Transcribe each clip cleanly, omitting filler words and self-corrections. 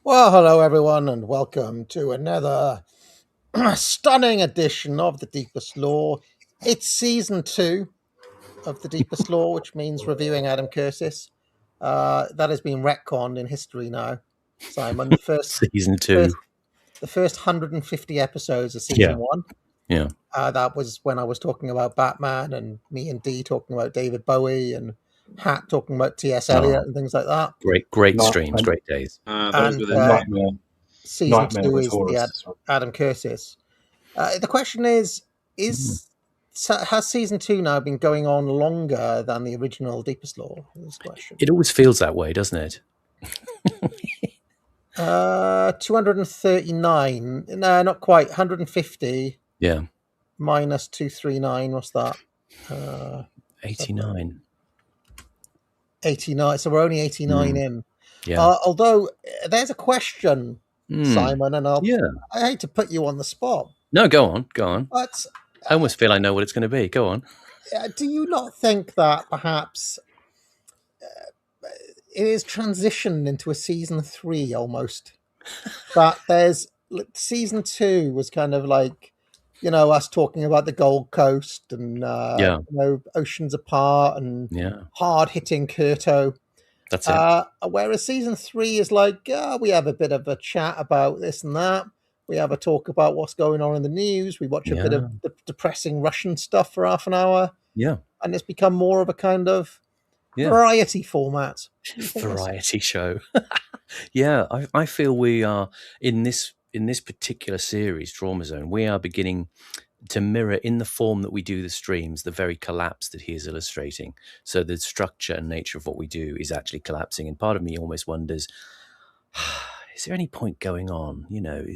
Well, hello everyone, and welcome to another stunning edition of The Deepest Lore. It's season 2 of The Deepest Lore, which means reviewing Adam Curtis. That has been retconned in history now, Simon. Season 2. The first 150 episodes of season 1. Yeah. That was when I was talking about Batman, and me and Dee talking about David Bowie, and Hat talking about T.S. Eliot and things like that. Great streams, great days. And season 2 is the Adam Curtis. The question is has season 2 now been going on longer than the original Deepest Lore? This question. It always feels that way, doesn't it? 239. No, not quite. 150. Yeah. Minus 239. What's that? 89. 89. So we're only 89 in. Yeah. Although there's a question, Simon, and I hate to put you on the spot. No, go on. But I almost feel I know what it's going to be. Go on. Do you not think that perhaps it is transitioned into a season 3 almost? That there's season 2 was kind of like, us talking about the Gold Coast and Oceans Apart and hard-hitting Kurto. That's it. Whereas season 3 is like, we have a bit of a chat about this and that. We have a talk about what's going on in the news. We watch a bit of the depressing Russian stuff for half an hour. Yeah. And it's become more of a kind of variety format. Variety show. Yeah, I feel we are in this particular series, Trauma Zone, we are beginning to mirror in the form that we do the streams, the very collapse that he is illustrating. So the structure and nature of what we do is actually collapsing. And part of me almost wonders, is there any point going on?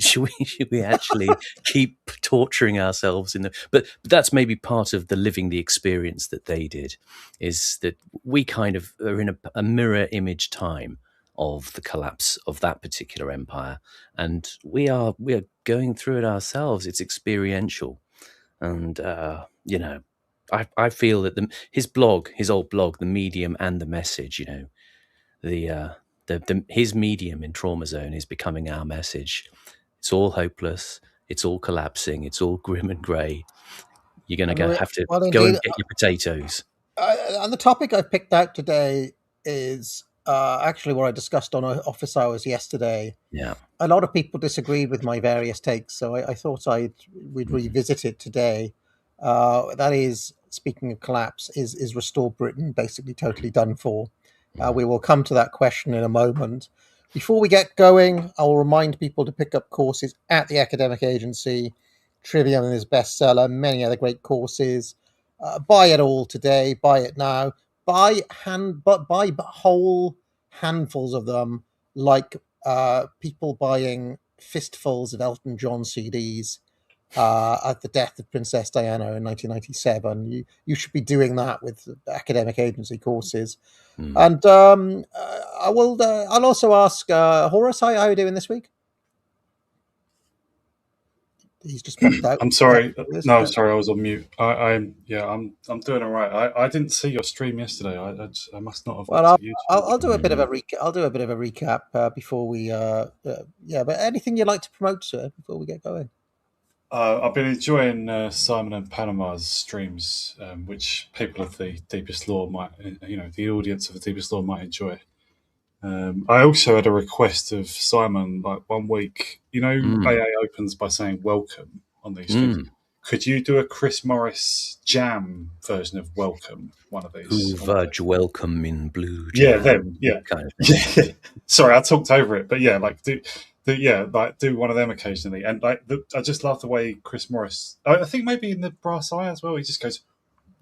Should we actually keep torturing ourselves but that's maybe part of the living the experience that they did, is that we kind of are in a mirror image time of the collapse of that particular empire, and we are going through it ourselves. It's experiential, and I feel that his old blog, The Medium and the Message, his medium in Trauma Zone is becoming our message. It's all hopeless. It's all collapsing. It's all grim and grey. You're going to have to go and get your potatoes. And the topic I picked out today is actually what I discussed on Office Hours yesterday. Yeah, a lot of people disagreed with my various takes, so I thought we'd revisit it today. That is, speaking of collapse, is Restore Britain basically totally done for? We will come to that question in a moment. Before we get going, I will remind people to pick up courses at the Academic Agency. Trivium is bestseller, many other great courses. Buy it all today. Buy it now. Buy whole handfuls of them, like people buying fistfuls of Elton John CDs at the death of Princess Diana in 1997. You should be doing that with Academic Agency courses. And I'll also ask Horace, how are you doing this week? He's just popped out. I'm sorry. No, sorry, I was on mute. I'm doing all right. I didn't see your stream yesterday. I must not have. Well, I'll do a bit of a recap. I'll do a bit of a recap before we. But anything you'd like to promote, sir, before we get going? I've been enjoying Simon and Panama's streams, which people of the Deepest Lore might, the audience of the Deepest Lore might enjoy. I also had a request of Simon, like 1 week. AA opens by saying welcome on these things. Could you do a Chris Morris jam version of welcome, one of these? Verge welcome in blue jam. Yeah, them. Yeah. Kind of thing. Sorry, I talked over it. But yeah, like do like do one of them occasionally. And like I just love the way Chris Morris. I think maybe in the Brass Eye as well. He just goes,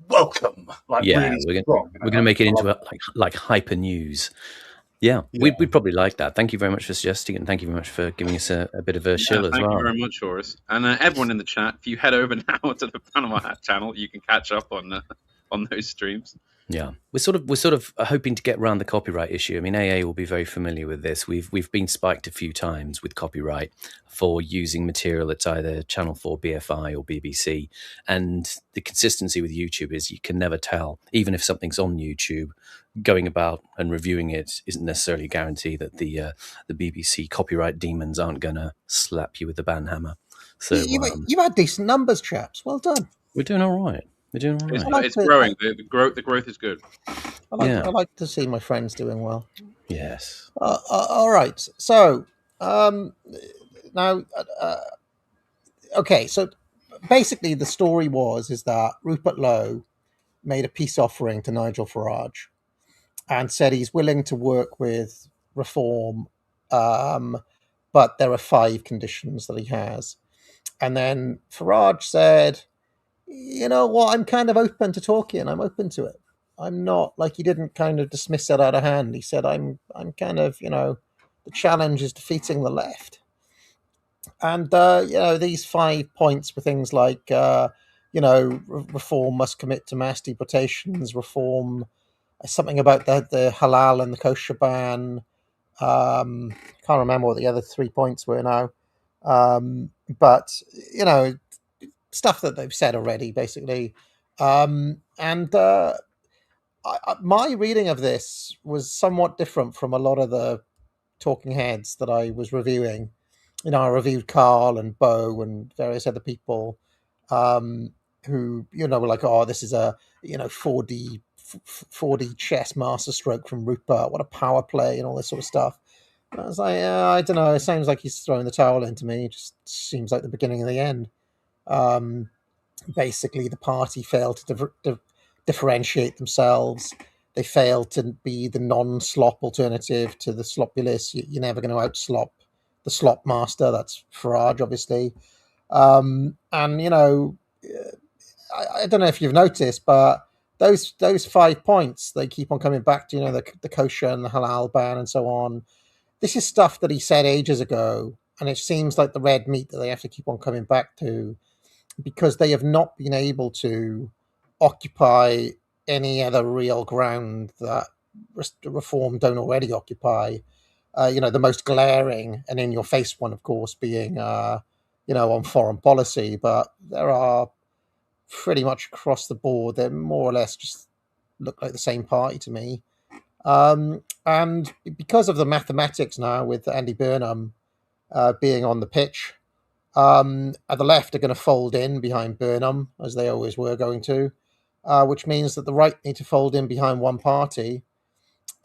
"Welcome!" Like really strong. We're gonna make it into like hyper news. Yeah, we'd probably like that. Thank you very much for suggesting it, and thank you very much for giving us a bit of a shill as well. Thank you very much, Horace. And everyone in the chat, if you head over now to the Panama Hat channel, you can catch up on those streams. Yeah, we're sort of hoping to get around the copyright issue. I mean, AA will be very familiar with this. We've been spiked a few times with copyright for using material that's either Channel 4 BFI or BBC, and the consistency with YouTube is you can never tell, even if something's on YouTube. Going about and reviewing it isn't necessarily a guarantee that the BBC copyright demons aren't going to slap you with the banhammer. So you've had decent numbers, chaps. Well done. We're doing all right. We're doing all right. It's growing. The growth is good. I like to see my friends doing well. Yes. All right. So now, okay. So basically, the story is that Rupert Lowe made a peace offering to Nigel Farage and said he's willing to work with Reform, but there are 5 conditions that he has. And then Farage said, you know what, I'm kind of open to talking. I'm open to it. I'm not, like, he didn't kind of dismiss it out of hand. He said, I'm kind of, the challenge is defeating the left. And, these 5 points were things like, Reform must commit to mass deportations, Reform, something about the halal and the kosher ban. Can't remember what the other 3 points were now. But, stuff that they've said already, basically. My reading of this was somewhat different from a lot of the talking heads that I was reviewing. I reviewed Carl and Bo and various other people who, were like, oh, this is a, 4D chess masterstroke from Rupert. What a power play and all this sort of stuff. And I was like, I don't know. It sounds like he's throwing the towel into me. It just seems like the beginning of the end. Basically, the party failed to differentiate themselves. They failed to be the non-slop alternative to the slopulous. You're never going to out-slop the slop master. That's Farage, obviously. I don't know if you've noticed, but those 5 points, they keep on coming back to, the kosher and the halal ban and so on. This is stuff that he said ages ago, and it seems like the red meat that they have to keep on coming back to, because they have not been able to occupy any other real ground that Reform don't already occupy. The most glaring and in-your-face one, of course, being, on foreign policy. But there are pretty much across the board, they more or less just look like the same party to me. And because of the mathematics now, with Andy Burnham being on the pitch, at the left are going to fold in behind Burnham, as they always were going to, which means that the right need to fold in behind one party.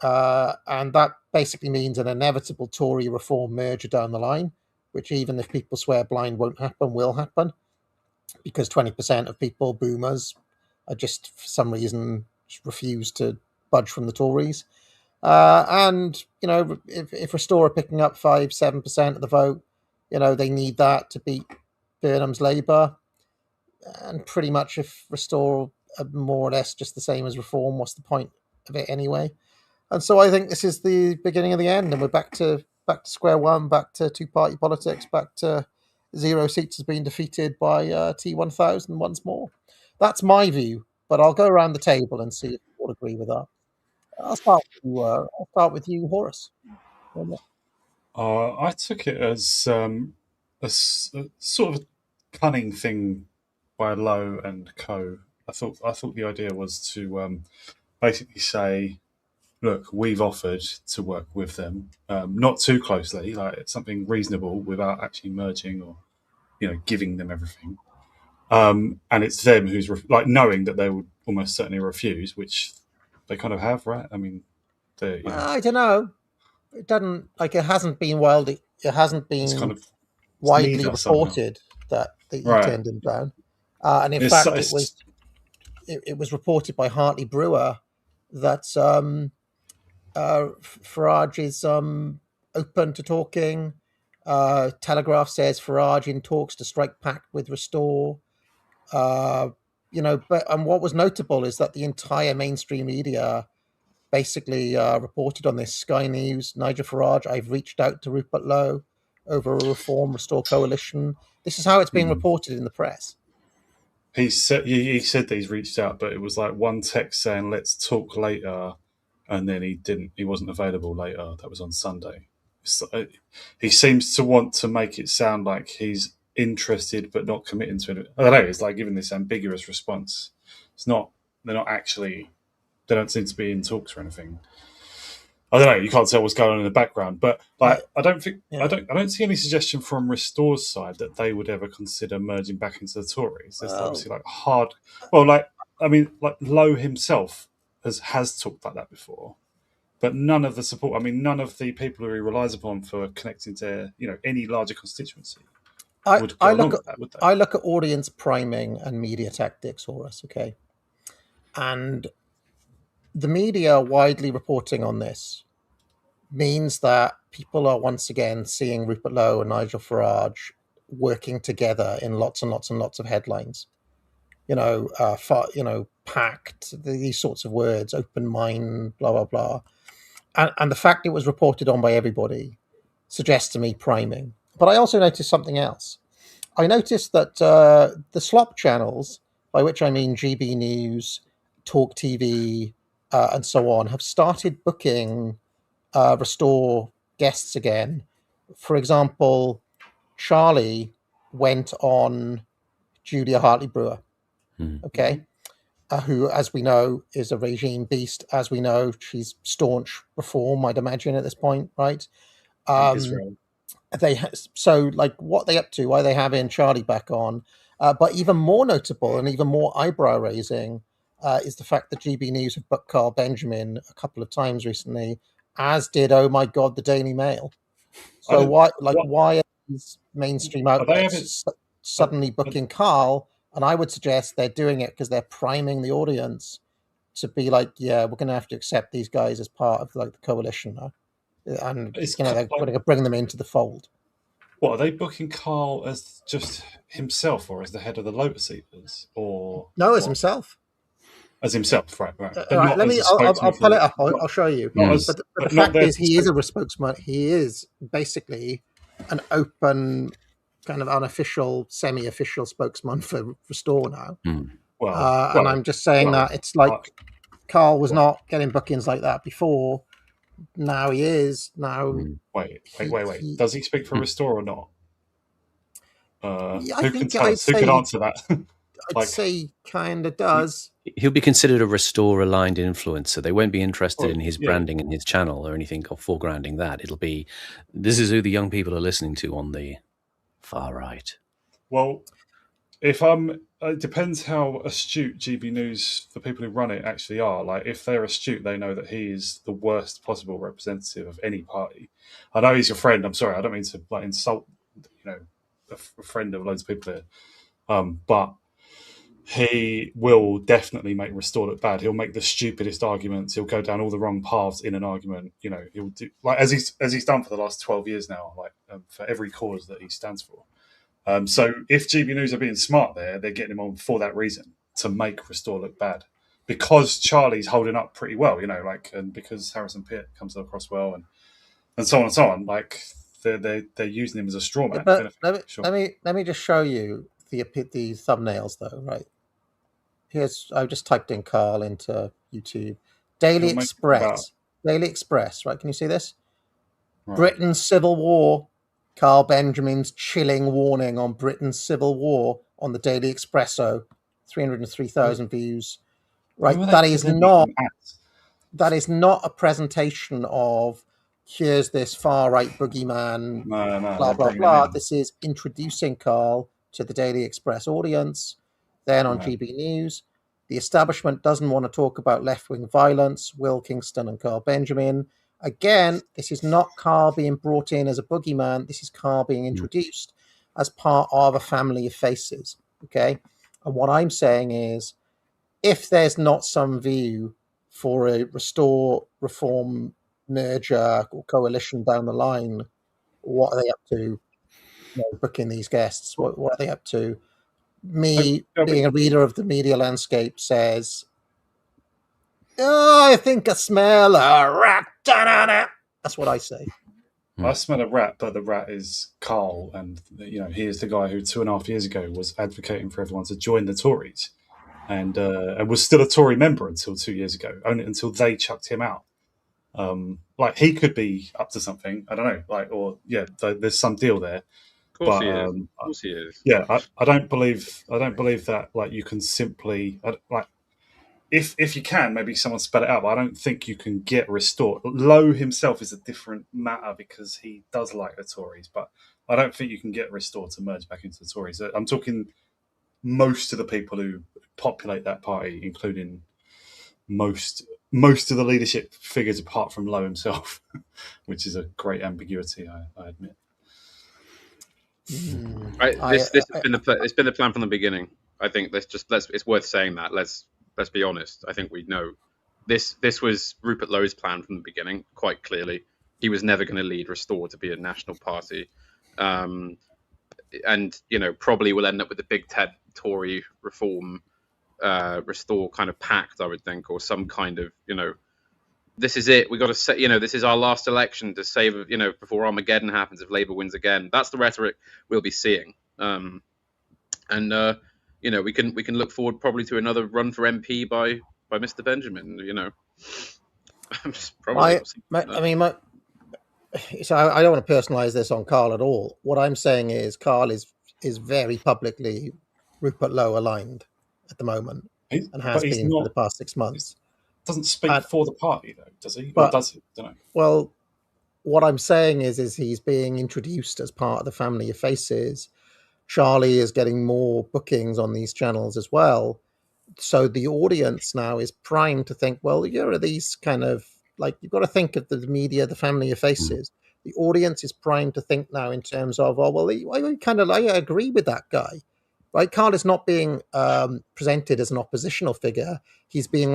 And that basically means an inevitable Tory Reform merger down the line, which, even if people swear blind won't happen, will happen, because 20% of people, boomers, are just, for some reason, just refuse to budge from the Tories. And, if Restore are picking up 5-7% of the vote, they need that to beat Burnham's Labour. And pretty much if Restore are more or less just the same as Reform, what's the point of it anyway? And so I think this is the beginning of the end, and we're back to square one, back to two-party politics, back to 0 seats has been defeated by T1000 once more. That's my view, but I'll go around the table and see if you all agree with that. I'll start with you, Horace. I took it as a sort of a cunning thing by Lowe and Co. I thought the idea was to basically say, look, we've offered to work with them, not too closely, like it's something reasonable without actually merging or, giving them everything. And it's them who's knowing that they would almost certainly refuse, which they kind of have, right? I mean, I don't know. It doesn't, it hasn't been widely. It hasn't been kind of widely reported that you turned him down. And in fact, it was reported by Hartley Brewer that Farage is open to talking. Telegraph says Farage in talks to strike pact with Restore. And what was notable is that the entire mainstream media basically reported on this. Sky News, Nigel Farage, I've reached out to Rupert Lowe over a Reform Restore coalition. This is how it's being reported in the press. He said that he's reached out, but it was like one text saying "Let's talk later," and then he didn't. He wasn't available later. That was on Sunday. He seems to want to make it sound like he's interested but not committing to it. I don't know. It's like giving this ambiguous response. It's not. They're not actually. They don't seem to be in talks or anything. I don't know. You can't tell what's going on in the background, but like, I don't think I don't see any suggestion from Restore's side that they would ever consider merging back into the Tories. There's obviously like hard. Well, like Lowe himself has talked like that before, but none of the support. I mean, none of the people who he relies upon for connecting to any larger constituency would go along with that, would they? I look at audience priming and media tactics, Horace. Okay, and the media widely reporting on this means that people are once again seeing Rupert Lowe and Nigel Farage working together in lots and lots and lots of headlines. Pact, these sorts of words, open mind, blah, blah, blah. And the fact it was reported on by everybody suggests to me priming. But I also noticed something else. I noticed that the slop channels, by which I mean GB News, Talk TV, and so on, have started booking Restore guests again. For example, Charlie went on Julia Hartley-Brewer, who, as we know, is a regime beast. As we know, she's staunch reform, I'd imagine, at this point, right? Israel. So, like, what they up to? Why are they having Charlie back on? But even more notable and even more eyebrow-raising is the fact that GB News have booked Carl Benjamin a couple of times recently, as did, oh my God, the Daily Mail. So why are these mainstream outlets suddenly booking Carl? And I would suggest they're doing it because they're priming the audience to be like, yeah, we're going to have to accept these guys as part of like the coalition now, and they're going to bring them into the fold. What are they booking Carl as just himself, or as the head of the Lotus Eaters, or no, as himself? As himself, right. Right, I'll pull it up. I'll show you. But the fact is, he is a spokesman. He is basically an open, kind of unofficial, semi-official spokesman for Restore now. And I'm just saying that it's like Carl was not getting bookings like that before. Now he is. Now, wait. Does he speak for Restore or not? Yeah, who could answer that? I'd say kind of does. He'll be considered a Restore-aligned influencer. They won't be interested in his branding and his channel or anything, or foregrounding that. It'll be, this is who the young people are listening to on the far right. Well, it depends how astute GB News, the people who run it, actually are. Like, if they're astute, they know that he is the worst possible representative of any party. I know he's your friend. I'm sorry, I don't mean to insult, a friend of loads of people here. But he will definitely make Restore look bad. He'll make the stupidest arguments. He'll go down all the wrong paths in an argument. He'll do as he's done for the last 12 years now, for every cause that he stands for. So if GB News are being smart there, they're getting him on for that reason, to make Restore look bad. Because Charlie's holding up pretty well, and because Harrison Pitt comes across well, and so on and so on. Like, they're using him as a straw man. But let me just show you the thumbnails though, right? I've just typed in Carl into YouTube. Daily Express, right? Can you see this? Right. Britain's Civil War. Carl Benjamin's chilling warning on Britain's Civil War on the Daily Expresso. 303,000 views. Right. That is not a presentation of here's this far right boogeyman. No, blah blah blah. This is introducing Carl to the Daily Express audience. Then on GB News, the establishment doesn't want to talk about left-wing violence. Will Kingston and Carl Benjamin. Again, this is not Carl being brought in as a boogeyman. This is Carl being introduced as part of a family of faces. Okay, and what I'm saying is, if there's not some view for a Restore Reform merger or coalition down the line, what are they up to, booking these guests? What are they up to? Me, being a reader of the media landscape, says, "Oh, I think I smell a rat." Da-da-da. That's what I say. I smell a rat, but the rat is Carl, and he is the guy who 2.5 years ago was advocating for everyone to join the Tories, and was still a Tory member until 2 years ago, only until they chucked him out. Like, he could be up to something, I don't know, there's some deal there. Of course he is. Of course he is. Yeah, I don't believe that. Like, you can simply if you can, maybe someone spell it out, but I don't think you can get restored. Lowe himself is a different matter because he does like the Tories, but I don't think you can get restored to merge back into the Tories. I'm talking most of the people who populate that party, including most of the leadership figures apart from Lowe himself, which is a great ambiguity, I admit. This has been the plan from the beginning. I think it's worth saying that. Let's be honest. I think we know this was Rupert Lowe's plan from the beginning, quite clearly. He was never going to lead Restore to be a national party, and probably will end up with the Big Ted Tory reform Restore kind of pact, I would think, or some kind of this is it. We got to say, this is our last election to save, before Armageddon happens if Labour wins again. That's the rhetoric we'll be seeing. We can look forward probably to another run for MP by Mr. Benjamin. So I don't want to personalise this on Carl at all. What I'm saying is Carl is very publicly Rupert Lowe aligned at the moment, and has been for the past 6 months. Doesn't speak for the party though, does he? Or does he? Don't know. Well, what I'm saying is he's being introduced as part of the family of faces. Charlie is getting more bookings on these channels as well. So the audience now is primed to think, well, you're these kind of, like, you've got to think of the media, the family of faces. The audience is primed to think now in terms of, I agree with that guy. Right? Carl is not being presented as an oppositional figure. He's being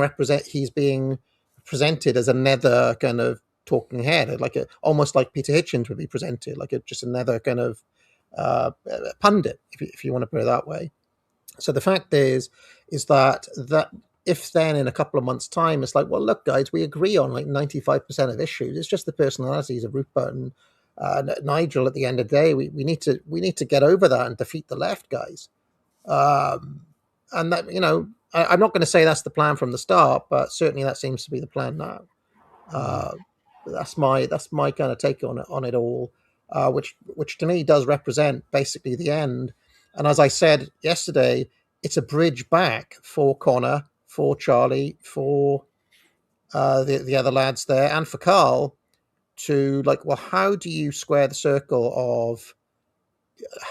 presented as another kind of talking head, almost like Peter Hitchens would be presented, just another kind of pundit, if you want to put it that way. So the fact is that if then in a couple of months' time it's like, well, look, guys, we agree on 95% of issues. It's just the personalities of Rupert and Nigel at the end of the day. We need to get over that and defeat the left, guys. And that, I'm not going to say that's the plan from the start, but certainly that seems to be the plan now. That's my kind of take on it all. Which to me does represent basically the end. And as I said yesterday, it's a bridge back for Connor, for Charlie, for the other lads there, and for Carl to how do you square the circle of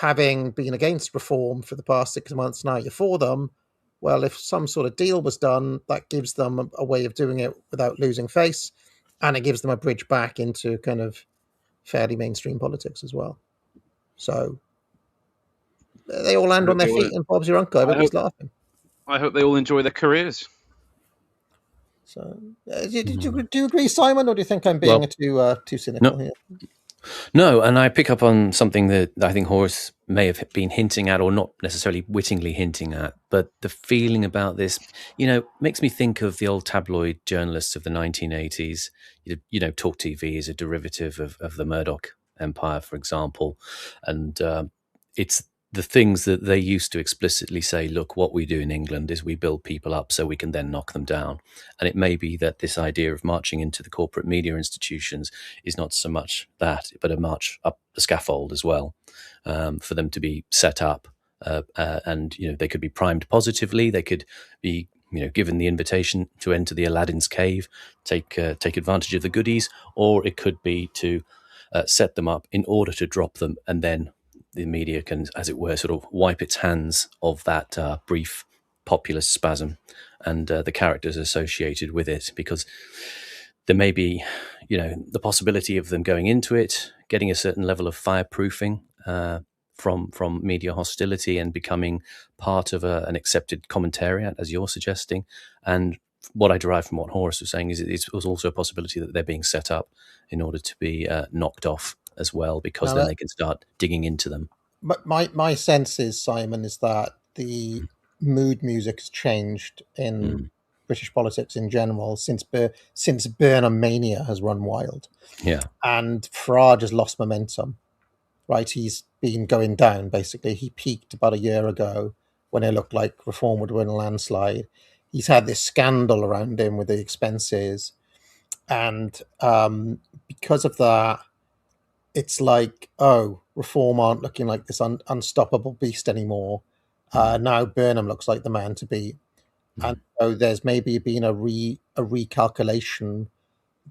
having been against reform for the past 6 months, now you're for them? Well, if some sort of deal was done, that gives them a way of doing it without losing face, and it gives them a bridge back into kind of fairly mainstream politics as well. So they all land on their feet, and Bob's your uncle. Everybody's laughing. I hope they all enjoy their careers. So, do you agree, Simon, or do you think I'm being too cynical here? No, and I pick up on something that I think Horace may have been hinting at, or not necessarily wittingly hinting at, but the feeling about this, makes me think of the old tabloid journalists of the 1980s. Talk TV is a derivative of the Murdoch empire, for example, and it's the things that they used to explicitly say, look, what we do in England is we build people up so we can then knock them down. And it may be that this idea of marching into the corporate media institutions is not so much that, but a march up the scaffold as well, for them to be set up. And, they could be primed positively. They could be, given the invitation to enter the Aladdin's cave, take advantage of the goodies, or it could be to set them up in order to drop them, and then the media can, as it were, sort of wipe its hands of that brief populist spasm and the characters associated with it, because there may be, the possibility of them going into it, getting a certain level of fireproofing from media hostility and becoming part of an accepted commentariat, as you're suggesting. And what I derive from what Horace was saying is it was also a possibility that they're being set up in order to be knocked off as well, because Now, then they can start digging into them. But my sense is, Simon, is that the mood music has changed in British politics in general since Burnham Mania has run wild. Yeah. And Farage has lost momentum, right? He's been going down, basically. He peaked about a year ago when it looked like Reform would win a landslide. He's had this scandal around him with the expenses. And because of that, it's like, oh, Reform aren't looking like this unstoppable beast anymore. Now Burnham looks like the man to beat. And so there's maybe been a recalculation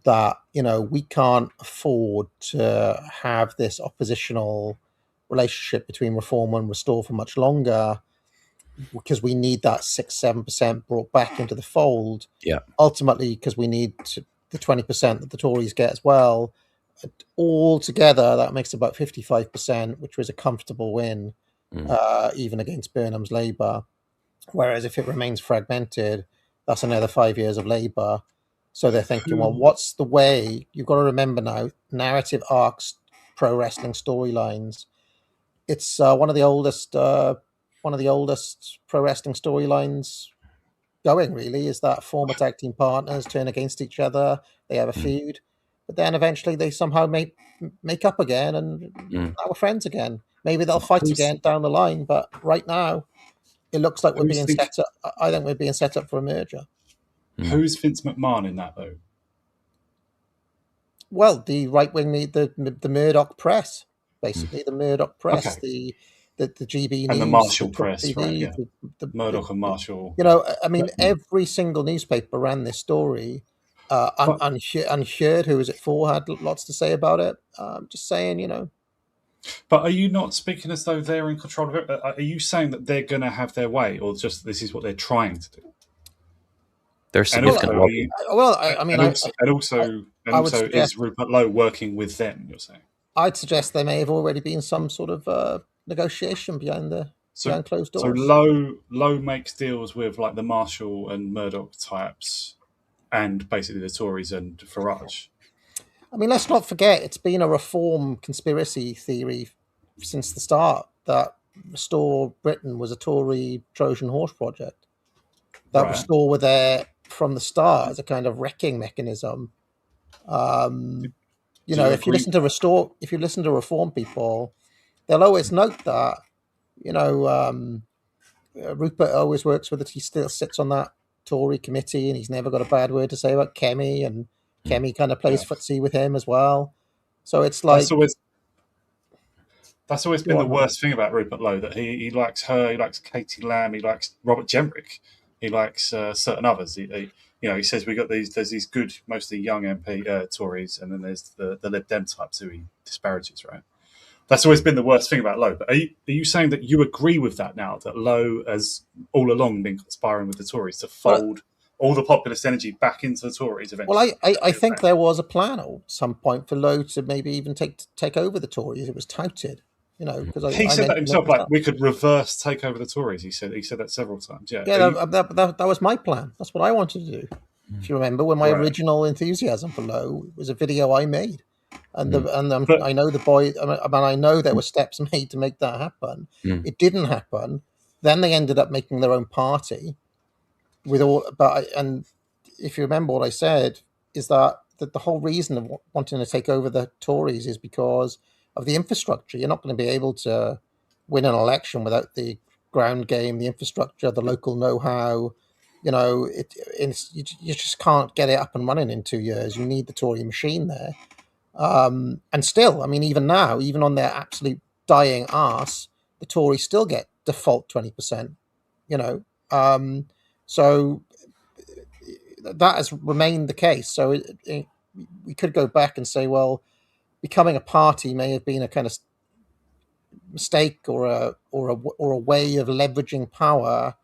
that, we can't afford to have this oppositional relationship between Reform and Restore for much longer, because we need that 6-7% brought back into the fold. Yeah. Ultimately, because we need the 20% that the Tories get as well. All together, that makes about 55%, which was a comfortable win, even against Burnham's Labour. Whereas if it remains fragmented, that's another 5 years of Labour. So they're thinking, well, what's the way? You've got to remember now, narrative arcs, pro wrestling storylines. It's one of the oldest pro wrestling storylines going. Really, is that former tag team partners turn against each other, they have a feud, but then eventually they somehow make up again, and now we're friends again. Maybe they'll fight again down the line, but right now it looks like we're being set up. I think we're being set up for a merger. Who's Vince McMahon in that, though? Well, the right wing, the Murdoch press, basically the Murdoch press, Okay. the GB News, And the Marshall press, TV, right? Yeah. the Murdoch and Marshall. I mean, every single newspaper ran this story. Unheard, who was it for, had lots to say about it. Just saying, But are you not speaking as though they're in control of it? Are you saying that they're going to have their way, or just this is what they're trying to do? There's significant lobbying. And also, is Rupert Lowe working with them? You're saying? I'd suggest there may have already been some sort of negotiation behind closed doors. So Lowe makes deals with like the Marshall and Murdoch types, and basically the Tories and Farage. I mean, let's not forget, it's been a Reform conspiracy theory since the start that Restore Britain was a Tory Trojan horse project. That Restore were there from the start as a kind of wrecking mechanism. If you listen to Reform people, they'll always note that, Rupert always works with it. He still sits on that Tory committee, and he's never got a bad word to say about Kemi, and Kemi kind of plays footsie with him as well. So it's like that's always been the worst thing about Rupert Lowe, that he likes her, he likes Katie Lamb, he likes Robert Jenrick, he likes certain others. He says there's these good, mostly young MP Tories, and then there's the Lib Dem types who he disparages, right? That's always been the worst thing about Lowe. But are you saying that you agree with that now, that Lowe has all along been conspiring with the Tories to fold all the populist energy back into the Tories eventually? Well, I think there was a plan at some point for Lowe to maybe even take over the Tories. It was touted, because he said that himself. Like, we could reverse take over the Tories. He said that several times. Yeah, that was my plan. That's what I wanted to do. If you remember, when my original enthusiasm for Lowe was a video I made, and I know the boy. I know there were steps made to make that happen. It didn't happen. Then they ended up making their own party. And if you remember what I said, is that the whole reason of wanting to take over the Tories is because of the infrastructure. You're not going to be able to win an election without the ground game, the infrastructure, the local know-how. You just can't get it up and running in 2 years. You need the Tory machine there. And still, I mean, even now, even on their absolute dying arse, the Tories still get default 20%. So that has remained the case. So we could go back and say, well, becoming a party may have been a kind of mistake or a way of leveraging power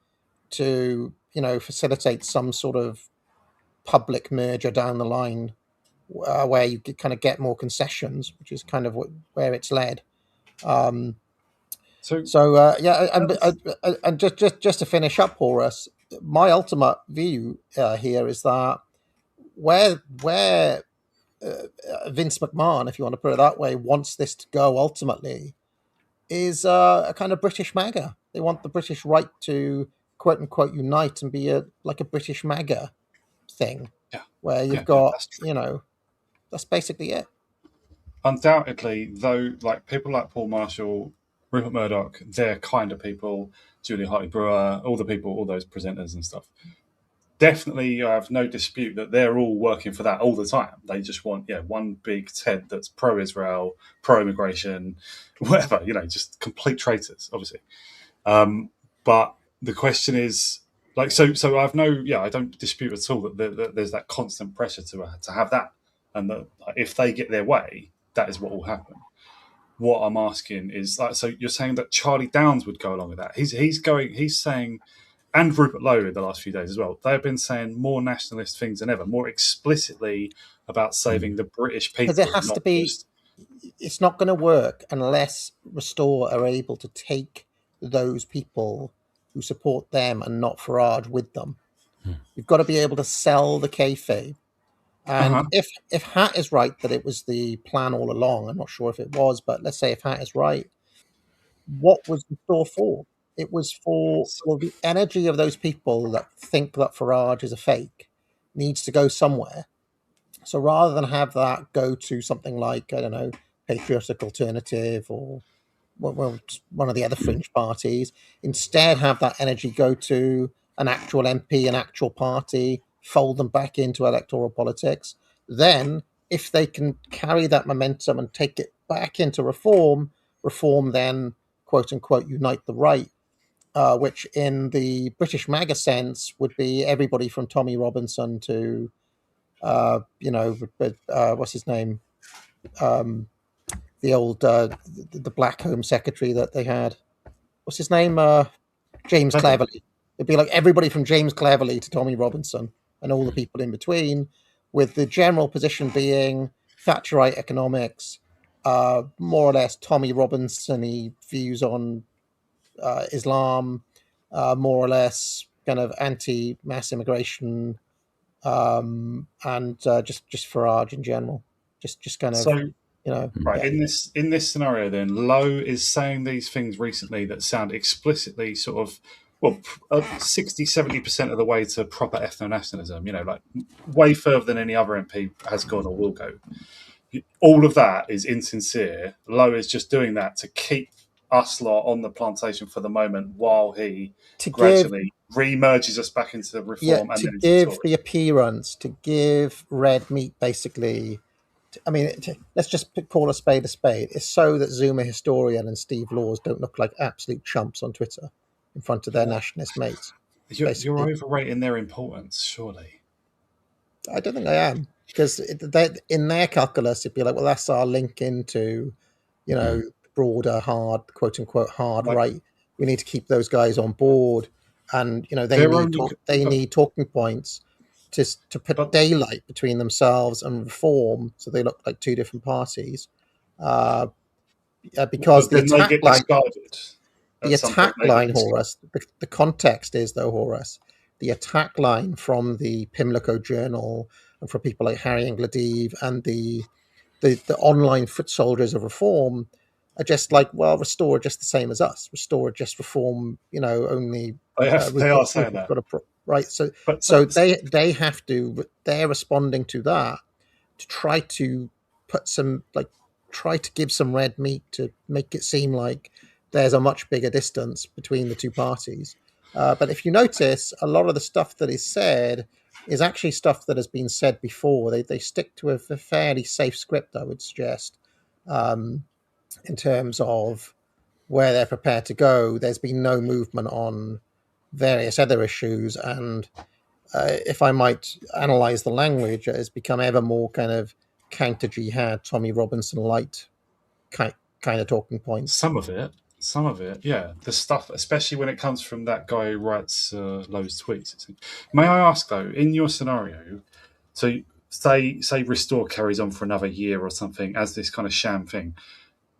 to facilitate some sort of public merger down the line, where you could kind of get more concessions, which is kind of where it's led. And just to finish up, Horace, my ultimate view here is that where Vince McMahon, if you want to put it that way, wants this to go ultimately, is a kind of British MAGA. They want the British right to quote unquote unite and be like a British MAGA thing, where you've got, that's basically it. Undoubtedly, though, like people like Paul Marshall, Rupert Murdoch, they're kind of people, Julia Hartley-Brewer, all those presenters and stuff. Definitely, I have no dispute that they're all working for that all the time. They just want, one big tent that's pro-Israel, pro-immigration, whatever, just complete traitors, obviously. But the question is, I don't dispute at all that there's that constant pressure to have that. And that if they get their way, that is what will happen. What I'm asking is, so you're saying that Charlie Downs would go along with that? He's saying, and Rupert Lowe in the last few days as well, they've been saying more nationalist things than ever, more explicitly about saving the British people. Because it has to be. It's not going to work unless Restore are able to take those people who support them and not Farage with them. You've got to be able to sell the kayfabe. And if Hat is right that it was the plan all along, I'm not sure if it was, but let's say if Hat is right, what was Restore for? It was for the energy of those people that think that Farage is a fake needs to go somewhere. So rather than have that go to something like, I don't know, Patriotic Alternative or one of the other fringe parties, instead have that energy go to an actual MP, an actual party, fold them back into electoral politics. Then, if they can carry that momentum and take it back into Reform then, quote unquote, unite the right, which in the British MAGA sense would be everybody from Tommy Robinson to, what's his name? The old, the Black Home Secretary that they had. What's his name? James Cleverly. It'd be like everybody from James Cleverly to Tommy Robinson and all the people in between, with the general position being Thatcherite economics, more or less Tommy Robinson-y views on Islam, more or less kind of anti-mass immigration, and just Farage in general. Just kind of, so, right. In this scenario, then Lowe is saying these things recently that sound explicitly sort of 60-70% of the way to proper ethno-nationalism, like way further than any other MP has gone or will go. All of that is insincere. Lowe is just doing that to keep us lot on the plantation for the moment while he gradually re-merges us back into the Reform. And to give the appearance, to give red meat, basically. Let's just call a spade a spade. It's so that Zuma Historian and Steve Laws don't look like absolute chumps on Twitter in front of their nationalist mates. You're overrating their importance, surely. I don't think I am, because in their calculus, it'd be like, well, that's our link into, broader, hard, quote unquote, hard right. We need to keep those guys on board, and they need talking points to put daylight between themselves and Reform, so they look like two different parties. Because the attack line, Horace, the context is, though, Horace, the attack line from the Pimlico Journal and from people like Harry Engledive and the online foot soldiers of Reform are just like, well, Restore are just the same as us. Restore are just Reform, only... They are saying that. Right, so they have to. They're responding to that to try to put some, try to give some red meat to make it seem like there's a much bigger distance between the two parties. But if you notice, a lot of the stuff that is said is actually stuff that has been said before. They stick to a fairly safe script, I would suggest, in terms of where they're prepared to go. There's been no movement on various other issues, and if I might analyze the language, it has become ever more kind of counter-jihad, Tommy Robinson light kind of talking points. Some of it, yeah. The stuff, especially when it comes from that guy who writes Lowe's tweets. May I ask, though, in your scenario, so say Restore carries on for another year or something as this kind of sham thing,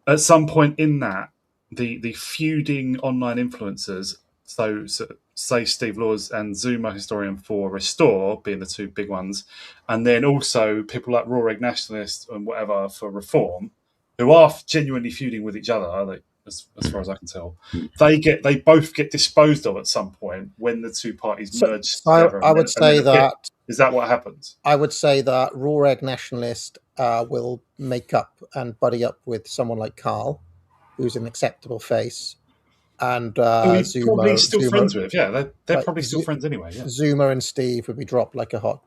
at some point in that, the feuding online influencers, so say Steve Laws and Zuma historian for Restore being the two big ones, and then also people like Raw Egg Nationalist and whatever for Reform, who are genuinely feuding with each other, as far as I can tell, they both get disposed of at some point when the two parties merge together. I would say that is that what happens? I would say that Raw Egg Nationalist will make up and buddy up with someone like Carl, who's an acceptable face. And he's Zuma, probably still friends with. Yeah, they're probably still friends anyway. Yeah. Zuma and Steve would be dropped like a hot.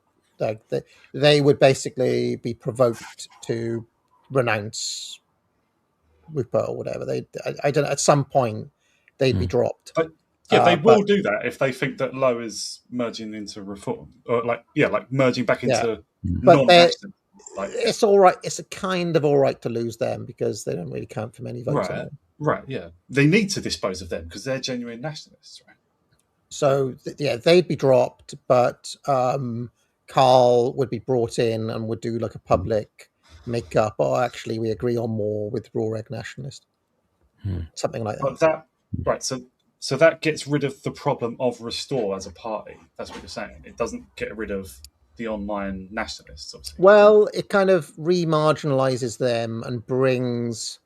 They would basically be provoked to renounce Rupert or whatever. I don't know. At some point, they'd be dropped. But, yeah, they will do that if they think that Lowe is merging into Reform, or like merging back into non-national. It's all right. It's a kind of all right to lose them because they don't really count for many votes. Right, yeah. They need to dispose of them because they're genuine nationalists, right? So, they'd be dropped, but Carl would be brought in and would do like a public make-up. Oh, actually, we agree on more with Raw Egg Nationalist. Something like that. But so that gets rid of the problem of Restore as a party. That's what you're saying. It doesn't get rid of the online nationalists, obviously. Well, it kind of re-marginalizes them and brings...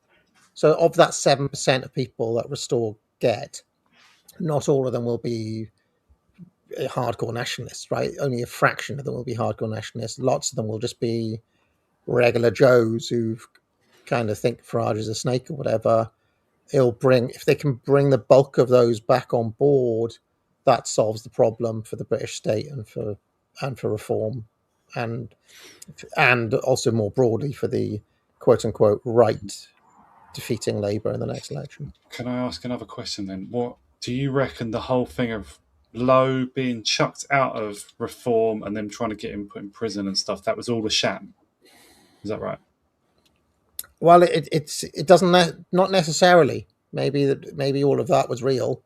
So of that 7% of people that Restore get, not all of them will be hardcore nationalists, right? Only a fraction of them will be hardcore nationalists. Lots of them will just be regular Joes who kind of think Farage is a snake or whatever. If they can bring the bulk of those back on board, that solves the problem for the British state and for Reform, and also more broadly for the quote unquote right defeating Labour in the next election. Can I ask another question then? What do you reckon the whole thing of Lowe being chucked out of Reform and them trying to get him put in prison and stuff, that was all a sham? Is that right? Well, it doesn't not necessarily. Maybe all of that was real.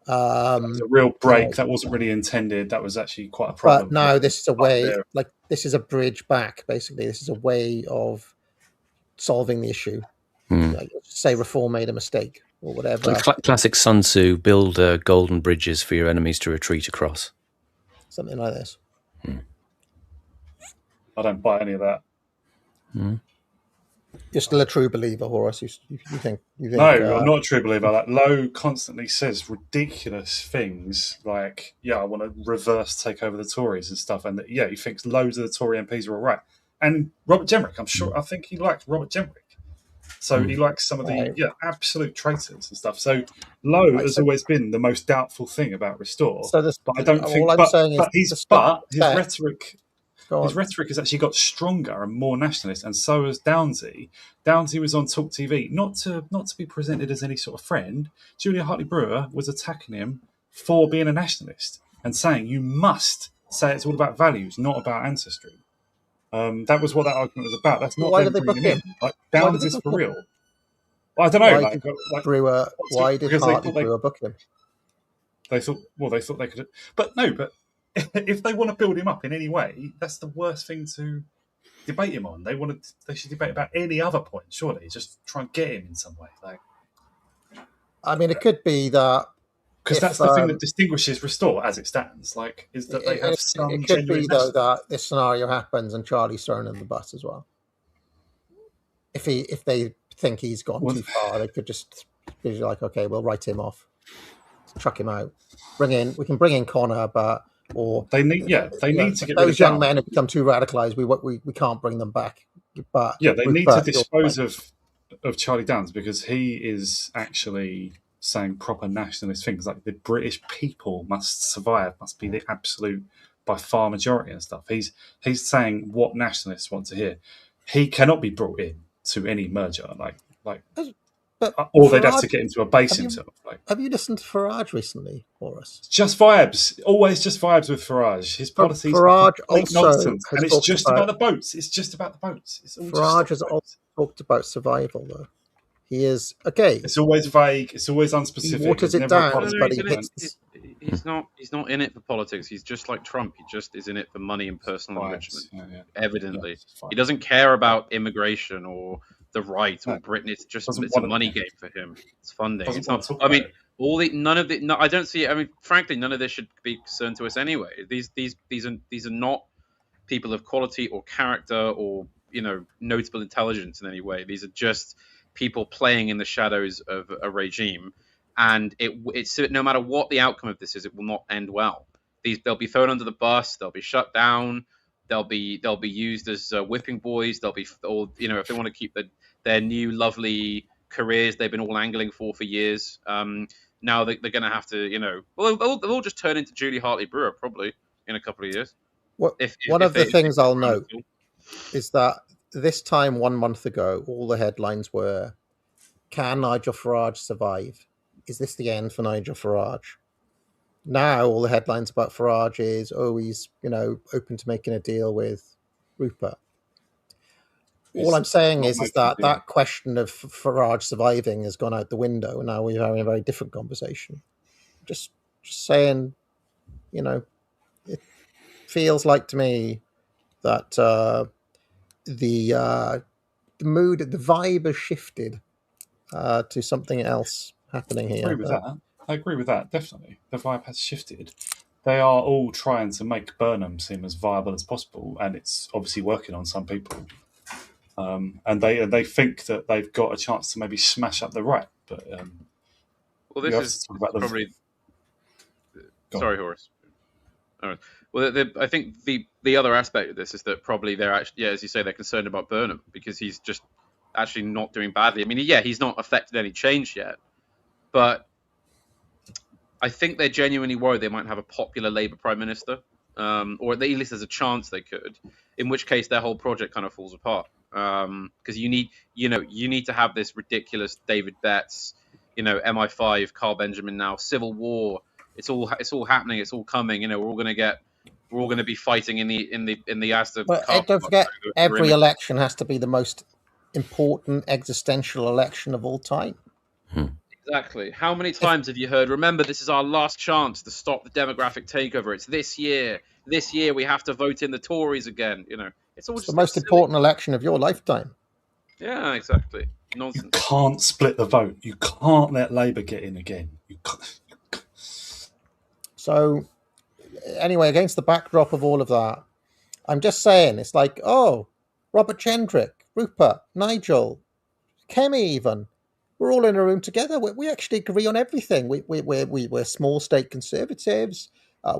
It was a real break. That wasn't really intended. That was actually quite a problem. But no, this is a way. This is a bridge back. Basically, this is a way of solving the issue. Say Reform made a mistake or whatever. Classic Sun Tzu: build golden bridges for your enemies to retreat across. Something like this. I don't buy any of that. You're still a true believer, Horace. You think? No, I'm not a true believer. Like Lowe constantly says ridiculous things, like, I want to reverse take over the Tories and stuff, and he thinks loads of the Tory MPs are all right. And Robert Jenrick, I think he liked Robert Jenrick. So he likes some of the absolute traitors and stuff. So Lowe has always been the most doubtful thing about Restore. But I don't think. His rhetoric. His rhetoric has actually got stronger and more nationalist, and so has Downsy. Downsy was on Talk TV, not to be presented as any sort of friend. Julia Hartley-Brewer was attacking him for being a nationalist and saying you must say it's all about values, not about ancestry. That was what that argument was about. That's not. Why did they book him? Like, Downs is for real. Well, I don't know. Why did Hartley-Brewer book him? They thought they could. But if they want to build him up in any way, that's the worst thing to debate him on. They should debate about any other point, surely. Just try and get him in some way. It could be that because that's the thing that distinguishes Restore as it stands. Is that they have some. It could be though that this scenario happens and Charlie's thrown in the bus as well. If they think he's gone too far, they could just be like, okay, we'll write him off, chuck him out. We can bring in Connor, but. Or they need to get rid of those young men who become too radicalized. We can't bring them back. But they need to dispose of Charlie Downs because he is actually saying proper nationalist things like the British people must survive, must be the absolute by far majority and stuff. He's saying what nationalists want to hear. He cannot be brought in to any merger or they'd have to get him to abase himself. Have you listened to Farage recently, Horace? Just vibes. Always just vibes with Farage. His policies are nonsense. And it's just about the boats. It's just about the boats. Farage has also talked about survival, though. He is... Okay. It's always vague. It's always unspecific. He waters it down, but he's not in it for politics. He's just like Trump. He just is in it for money and personal enrichment. Evidently. He doesn't care about immigration or the right or No. Britain. It's just Doesn't it's a want money it. game for him. It's funding. Doesn't It's want not. to talk I mean, about it. all the none of the. No, I don't see. I mean, frankly, none of this should be concerned to us anyway. These are not people of quality or character or notable intelligence in any way. These are just people playing in the shadows of a regime, and it's no matter what the outcome of this is, it will not end well. They'll be thrown under the bus. They'll be shut down. They'll be used as whipping boys. They'll be, or if they want to keep their new lovely careers they've been all angling for years. Now they're going to have to, well, they'll all just turn into Julie Hartley Brewer probably in a couple of years. One of the things I'll note is that this time 1 month ago, all the headlines were, can Nigel Farage survive? Is this the end for Nigel Farage? Now all the headlines about Farage is, he's open to making a deal with Rupert. All I'm saying is that question of Farage surviving has gone out the window, and now we're having a very different conversation. Just saying, it feels like to me that the mood, the vibe has shifted to something else happening here. I agree with that, definitely. The vibe has shifted. They are all trying to make Burnham seem as viable as possible, and it's obviously working on some people. And they think that they've got a chance to maybe smash up the right. But well, this is probably. Sorry, Horace. All right. Well, I think the other aspect of this is that probably they're actually, as you say, they're concerned about Burnham because he's just actually not doing badly. I mean, he's not affected any change yet, but I think they're genuinely worried they might have a popular Labour Prime Minister, or at least there's a chance they could. In which case, their whole project kind of falls apart because you need to have this ridiculous David Betts, MI5, Carl Benjamin now, civil war. It's all happening. It's all coming. We're all going to be fighting in the Asda. But don't forget, every election has to be the most important existential election of all time. Exactly. How many times have you heard, remember, this is our last chance to stop the demographic takeover. It's this year. This year we have to vote in the Tories again. It's all just the most important election of your lifetime. Yeah, exactly. Nonsense. You can't split the vote. You can't let Labour get in again. You can't. So, anyway, against the backdrop of all of that, I'm just saying, it's like, Robert Kendrick, Rupert, Nigel, Kemi even, we're all in a room together. We actually agree on everything. We're small state conservatives.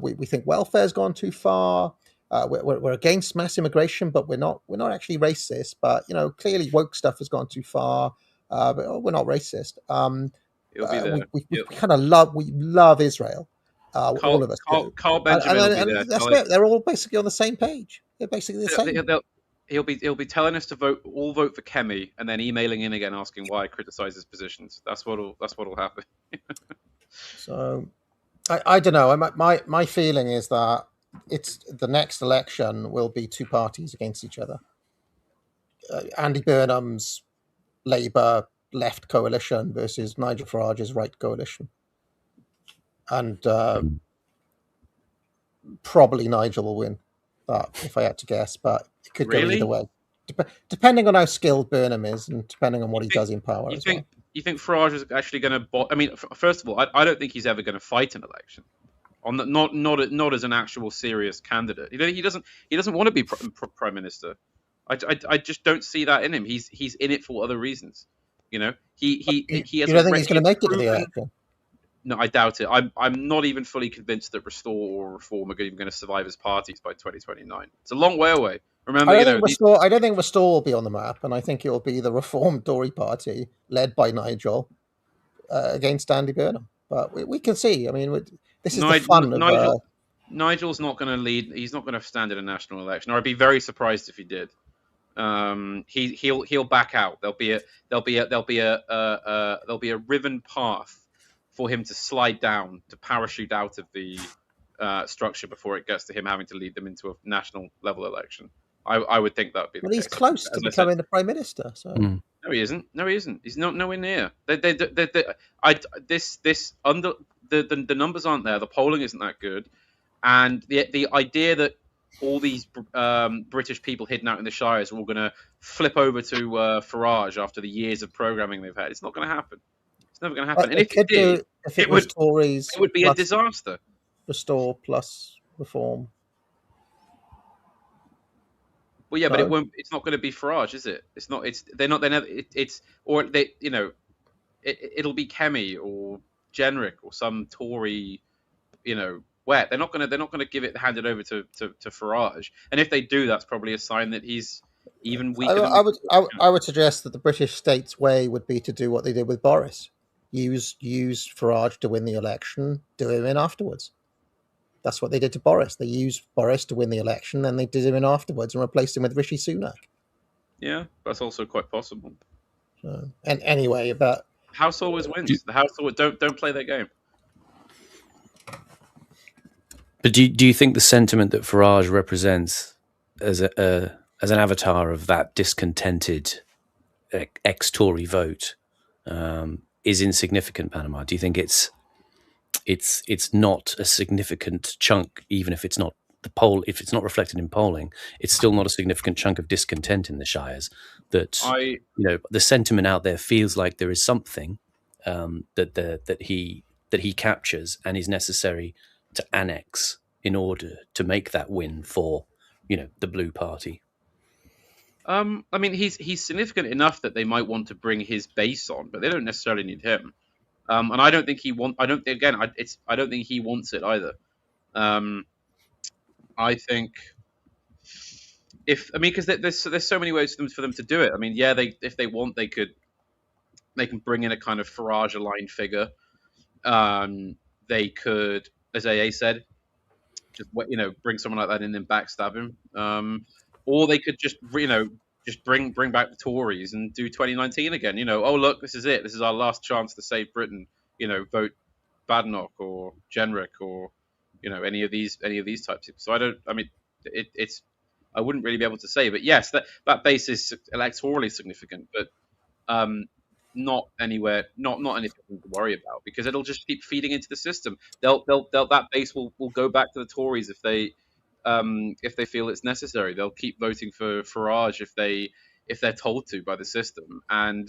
We think welfare's gone too far. We're against mass immigration, but we're not actually racist. But clearly woke stuff has gone too far. But we're not racist. It'll be there. We kind of love Israel. All of us do. Carl Benjamin will be there. They're all basically on the same page. They're basically the same. He'll be telling us to vote for Kemi, and then emailing in again asking why I criticize his positions. That's what'll happen. So, I don't know. My feeling is that it's the next election will be two parties against each other. Andy Burnham's Labour left coalition versus Nigel Farage's right coalition. And probably Nigel will win that, if I had to guess, but it could go either way. Depending on how skilled Burnham is and depending on what he does in power as well. You think Farage is actually going to... I mean, first of all, I don't think he's ever going to fight an election. Not as an actual serious candidate. He doesn't want to be prime minister. I just don't see that in him. He's in it for other reasons. He has. You don't think he's going to make it to the election? No, I doubt it. I'm not even fully convinced that Restore or Reform are even going to survive as parties by 2029. It's a long way away. Remember, I don't think Restore will be on the map, and I think it will be the Reform Tory party led by Nigel against Andy Burnham. But we can see. I mean, this is the fun of. Nigel's not going to lead. He's not going to stand in a national election, or I'd be very surprised if he did. He'll back out. There'll be a riven path for him to slide down, to parachute out of the structure before it gets to him having to lead them into a national level election. I would think that would be the case. He's close to becoming the Prime Minister. So. No, he isn't. He's not nowhere near. The numbers aren't there. The polling isn't that good, and the idea that all these British people hidden out in the Shires are all going to flip over to Farage after the years of programming they've had. It's not going to happen. It's never going to happen. And if it did, if it was Tories, it would be a disaster. Restore plus Reform. Well, yeah, but it won't. It's not going to be Farage, is it? It's not. It's they're not. They're never. It's or they. You know, it'll be Kemi or Jenrick or some Tory. You know, where they're not going to give it handed over to Farage. And if they do, that's probably a sign that he's even weaker. I would suggest that the British state's way would be to do what they did with Boris. Use Farage to win the election, do him in afterwards. That's what they did to Boris. They used Boris to win the election, and they did him in afterwards and replaced him with Rishi Sunak. Yeah, that's also quite possible. So, and anyway, about House always wins. The House always don't play their game. But do you think the sentiment that Farage represents as an avatar of that discontented ex-Tory vote is insignificant, Panama? Do you think it's not a significant chunk, even if it's not if it's not reflected in polling, it's still not a significant chunk of discontent in the Shires? That the sentiment out there feels like there is something that he captures and is necessary to annex in order to make that win for the Blue Party. I mean, he's significant enough that they might want to bring his base on, but they don't necessarily need him. And I don't think he I don't think he wants it either. I think because there's so many ways for them to do it. I mean, yeah, if they want, they can bring in a kind of Farage aligned figure. They could, as AA said, just bring someone like that in and backstab him. Or they could just bring back the Tories and do 2019 again. Oh look, this is it. This is our last chance to save Britain. Vote Badenoch or Jenrick or any of these types. So I wouldn't really be able to say, but yes, that base is electorally significant, but not anywhere, not anything to worry about, because it'll just keep feeding into the system. That base will go back to the Tories if they feel it's necessary. They'll keep voting for Farage if they're told to by the system. And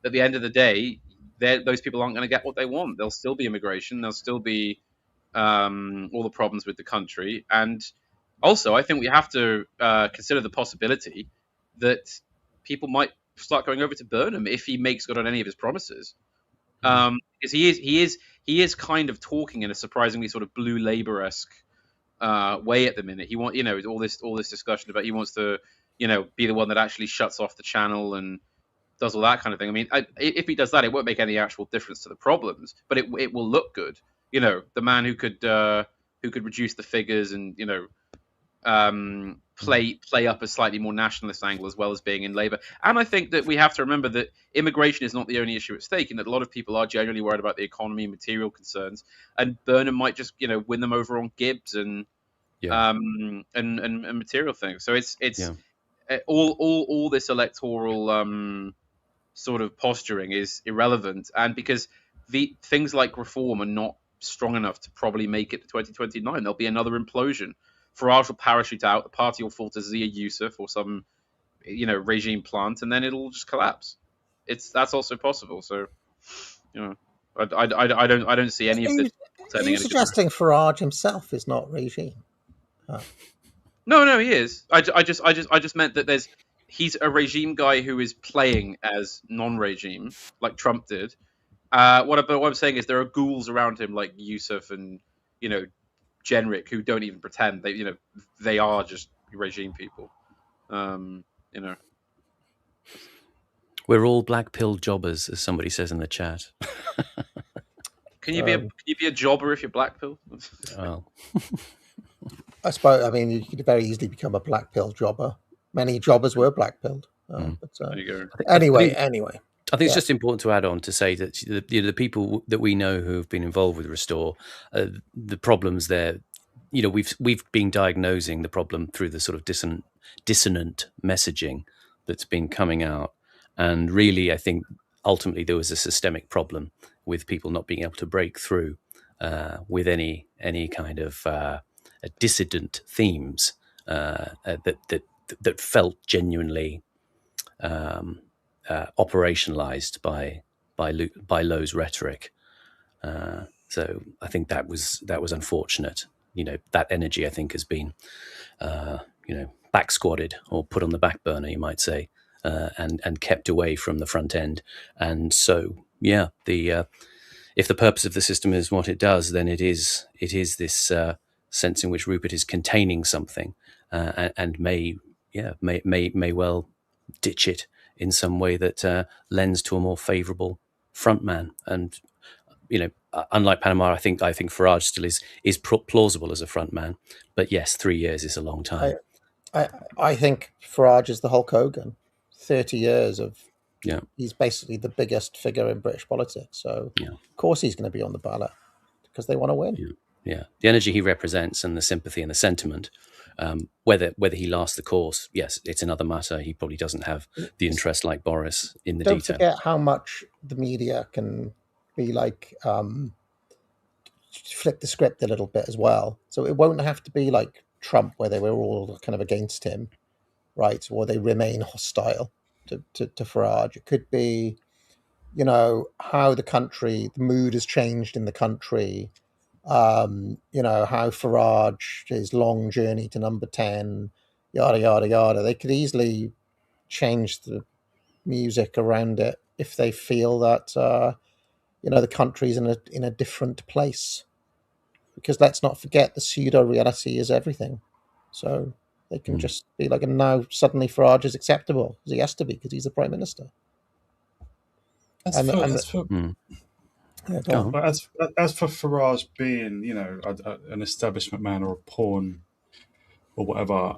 at the end of the day, those people aren't going to get what they want. There'll still be immigration. There'll still be all the problems with the country. And also, I think we have to consider the possibility that people might start going over to Burnham if he makes good on any of his promises. Because he is kind of talking in a surprisingly sort of Blue Labour-esque way at the minute. He wants, all this discussion about he wants to, be the one that actually shuts off the channel and does all that kind of thing. I mean, if he does that, it won't make any actual difference to the problems, but it will look good. The man who could reduce the figures and play up a slightly more nationalist angle as well as being in Labour. And I think that we have to remember that immigration is not the only issue at stake, and that a lot of people are genuinely worried about the economy and material concerns. And Burnham might just win them over on Gibbs and material things. So it's all this electoral sort of posturing is irrelevant, and because the things like reform are not strong enough to probably make it to 2029. There'll be another implosion. Farage will parachute out. The party will fall to Zia Youssef or some, regime plant, and then it'll just collapse. That's also possible. So, I don't see any of this. Are you suggesting Farage himself is not regime? Oh. No, he is. I just meant that he's a regime guy who is playing as non-regime, like Trump did. What I'm saying is there are ghouls around him like Youssef and Jenrick who don't even pretend. They are just regime people. We're all black-pilled jobbers, as somebody says in the chat. Can you be a jobber if you're black-pilled? Well. I suppose. I mean, you could very easily become a black-pilled jobber. Many jobbers were black-pilled. There you go. Anyway. I think it's just important to add on to say that the people that we know who have been involved with Restore, the problems there, we've been diagnosing the problem through the sort of dissonant messaging that's been coming out, and really, I think ultimately there was a systemic problem with people not being able to break through with any kind of dissident themes that felt genuinely operationalized by Lowe's rhetoric. So I think that was unfortunate. That energy, I think, has been back squatted or put on the back burner, you might say, and kept away from the front end. And so, yeah, if the purpose of the system is what it does, then it is this sense in which Rupert is containing something, and may well ditch it in some way that lends to a more favourable frontman. And unlike Panama, I think Farage still is plausible as a frontman. But yes, 3 years is a long time. I think Farage is the Hulk Hogan. 30 years of he's basically the biggest figure in British politics. So of course he's going to be on the ballot because they want to win. Yeah, the energy he represents and the sympathy and the sentiment. Whether he lasts the course, yes, it's another matter. He probably doesn't have the interest like Boris in the detail. Don't forget how much the media can be like flip the script a little bit as well. So it won't have to be like Trump, where they were all kind of against him, right? Or they remain hostile to Farage. It could be, how the mood has changed in the country. How Farage, his long journey to number 10, yada, yada, yada. They could easily change the music around it if they feel that, the country's in a different place. Because let's not forget, the pseudo-reality is everything. So they can just be like, and now suddenly Farage is acceptable, because he has to be, because he's the Prime Minister. As for Farage being, an establishment man or a pawn or whatever,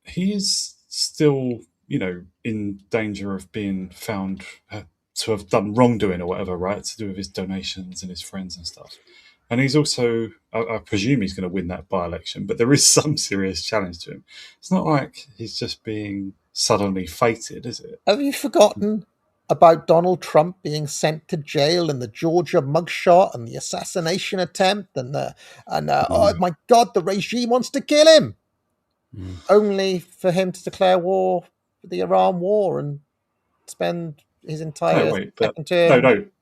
he is still, in danger of being found to have done wrongdoing or whatever, right? To do with his donations and his friends and stuff. And he's also, I presume he's going to win that by-election, but there is some serious challenge to him. It's not like he's just being suddenly fated, is it? Have you forgotten about Donald Trump being sent to jail and the Georgia mugshot and the assassination attempt and oh my God, the regime wants to kill him, only for him to declare war for the Iran war and spend his entire second term.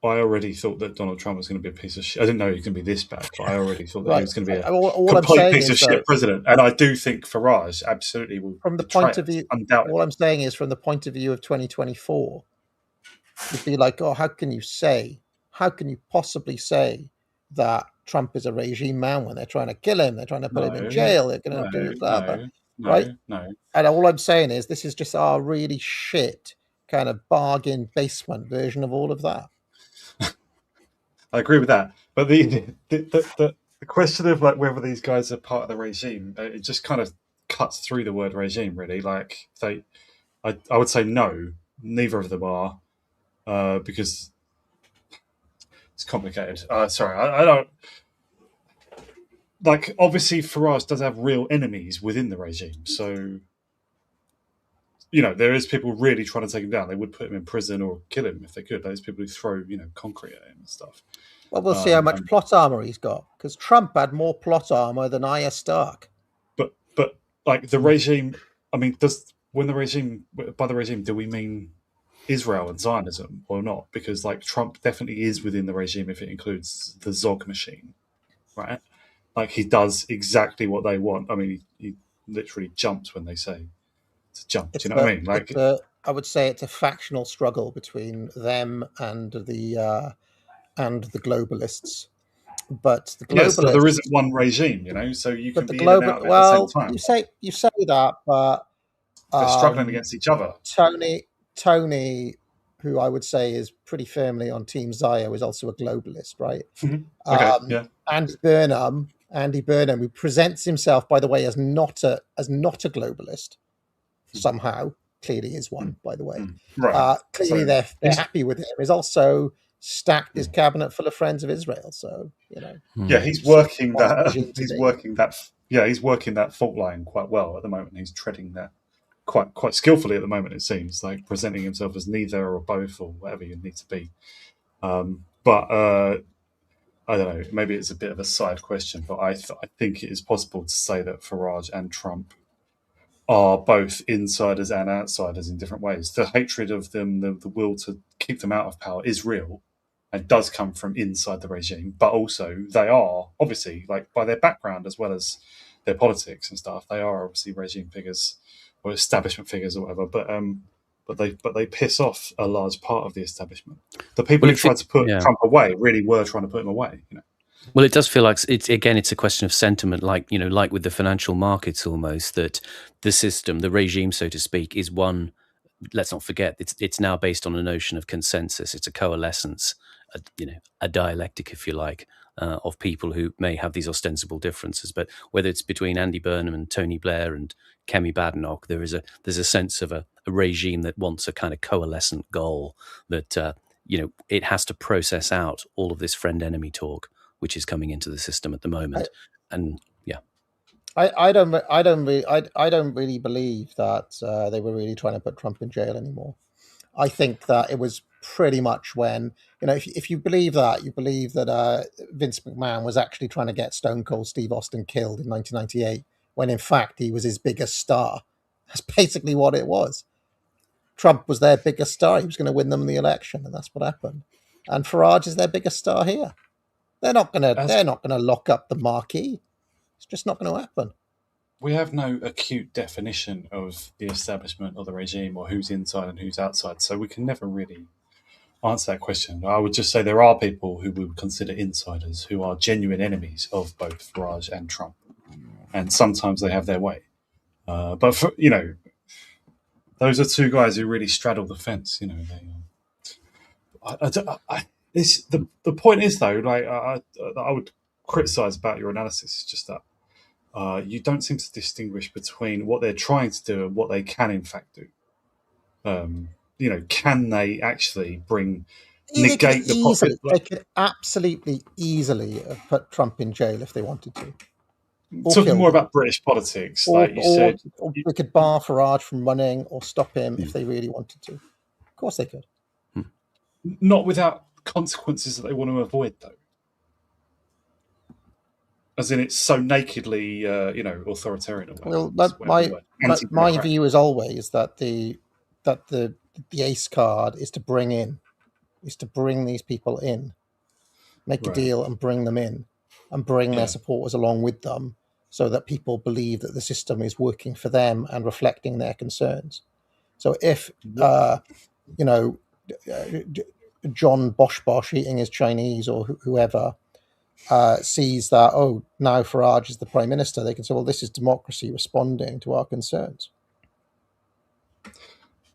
I already thought that Donald Trump was going to be a piece of shit. I didn't know he was going to be this bad, but I already thought that he was going to be a complete piece of shit president. And I do think Farage absolutely will. From the point of view, all I'm saying is, from the point of view of 2024, you'd be like, oh, how can you possibly say that Trump is a regime man when they're trying to kill him? They're trying to put him in jail. They're going to do that. Right? No. And all I'm saying is, this is just our really shit kind of bargain basement version of all of that. I agree with that, but the question of like whether these guys are part of the regime, it just kind of cuts through the word regime, really. Like I would say no, neither of them are, because it's complicated. Sorry, I don't like. Obviously, Farage does have real enemies within the regime, so there is people really trying to take him down. They would put him in prison or kill him if they could. There's people who throw, concrete at him and stuff. Well, we'll see how much plot armor he's got, because Trump had more plot armor than Arya Stark. But like the regime, I mean, by the regime, do we mean Israel and Zionism or not? Because like Trump definitely is within the regime if it includes the Zog machine, right? Like he does exactly what they want. I mean, he literally jumps when they say to jump. Do you know what I mean? Like, I would say it's a factional struggle between them and the globalists. But the globalists, so there isn't one regime, so you can be in and out of it at the same time. You say that, but they're struggling against each other. Tony, who I would say is pretty firmly on Team Zio, is also a globalist, right? Okay, Andy Burnham, who presents himself, by the way, as not a globalist, somehow clearly is one, by the way. Right. Clearly they're happy with him. Is also stacked his cabinet full of friends of Israel. So yeah, he's working that. He's working that fault line quite well at the moment. He's treading that quite skillfully at the moment. It seems like presenting himself as neither or both or whatever you need to be. But I don't know, maybe it's a bit of a side question, but I think it is possible to say that Farage and Trump are both insiders and outsiders in different ways. The hatred of them, the will to keep them out of power is real and does come from inside the regime, but also they are obviously, like, by their background as well as their politics and stuff, they are obviously regime figures or establishment figures or whatever. But they piss off a large part of the establishment. The people who tried to put Trump away really were trying to put him away. Well, it does feel like it's a question of sentiment, like with the financial markets, almost, that the system, the regime, so to speak, is one. Let's not forget, it's now based on a notion of consensus. It's a coalescence, a dialectic, if you like, of people who may have these ostensible differences. But whether it's between Andy Burnham and Tony Blair and Kemi Badenoch, there's a sense of a regime that wants a kind of coalescent goal that it has to process out all of this friend-enemy talk which is coming into the system at the moment. I don't really believe that they were really trying to put Trump in jail anymore. I think that it was pretty much when, if you believe that, you believe that Vince McMahon was actually trying to get Stone Cold Steve Austin killed in 1998, when in fact he was his biggest star. That's basically what it was. Trump was their biggest star. He was going to win them the election, and that's what happened. And Farage is their biggest star here. They're not going to lock up the marquee. It's just not going to happen. We have no acute definition of the establishment or the regime or who's inside and who's outside, so we can never really answer that question. I would just say there are people who we would consider insiders who are genuine enemies of both Farage and Trump, and sometimes they have their way. But for, those are two guys who really straddle the fence. The point is, though, like I would criticize about your analysis is just that you don't seem to distinguish between what they're trying to do and what they can in fact do. Can they actually negate the profit? They could absolutely easily have put Trump in jail if they wanted to. Talking more about British politics, like you said, or they could bar Farage from running or stop him if they really wanted to. Of course, they could. Not without consequences that they want to avoid, though. As in, it's so nakedly, authoritarian. Well, my view is always that the ace card is to bring these people in, make a deal and bring them in, and bring their supporters along with them, so that people believe that the system is working for them and reflecting their concerns. So if John Bosch eating his Chinese or whoever sees that, now Farage is the prime minister, they can say, well, this is democracy responding to our concerns.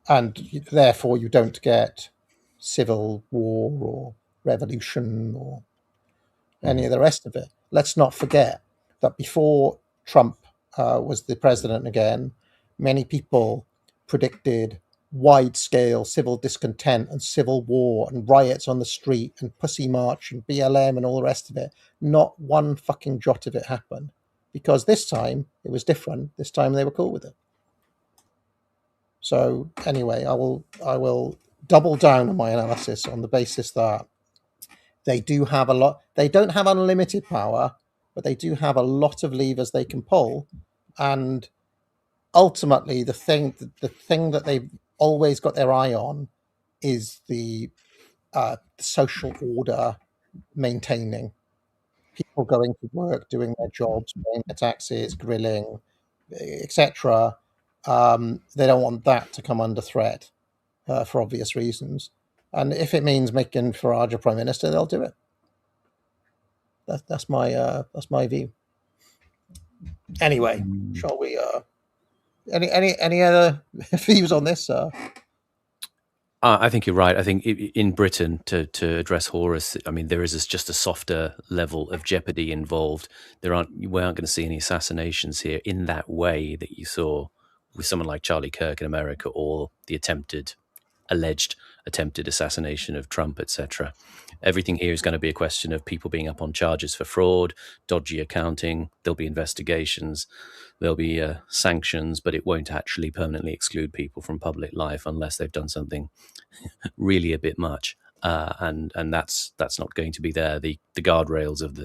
And therefore you don't get civil war or revolution or any of the rest of it. Let's not forget that before Trump was the president again, many people predicted wide-scale civil discontent and civil war and riots on the street and Pussy March and BLM and all the rest of it. Not one fucking jot of it happened, because this time it was different. This time they were cool with it. So anyway, I will double down on my analysis on the basis that they do have a lot. They don't have unlimited power, but they do have a lot of levers they can pull. And ultimately, the thing that they've always got their eye on is the social order maintaining. People going to work, doing their jobs, paying their taxes, grilling, etc. They don't want that to come under threat for obvious reasons. And if it means making Farage a prime minister, they'll do it. That's my view. Anyway, shall we? Any other views on this? I think you're right. I think in Britain, to address Horus, I mean, there is just a softer level of jeopardy involved. We aren't going to see any assassinations here in that way that you saw with someone like Charlie Kirk in America, or the alleged attempted assassination of Trump, etc. Everything here is going to be a question of people being up on charges for fraud, dodgy accounting. There'll be investigations, there'll be sanctions, but it won't actually permanently exclude people from public life unless they've done something really a bit much. and that's not going to be there. The guardrails of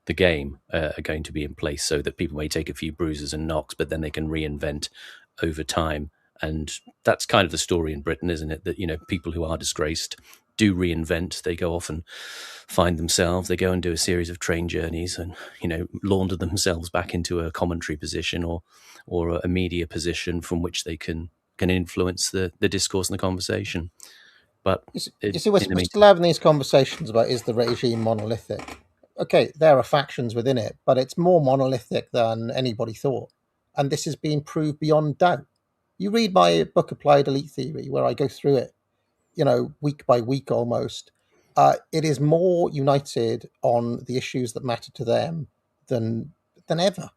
the game are going to be in place so that people may take a few bruises and knocks, but then they can reinvent over time. And that's kind of the story in Britain, isn't it? That, you know, people who are disgraced do reinvent. They go off and find themselves. They go and do a series of train journeys and, you know, launder themselves back into a commentary position or a media position from which they can influence the discourse and the conversation. But you see, we're still having these conversations about, is the regime monolithic? Okay, there are factions within it, but it's more monolithic than anybody thought. And this has been proved beyond doubt. You read my book, Applied Elite Theory, where I go through it, you know, week by week almost. It is more united on the issues that matter to them than ever.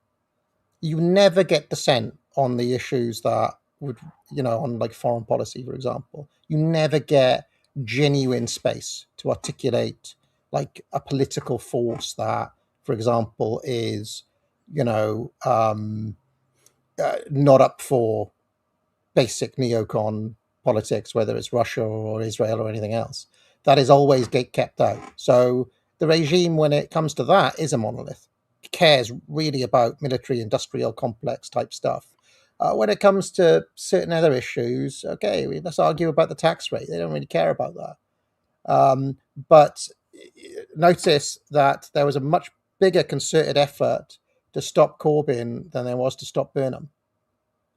You never get dissent on the issues that would, you know, on like foreign policy, for example. You never get genuine space to articulate like a political force that, for example, is, you know, not up for basic neocon politics, whether it's Russia or Israel or anything else. That is always kept out. So the regime, when it comes to that, is a monolith. It cares really about military industrial complex type stuff. When it comes to certain other issues, okay, let's argue about the tax rate. They don't really care about that. But notice that there was a much bigger concerted effort to stop Corbyn than there was to stop Burnham.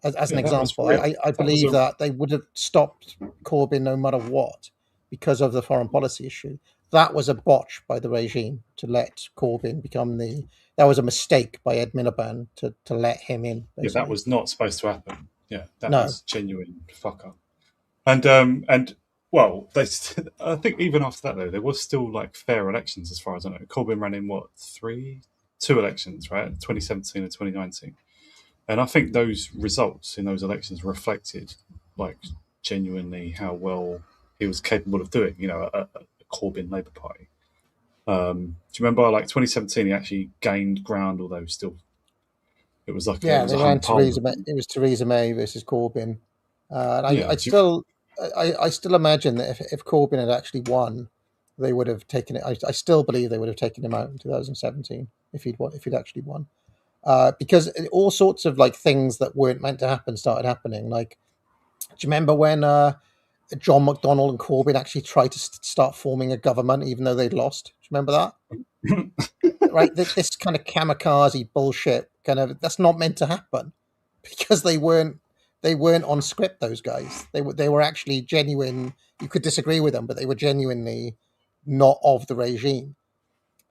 As an example, I believe that they would have stopped Corbyn no matter what because of the foreign policy issue. That was a botch by the regime to let Corbyn become that was a mistake by Ed Miliband to let him in. Basically. Yeah, that was not supposed to happen. Yeah, that was genuine fuck up. And well, I think even after that though, there was still like fair elections as far as I know. Corbyn ran in two elections, right? 2017 and 2019. And I think those results in those elections reflected, like, genuinely how well he was capable of doing, you know, a Corbyn Labour Party. Do you remember, like, 2017, he actually gained ground, although still, it was like... Yeah, they ran it was Theresa May versus Corbyn. And I still imagine that if Corbyn had actually won, they would have taken it... I still believe they would have taken him out in 2017 if he'd actually won. Because all sorts of like things that weren't meant to happen started happening. Like, do you remember when John McDonnell and Corbyn actually tried to start forming a government, even though they'd lost? Do you remember that? Right, this kind of kamikaze bullshit that's not meant to happen because they weren't on script. Those guys, they were actually genuine. You could disagree with them, but they were genuinely not of the regime.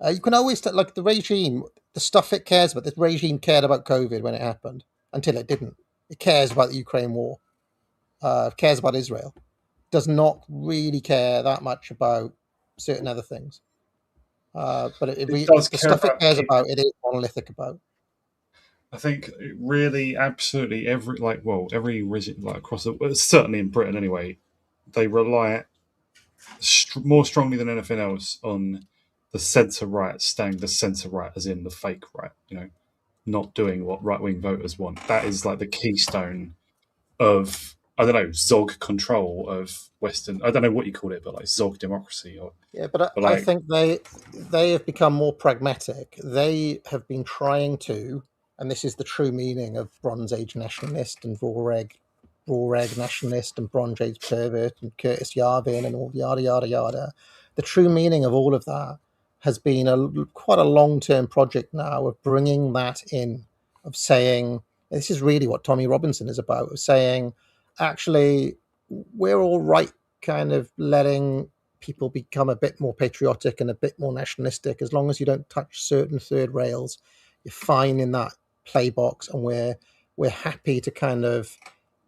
You can always like the regime. The stuff it cares about, the regime cared about COVID when it happened until it didn't. It cares about the Ukraine war. It cares about Israel. Does not really care that much about certain other things. But the stuff it cares about, it is monolithic about. I think really, absolutely every region, like across certainly in Britain anyway, they rely more strongly than anything else on the centre right staying the centre right, as in the fake right, you know, not doing what right wing voters want. That is like the keystone of, I don't know, Zog control of Western. I don't know what you call it, but like Zog democracy. I think they have become more pragmatic. They have been trying to, and this is the true meaning of Bronze Age nationalist and raw egg nationalist and Bronze Age pervert and Curtis Yarvin and all yada yada yada. The true meaning of all of that has been quite a long-term project now of bringing that in, of saying, this is really what Tommy Robinson is about, of saying, actually, we're all right kind of letting people become a bit more patriotic and a bit more nationalistic, as long as you don't touch certain third rails, you're fine in that play box, and we're happy to kind of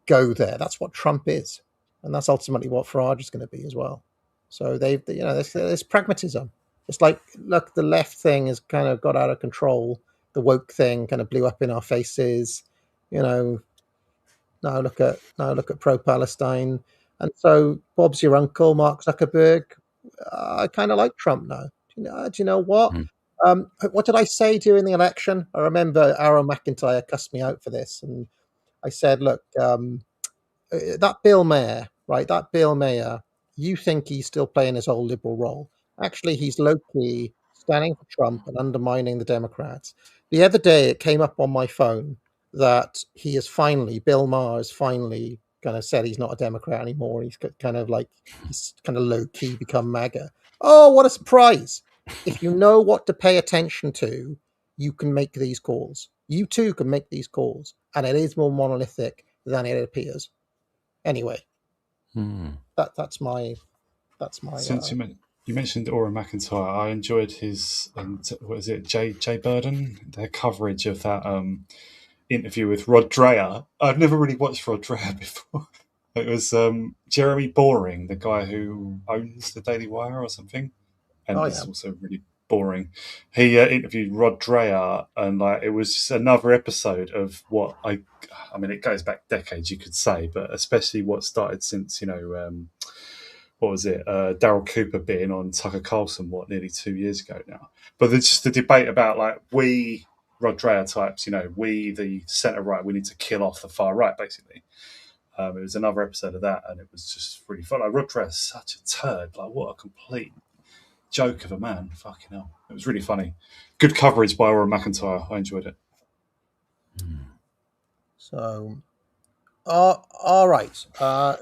go there. That's what Trump is, and that's ultimately what Farage is going to be as well. So there's pragmatism. It's like, look, the left thing has kind of got out of control. The woke thing kind of blew up in our faces. You know, now look at pro-Palestine. And so Bob's your uncle, Mark Zuckerberg. I kind of like Trump now. Do you know what? What did I say during the election? I remember Aaron McIntyre cussed me out for this. And I said, look, that Bill Mayer, right? That Bill Mayer you think he's still playing his old liberal role. Actually, he's low-key standing for Trump and undermining the Democrats. The other day, it came up on my phone that Bill Maher has finally kind of said he's not a Democrat anymore. He's kind of low-key become MAGA. Oh, what a surprise. If you know what to pay attention to, you can make these calls. You too can make these calls. And it is more monolithic than it appears. Anyway, that's my. Since you mentioned Aura McIntyre, I enjoyed his Jay Burden, their coverage of that interview with Rod Dreher. I've never really watched Rod Dreher before. It was Jeremy Boring, the guy who owns the Daily Wire or something, and it's also really boring. He interviewed Rod Dreher, and it was just another episode of what I mean, it goes back decades, you could say, but especially what started since what was it? Daryl Cooper being on Tucker Carlson, nearly 2 years ago now. But there's just the debate about we Rod Dreher types, we the centre right, we need to kill off the far right, basically. It was another episode of that, and it was just really fun. Rod Dreher's such a turd. What a complete joke of a man. Fucking hell. It was really funny. Good coverage by Aura McIntyre. I enjoyed it. So, all right.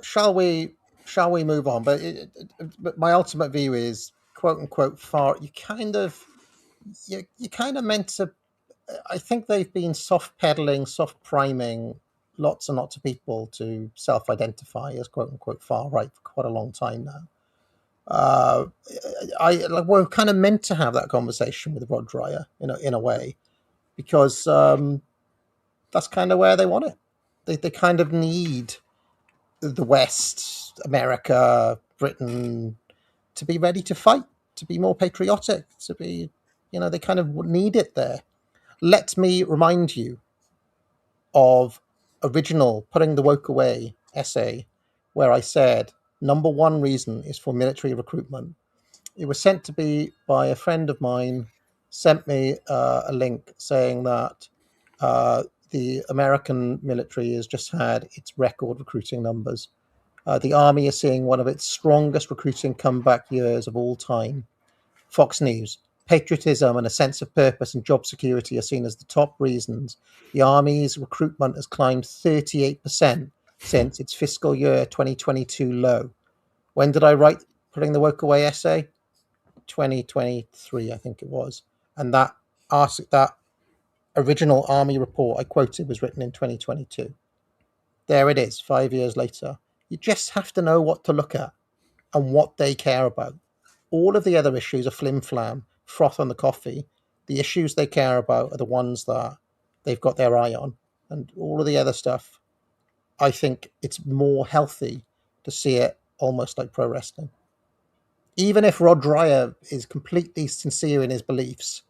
Shall we move on? But my ultimate view is, quote unquote, far. You kind of meant to. I think they've been soft pedaling, soft priming lots and lots of people to self-identify as quote unquote far right for quite a long time now. We're kind of meant to have that conversation with Rod Dreher, in a way, because that's kind of where they want it. They kind of need the West, America, Britain, to be ready to fight, to be more patriotic, to be, they kind of need it there. Let me remind you of original Putting the Woke Away essay, where I said, number one reason is for military recruitment. It was sent to me by a friend of mine, sent me a link saying that the American military has just had its record recruiting numbers. The Army is seeing one of its strongest recruiting comeback years of all time. Fox News. Patriotism and a sense of purpose and job security are seen as the top reasons. The Army's recruitment has climbed 38% since its fiscal year 2022 low. When did I write Putting the Woke Away essay? 2023, I think it was. And that original Army report I quoted was written in 2022. There it is, 5 years later. You just have to know what to look at and what they care about. All of the other issues are flim-flam, froth on the coffee. The issues they care about are the ones that they've got their eye on. And all of the other stuff, I think it's more healthy to see it almost like pro wrestling. Even if Rod Dreher is completely sincere in his beliefs,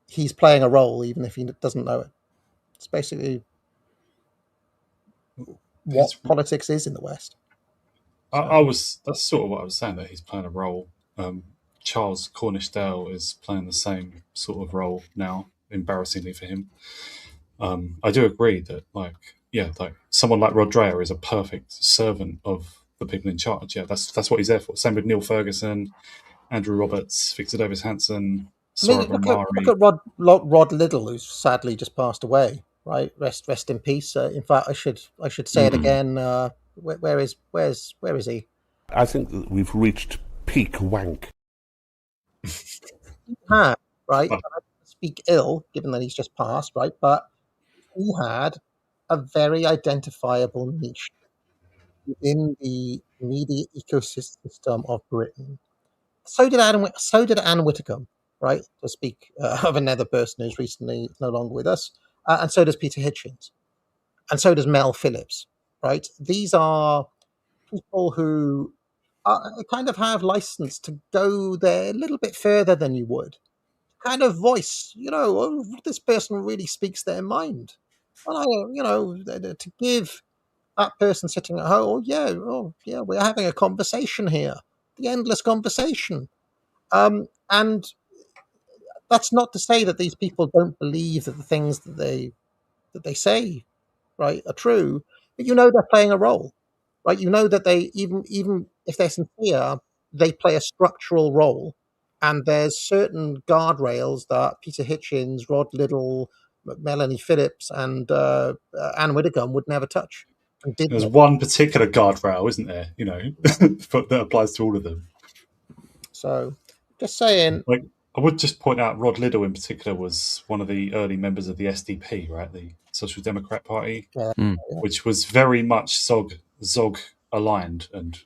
he's playing a role even if he doesn't know it. It's basically what politics is in the West. That's sort of what I was saying, that he's playing a role. Charles Cornishdale is playing the same sort of role now, embarrassingly for him. I do agree that, someone like Rod Dreher is a perfect servant of the people in charge. Yeah, that's what he's there for. Same with Neil Ferguson, Andrew Roberts, Victor Davis Hanson, Sora Bomari. Look at Rod Liddell, who's sadly just passed away. Right, rest in peace. In fact, I should say it again. Where is he? I think that we've reached peak wank. Right. I don't speak ill, given that he's just passed, right? But he had a very identifiable niche within the media ecosystem of Britain. So did Anne Whitcomb, right? To speak of another person who's recently no longer with us, and so does Peter Hitchens, and so does Mel Phillips, right? These are people who kind of have license to go there a little bit further than you would. Kind of voice, this person really speaks their mind. To give that person sitting at home, we're having a conversation here, the endless conversation. And that's not to say that these people don't believe that the things that they say, right, are true, but they're playing a role, right? That they even if they're sincere, they play a structural role. And there's certain guardrails that Peter Hitchens, Rod Liddell, Melanie Phillips, and Anne Widdecombe would never touch. And did There's not. one particular guardrail, isn't there? But that applies to all of them. So, just saying. Like, I would just point out Rod Liddell in particular was one of the early members of the SDP, right, the Social Democrat Party, which was very much Zog aligned, and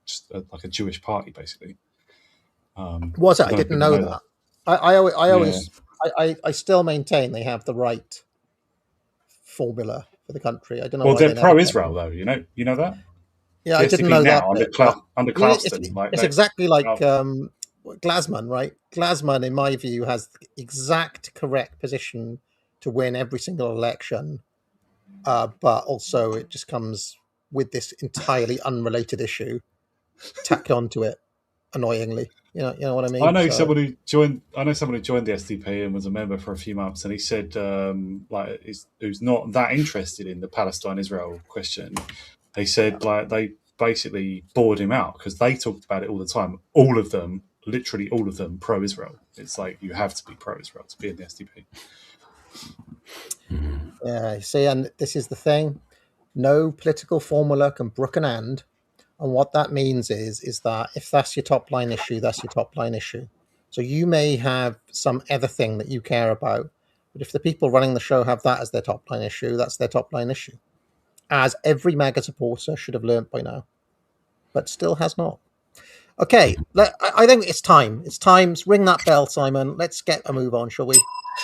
just like a Jewish party basically. Was it? I didn't know that. I still maintain they have the right formula for the country. I don't know. Well, they're pro-Israel though. You know that. Yeah, I didn't know that. Under Clapton, it's exactly like Glasman, right? Glasman, in my view, has the exact correct position to win every single election, but also it just comes with this entirely unrelated issue tacked onto it, annoyingly. You know what I mean? I know someone who joined the SDP and was a member for a few months, and he said, who's not that interested in the Palestine-Israel question. He said, they basically bored him out because they talked about it all the time. All of them, literally all of them, pro-Israel. It's like you have to be pro-Israel to be in the SDP. Yeah, you see, and this is the thing. No political formula can brook an and. And what that means is that if that's your top line issue, that's your top line issue. So you may have some other thing that you care about, but if the people running the show have that as their top line issue, that's their top line issue. As every MAGA supporter should have learned by now, but still has not. Okay, I think it's time. It's time. Ring that bell, Simon. Let's get a move on, shall we?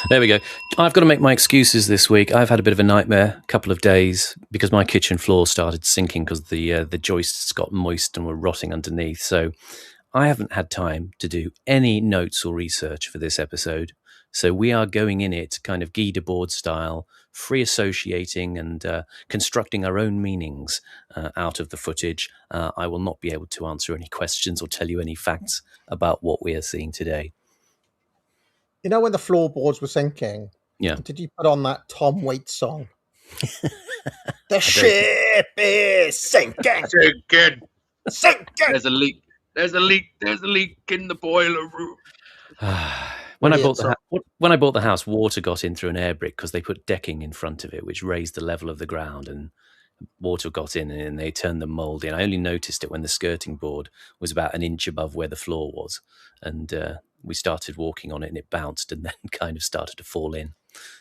There we go. I've got to make my excuses this week. I've had a bit of a nightmare, a couple of days, because my kitchen floor started sinking because the joists got moist and were rotting underneath. So I haven't had time to do any notes or research for this episode. So we are going in it kind of Guy Debord style, free associating and constructing our own meanings out of the footage. I will not be able to answer any questions or tell you any facts about what we are seeing today. You know when the floorboards were sinking? Yeah. Did you put on that Tom Waits song? The ship is sinking. Sinking. There's a leak. There's a leak in the boiler room. When I bought the house, water got in through an air brick because they put decking in front of it, which raised the level of the ground, and water got in and they turned the mould in. I only noticed it when the skirting board was about an inch above where the floor was, and we started walking on it and it bounced and then kind of started to fall in.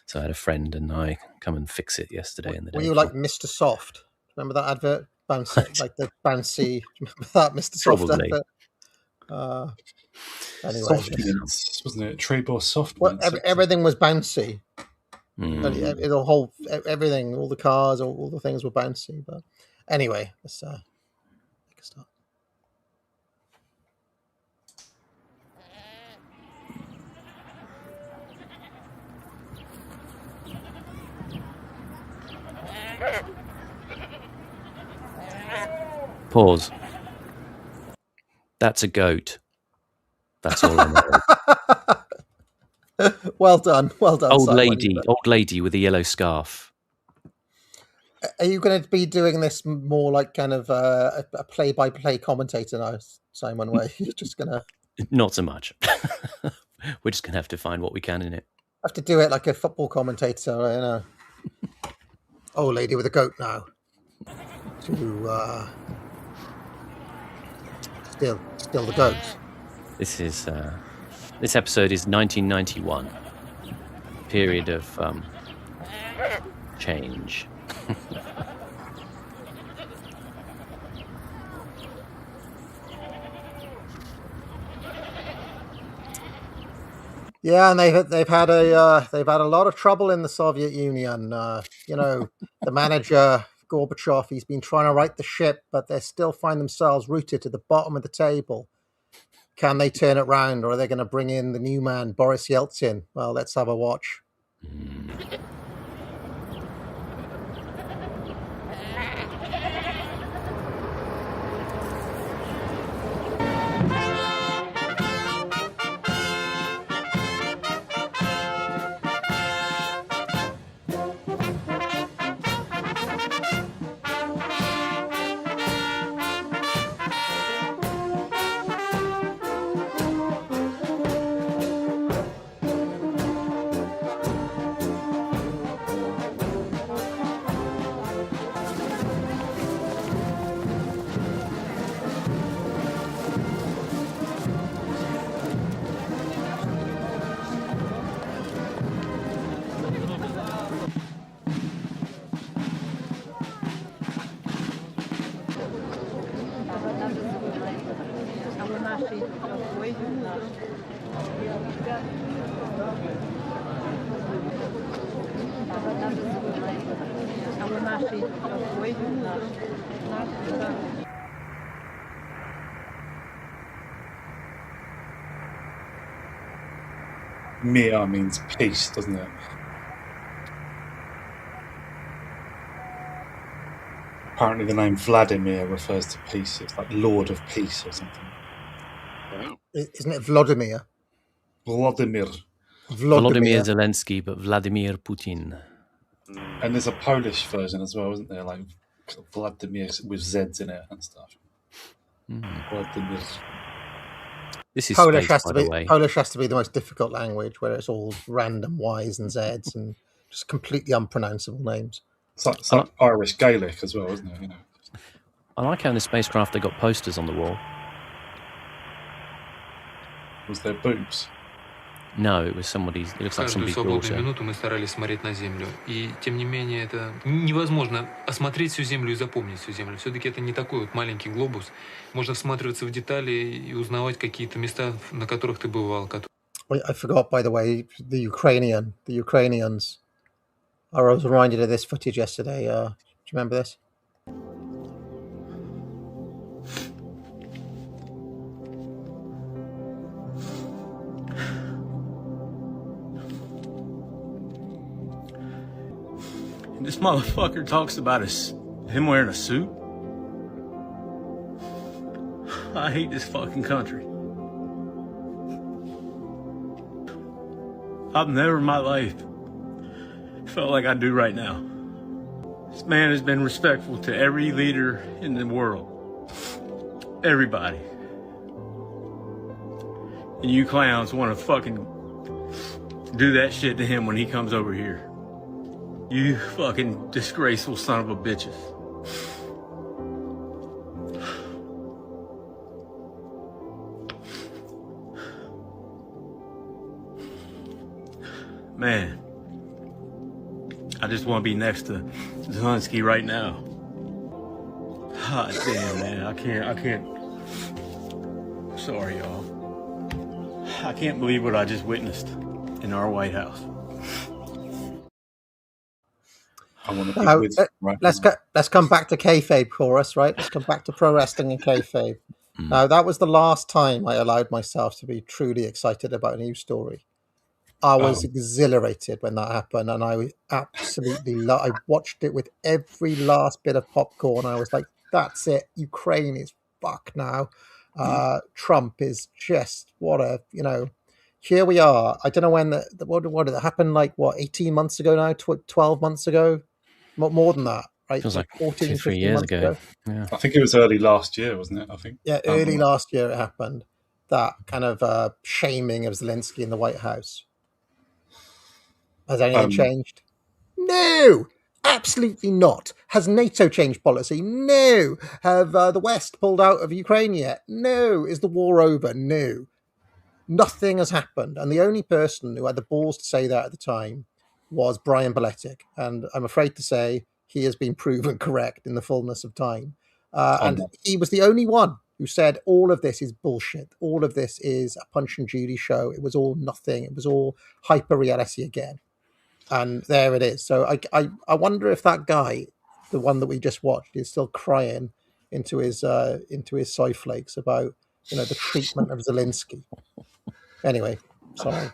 So I had a friend and I come and fix it yesterday. Were you like Mr. Soft? Remember that advert? Bouncy, like the bouncy. Remember that Mr. Soft advert? Anyway, soft mints, wasn't it? Trebor soft well, mints. everything was bouncy. The whole everything, all the cars, all the things were bouncy. But anyway, let's make a start. Pause. That's a goat. That's all I know. Well done. Old Simon. lady with a yellow scarf. Are you going to be doing this more like kind of a play-by-play commentator now, Simon? Where you're just going to not so much. We're just going to have to find what we can in it. Have to do it like a football commentator, you know. Old lady with a goat now. To still the goat. This episode is 1991. Period of change. Yeah, and they've had a lot of trouble in the Soviet Union. You know, the manager Gorbachev, he's been trying to right the ship, but they still find themselves rooted to the bottom of the table. Can they turn it round, or are they going to bring in the new man, Boris Yeltsin? Well, let's have a watch. Mir means peace, doesn't it? Apparently, the name Vladimir refers to peace. It's like Lord of Peace or something. Wow. Isn't it Vladimir? Vladimir. Volodymyr Zelensky, but Vladimir Putin. And there's a Polish version as well, isn't there? Like Vladimir with Z's in it and stuff. Vladimir. This is Polish space, has by to the be way. Polish has to be the most difficult language, where it's all random Y's and Z's and just completely unpronounceable names. It's like Irish Gaelic as well, isn't it? You know. I like how in the spacecraft they got posters on the wall. Was there boobs? No, it was somebody's. It looks like Каждую somebody's свободную daughter. минуту мы старались смотреть на Землю. И, тем не менее, это невозможно осмотреть всю Землю и запомнить всю Землю. Все-таки это не такой вот маленький глобус. Можно всматриваться в детали и узнавать какие-то места, на которых ты бывал. I forgot, by the way, the Ukrainians. I was reminded of this footage yesterday. Do you remember this? This motherfucker talks about him wearing a suit. I hate this fucking country. I've never in my life felt like I do right now. This man has been respectful to every leader in the world. Everybody. And you clowns want to fucking do that shit to him when he comes over here. You fucking disgraceful son of a bitches. Man, I just want to be next to Zelensky right now. God damn, man, I can't. Sorry, y'all. I can't believe what I just witnessed in our White House. I want to be with you right now. Let's come back to kayfabe for us, right? Let's come back to pro wrestling and kayfabe. Now, that was the last time I allowed myself to be truly excited about a news story. I was exhilarated when that happened, and I absolutely I watched it with every last bit of popcorn. I was like, "That's it. Ukraine is fucked now. Trump is just Here we are. I don't know when what did it happen? Like 18 months ago now? 12 months ago? More than that, right? Feels like 14, 3 15 years months ago. Yeah. I think it was early last year, wasn't it? I think. Yeah, early last year it happened. That kind of shaming of Zelensky in the White House. Has anything changed? No, absolutely not. Has NATO changed policy? No. Have the West pulled out of Ukraine yet? No. Is the war over? No. Nothing has happened. And the only person who had the balls to say that at the time was Brian Beletic. And I'm afraid to say he has been proven correct in the fullness of time. And he was the only one who said all of this is bullshit. All of this is a Punch and Judy show. It was all nothing. It was all hyper reality again. And there it is. So I wonder if that guy, the one that we just watched, is still crying into his soy flakes about the treatment of Zelensky. Anyway, sorry.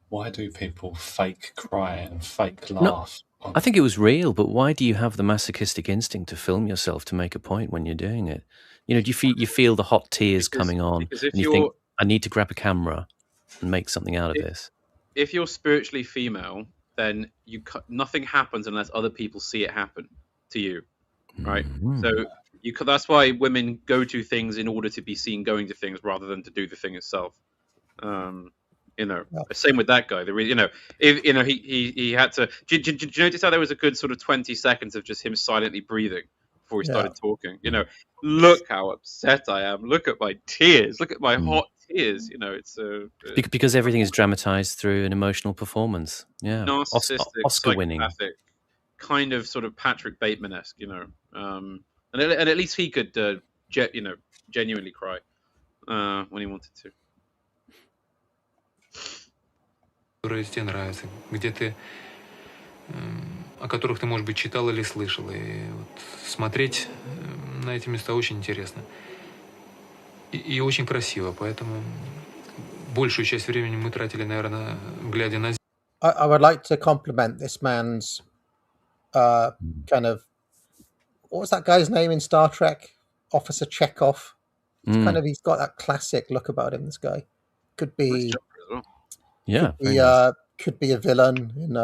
Why do people fake cry and fake laugh? No, I think it was real, but why do you have the masochistic instinct to film yourself to make a point when you're doing it? Do you feel the hot tears coming on, and you think, I need to grab a camera and make something out of this? If you're spiritually female, then nothing happens unless other people see it happen to you, right? Mm-hmm. So that's why women go to things in order to be seen going to things rather than to do the thing itself. Same with that guy. He had to. Do you notice how there was a good sort of 20 seconds of just him silently breathing before he started talking? Look how upset I am. Look at my tears. Look at my hot tears. It's because everything is dramatized through an emotional performance. Yeah, narcissistic, Oscar winning, kind of sort of Patrick Bateman-esque. And at least he could genuinely cry when he wanted to. Которые тебе нравятся, где ты, о которых ты, может быть, читал или слышал. И вот смотреть на эти места очень интересно. И очень красиво, поэтому большую часть времени мы тратили, наверное, глядя на... I would like to compliment this man's kind of, what was that guy's name in Star Trek? Officer Chekhov. It's kind of, he's got that classic look about him, this guy. Could be... Yeah, could be a villain in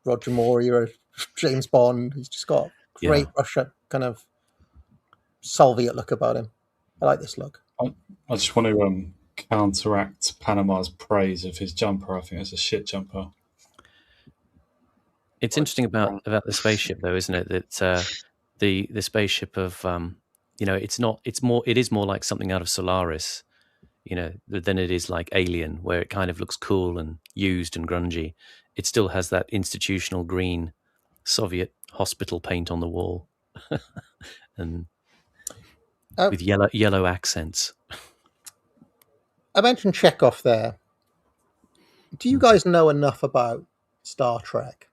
Roger Moore or James Bond. He's just got great Russian kind of Soviet look about him. I like this look. I just want to counteract Panama's praise of his jumper. I think it's a shit jumper. It's interesting about the spaceship, though, isn't it? That the spaceship of it is more like something out of Solaris, than it is like Alien, where it kind of looks cool and used and grungy. It still has that institutional green Soviet hospital paint on the wall, and with yellow accents. I mentioned Chekhov there. Do you guys know enough about Star Trek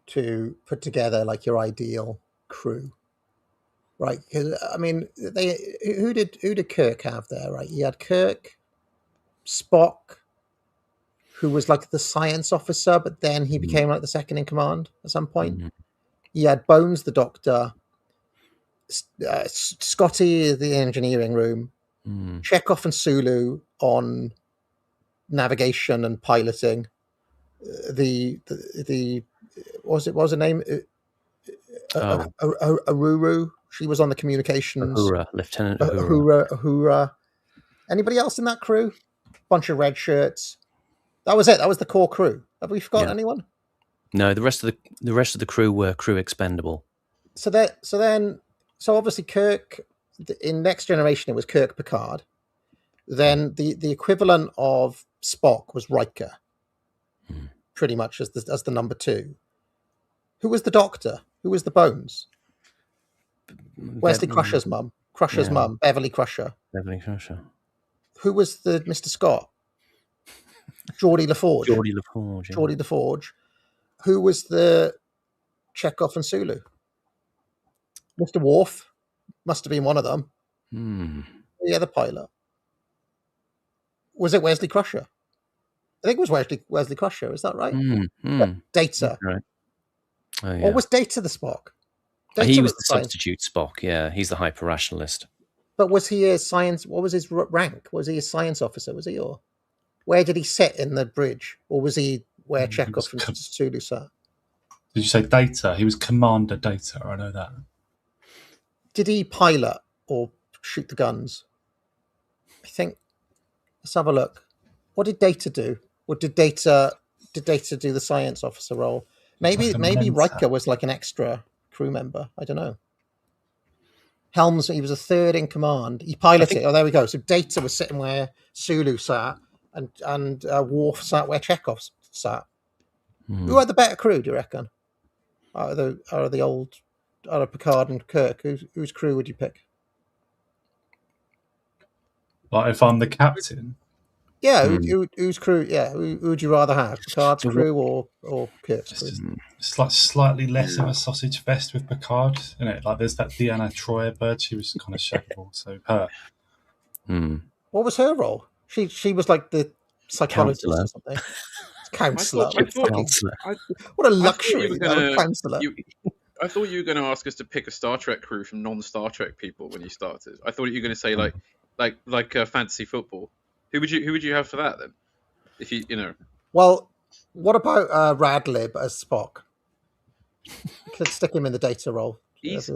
to put together like your ideal crew? Right, because I mean, who did Kirk have there? Right, he had Kirk, Spock, who was like the science officer, but then he became like the second in command at some point. Mm-hmm. He had Bones, the doctor, Scotty, the engineering room, Chekhov and Sulu on navigation and piloting. The what was her name? Aruru. She was on the communications. Uhura, Lieutenant Uhura. Anybody else in that crew? Bunch of red shirts. That was it. That was the core crew. Have we forgotten anyone? No, the rest of the crew were crew expendable. So obviously Kirk in Next Generation it was Kirk Picard. Then the equivalent of Spock was Riker, pretty much as the number 2. Who was the Doctor? Who was the Bones? Wesley Crusher's mum. Mum, Beverly Crusher. Beverly Crusher. Who was the Mr. Scott? Geordie LaForge. Geordie LaForge. Who was the Chekhov and Sulu? Mr. Worf must have been one of them. The other pilot. Was it Wesley Crusher? I think it was Wesley Crusher. Is that right? Data. Right. Oh, yeah. Or was Data the Spock? He was the substitute Spock. Yeah, he's the hyper rationalist. But was he a science? What was his rank? Was he a science officer? Was he, or where did he sit in the bridge? Or was he where Chekhov and Sulu sat? Did you say Data? He was Commander Data. I know that. Did he pilot or shoot the guns? I think. Let's have a look. What did Data do? Or did Data do the science officer role? Maybe Riker was like an extra crew member. I don't know. Helms, he was a third in command. He piloted. Oh, there we go. So Data was sitting where Sulu sat, and Worf sat where Chekhov sat. Who had the better crew? Do you reckon? Out of Picard and Kirk, whose crew would you pick? Like if I'm the captain. Yeah, whose crew? Yeah, who would you rather have? Picard's crew or Kirk's crew? It's like slightly less of a sausage fest with Picard, isn't it? Like there's that Deanna Troi bird. She was kind of shakeable. So her. What was her role? She was like the psychologist or something. Counselor. What a luxury! Counselor. I thought you were going to ask us to pick a Star Trek crew from non-Star Trek people when you started. I thought you were going to say like fantasy football. Who would you have for that then? If you know. Well, what about Radlib as Spock? Could stick him in the Data role. He's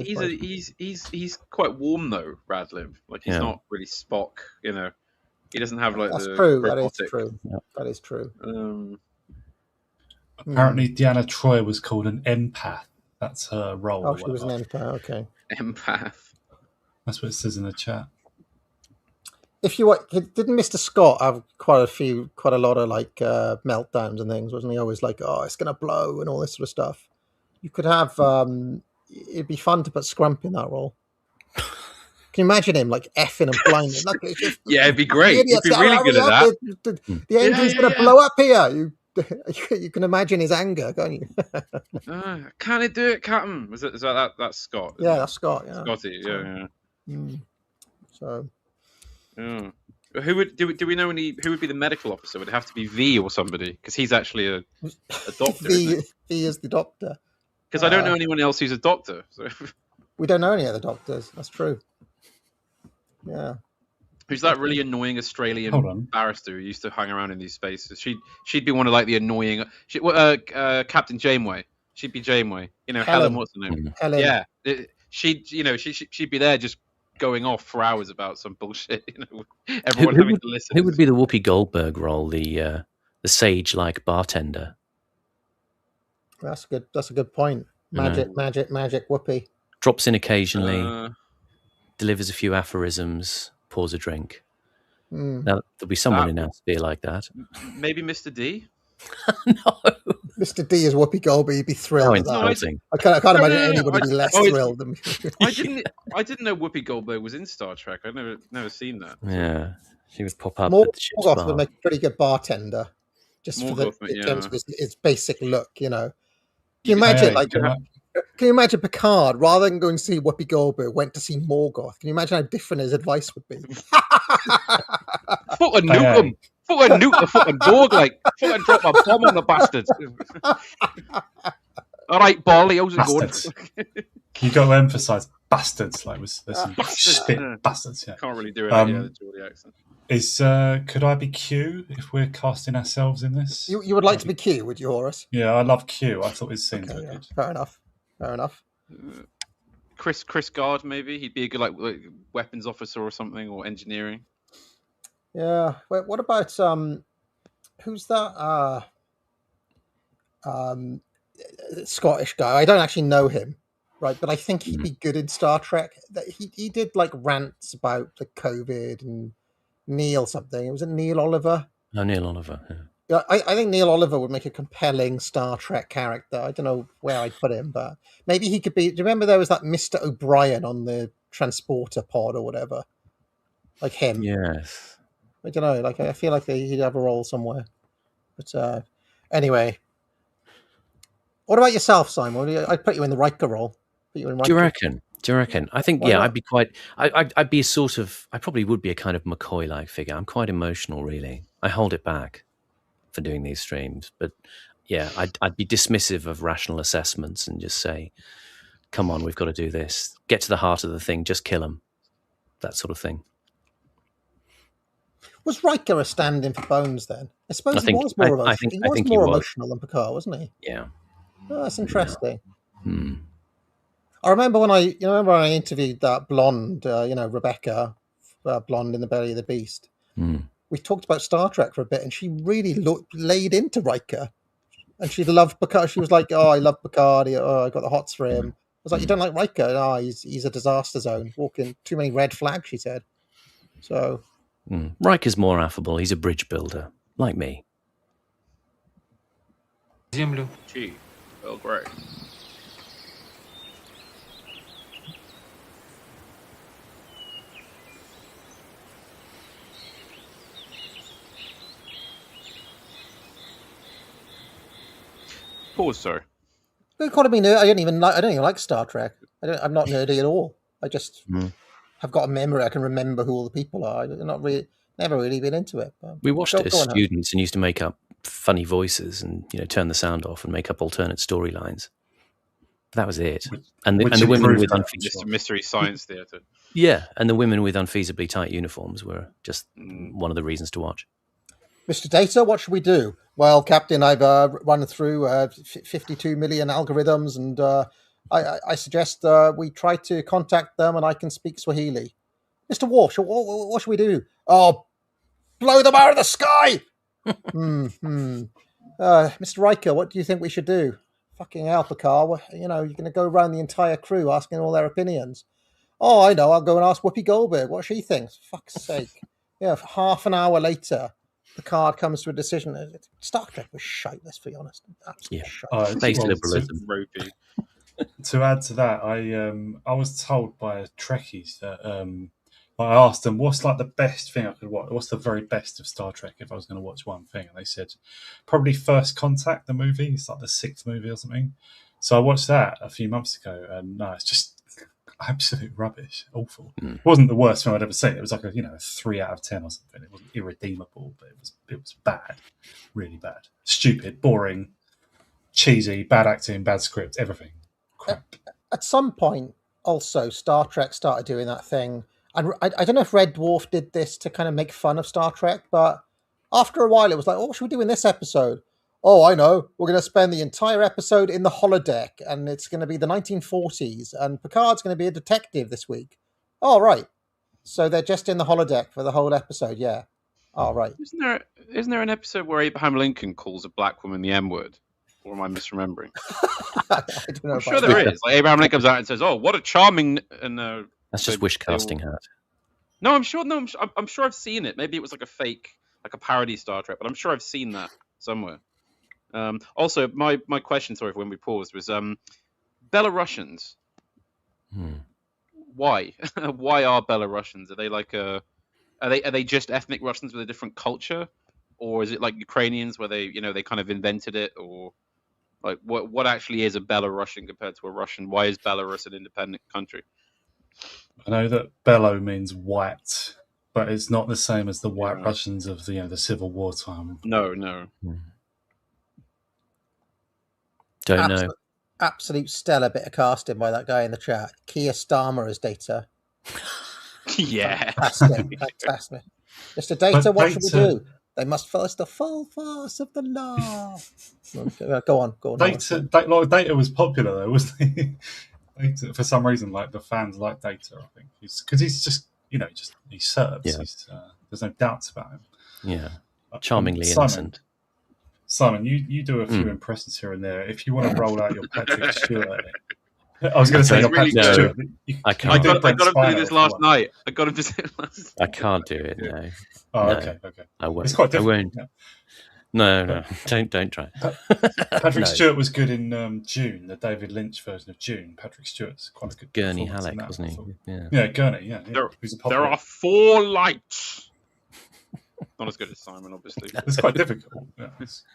quite warm though, Radlib. Like he's not really Spock. You know, he doesn't have like that's the true. robotic... That is true. That is true. Apparently, Deanna Troi was called an empath. That's her role. Oh, she was an empath. Okay. Empath. That's what it says in the chat. If you didn't Mr. Scott have quite a lot of like meltdowns and things, wasn't he? Always like, oh, it's gonna blow and all this sort of stuff. You could have. It'd be fun to put Scrump in that role. Can you imagine him like effing and blinding? Like, Yeah, it'd be great. idiots, He'd be really good at that. The engine's going to blow up here. You can imagine his anger, can't you? Can it do it, Captain? Is that that's Scott? Yeah, that's Scott. Yeah. Scotty. Yeah. So, yeah. Who would do we know any? Who would be the medical officer? Would it have to be V or somebody? Because he's actually a doctor. V is the doctor. Because I don't know anyone else who's a doctor. So. We don't know any other doctors. That's true. Yeah. Who's that really annoying Australian barrister who used to hang around in these spaces? She'd be one of like the annoying. Captain Janeway. She'd be Janeway. You know, Helen. What's her name? Helen. Yeah. She'd be there just going off for hours about some bullshit. You know, everyone having to listen. Who would be the Whoopi Goldberg role? The sage-like bartender. That's good. That's a good point. Magic, Whoopi. Drops in occasionally, delivers a few aphorisms, pours a drink. Now, there'll be someone in our sphere like that. Maybe Mr. D? No. Mr. D is Whoopi Goldberg. He'd be thrilled with that. I can't imagine anybody be less thrilled than me. I didn't know Whoopi Goldberg was in Star Trek. I've never seen that. Yeah, she would pop up. Morgoth would make a pretty good bartender, just in terms of his basic look. You know, can you imagine Can you imagine Picard, rather than going to see Whoopi Goldberg, went to see Morgoth? Can you imagine how different his advice would be? Fucking nuke him! Fucking nuke the fucking Borg, like fucking drop a bomb on the bastards. All right, Barley, how's it going? You got to emphasise bastards, like there's some spit bastards. Yeah, can't really do it. The Geordie accent. Could I be Q if we're casting ourselves in this? You would like to be Q, would you, Horus? Yeah, I love Q. I thought his scenes were good. Fair enough. Chris Guard, maybe he'd be a good like weapons officer or something, or engineering. Yeah. Wait, what about who's that? Scottish guy. I don't actually know him, right? But I think he'd be good in Star Trek. He did like rants about the COVID and Neil something. Was it Neil Oliver? No, Neil Oliver. Yeah. Yeah, I think Neil Oliver would make a compelling Star Trek character. I don't know where I'd put him, but maybe he could be. Do you remember there was that Mr. O'Brien on the transporter pod or whatever? Like him. Yes. I don't know. Like I feel like he'd have a role somewhere. But anyway, what about yourself, Simon? I'd put you in the Riker role. Do you reckon? I think I'd be quite. I'd be a sort of. I probably would be a kind of McCoy-like figure. I'm quite emotional, really. I hold it back for doing these streams, but yeah, I'd be dismissive of rational assessments and just say, "Come on, we've got to do this. Get to the heart of the thing. Just kill them." That sort of thing. Was Riker a stand-in for Bones then? I suppose he was more emotional. He was more emotional than Picard, wasn't he? Yeah. Oh, that's interesting. Yeah. I remember when I interviewed that blonde, Rebecca, blonde in the belly of the beast. We talked about Star Trek for a bit, and she really laid into Riker, and she loved Picard. She was like, "Oh, I love Picard. I got the hots for him." I was like, "You don't like Riker? Oh, he's a disaster zone. Walking too many red flags," she said. So Riker's more affable. He's a bridge builder, like me. Землю. Gee, Earl Grey. Pause, sorry. You called me nerd. I don't even like Star Trek. I'm not nerdy at all. I just have got a memory. I can remember who all the people are. I'm never really been into it. We watched it as students and used to make up funny voices and turn the sound off and make up alternate storylines. That was it. And the women with Mystery Science Theatre. Yeah, and the women with unfeasibly tight uniforms were just one of the reasons to watch. Mr. Data, what should we do? Well, Captain, I've run through 52 million algorithms, and I suggest we try to contact them, and I can speak Swahili. Mr. Worf, what should we do? Oh, blow them out of the sky! Mr. Riker, what do you think we should do? Fucking hell, Picard. You're going to go around the entire crew asking all their opinions. Oh, I know. I'll go and ask Whoopi Goldberg what she thinks. Fuck's sake. Yeah, half an hour later, Picard comes to a decision. Star Trek was shite, let's be honest. Absolutely shite. Space liberalism. To add to that, I was told by Trekkies that I asked them what's like the best thing I could watch. What's the very best of Star Trek if I was going to watch one thing? And they said probably First Contact, the movie. It's like the 6th movie or something. So I watched that a few months ago, and no, it's just absolute rubbish, awful. It wasn't the worst film I'd ever seen. It was like a 3 out of 10 or something. It wasn't irredeemable, but it was bad, really bad, stupid, boring, cheesy, bad acting, bad script, everything. Crap. At some point, also, Star Trek started doing that thing. And I don't know if Red Dwarf did this to kind of make fun of Star Trek, but after a while, it was like, oh, what should we do in this episode? Oh, I know. We're going to spend the entire episode in the holodeck, and it's going to be the 1940s, and Picard's going to be a detective this week. Oh, right. So they're just in the holodeck for the whole episode, yeah. Oh, right. Isn't there an episode where Abraham Lincoln calls a black woman the M-word? Or am I misremembering? I don't know. I'm sure there is. Like Abraham Lincoln comes out and says, "Oh, what a charming..." And that's just wish casting, Hat. No, I'm sure. No, I'm sure I've seen it. Maybe it was like a fake, like a parody Star Trek, but I'm sure I've seen that somewhere. Also, my question, sorry for when we paused, was Belarusians. Why? Why are Belarusians? Are they like are they just ethnic Russians with a different culture, or is it like Ukrainians where they they kind of invented it, or like what actually is a Belarusian compared to a Russian? Why is Belarus an independent country? I know that Belo means white, but it's not the same as the White Russians of the Civil War time. No. Don't know. Absolute stellar bit of casting by that guy in the chat. Keir Starmer as Data. Yeah. Fantastic. Mr. Data, what should we do? They must follow the full force of the law. Go on. Data was popular though, wasn't he? For some reason, like the fans like Data, I think, because he's just he serves. Yeah. There's no doubts about him. Yeah, charmingly innocent. Simon, you do a few impressions here and there. If you want to roll out your Patrick Stewart, I was going to say your Patrick Stewart. I can't. I got him to do this last night. I got him to do it last night. I can't do it. No. Oh, no. Okay. I won't. It's quite difficult. I won't. Yeah. No. Don't try. Patrick Stewart was good in June, the David Lynch version of June. Patrick Stewart's quite a good. Gurney Halleck, wasn't he? Yeah, Gurney. Yeah. There are 4 lights. Not as good as Simon, obviously. It's quite difficult. Yeah,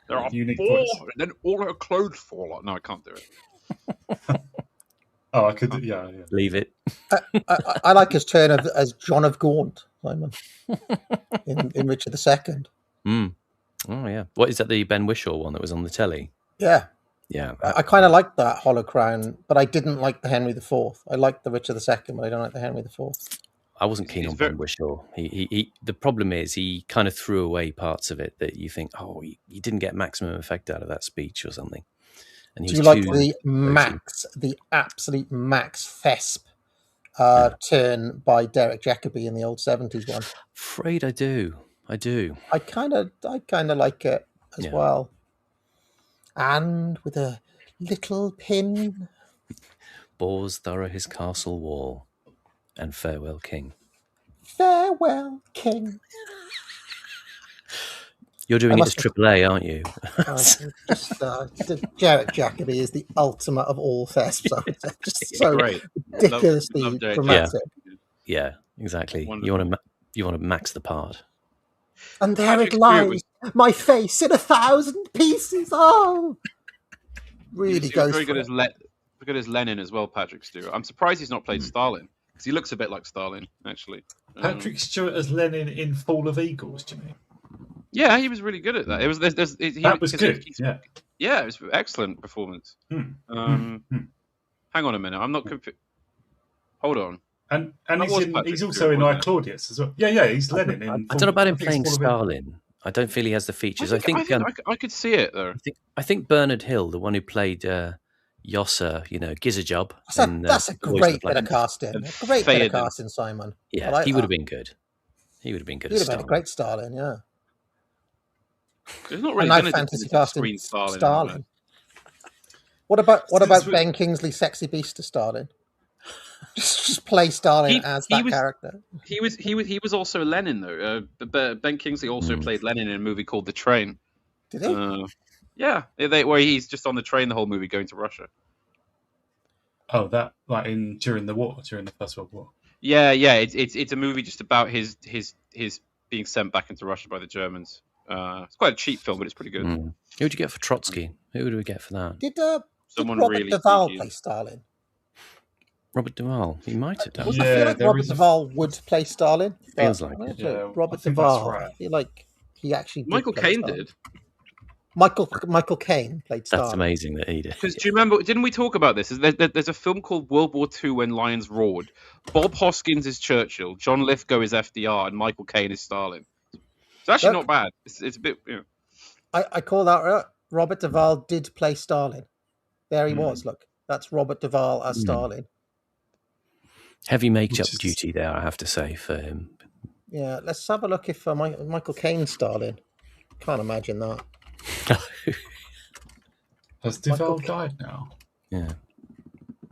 there are 4, voice. and then all her clothes fall off. No, I can't do it. Oh, I could. Yeah. Leave it. I like his turn as John of Gaunt, Simon, in Richard II. Oh yeah. What is that? The Ben Whishaw one that was on the telly? Yeah. Yeah. I kind of liked that Holocrown, but I didn't like the Henry IV. I liked the Richard II, but I don't like the Henry IV. I wasn't keen on Ben Whishaw. He the problem is he kind of threw away parts of it that you think, oh, you didn't get maximum effect out of that speech or something. And do you like the absolute Max Thesp turn by Derek Jacobi in the old 70s one? Afraid I do. I kind of like it as well. And with a little pin. Bores thorough his castle wall. And farewell, King. Farewell, King. You're doing it as AAA, aren't you? Derek Jacobi is the ultimate of all thefts. Just so ridiculously dramatic. Yeah, exactly. You want to max the part. And there it lies, my face in 1,000 pieces. Oh, really goes. Very good as Lenin as well, Patrick Stewart. I'm surprised he's not played Stalin. Because he looks a bit like Stalin, actually. Patrick Stewart as Lenin in Fall of Eagles, do you mean? Yeah, he was really good at that. It was that was good. Yeah, it was an excellent performance. Hang on a minute, I'm not confused. Hold on. And he's also in I, Claudius as well. Yeah, he's Lenin. I don't know about him playing Stalin. I don't feel he has the features. I think I could see it though. I think Bernard Hill, the one who played Yosser, Gizajob. That's a great bit of casting. A great bit of casting, Simon. Yeah, like he would have been good. He would have been good. He would have been a great Stalin. Yeah. There's not really been a fantasy casting Stalin. What about Ben Kingsley, Sexy Beast to Stalin? Just play Stalin as that character. He was also Lenin though. Ben Kingsley also played Lenin in a movie called The Train. Did he? Yeah, where he's just on the train the whole movie going to Russia. Oh, that like during the First World War. Yeah. It's a movie just about his being sent back into Russia by the Germans. It's quite a cheap film, but it's pretty good. Who would you get for Trotsky? Who would we get for that? Did Someone Robert really Duvall sneaky. play Stalin? Robert Duvall. He might have done. I feel like Robert Duvall would play Stalin. Feels like it. Yeah, Robert I think that's Duvall. right. I feel like he actually did Michael play Caine Stalin. did. Michael Caine played Stalin. That's amazing that he did. Because do you remember? Didn't we talk about this? There's a film called World War II: When Lions Roared. Bob Hoskins is Churchill, John Lithgow is FDR, and Michael Caine is Stalin. It's actually not bad. It's a bit. You know. I call that Robert Duvall did play Stalin. There he was. Look, that's Robert Duvall as Stalin. Heavy makeup duty there, I have to say, for him. Yeah, let's have a look if Michael Caine's Stalin. Can't imagine that. Has Duvall died now? Yeah.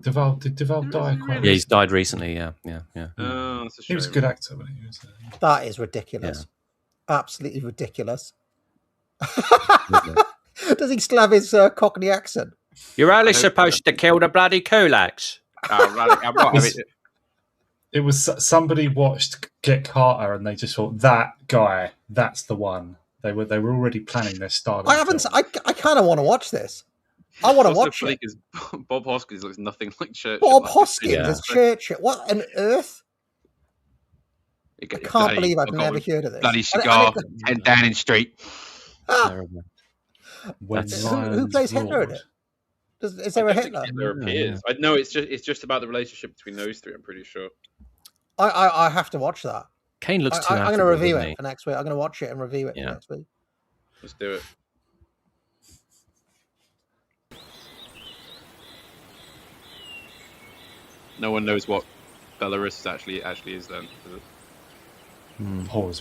Did Duvall die quite? Yeah, he's died recently. Yeah. Oh, that's a shame. He was a good actor, wasn't he? That is ridiculous. Absolutely ridiculous. Does he still have his Cockney accent? You're only supposed to kill the bloody kulaks. It was somebody watched Get Carter and they just thought that guy, that's the one. They were already planning their Stalin. I haven't. I kind of want to watch this. I want to watch it. Because Bob Hoskins looks nothing like Churchill. Bob Hoskins as Churchill. What on earth? I can't believe I've never heard of this. Bloody cigar, 10 Downing Street. Who plays Hitler in it? Is there a Hitler? Hitler appears. I know it's just about the relationship between those three. I'm pretty sure. I have to watch that. Caine looks too. I'm going to review it for next week. I'm going to watch it and review it for next week. Let's do it. No one knows what Belarus actually is then.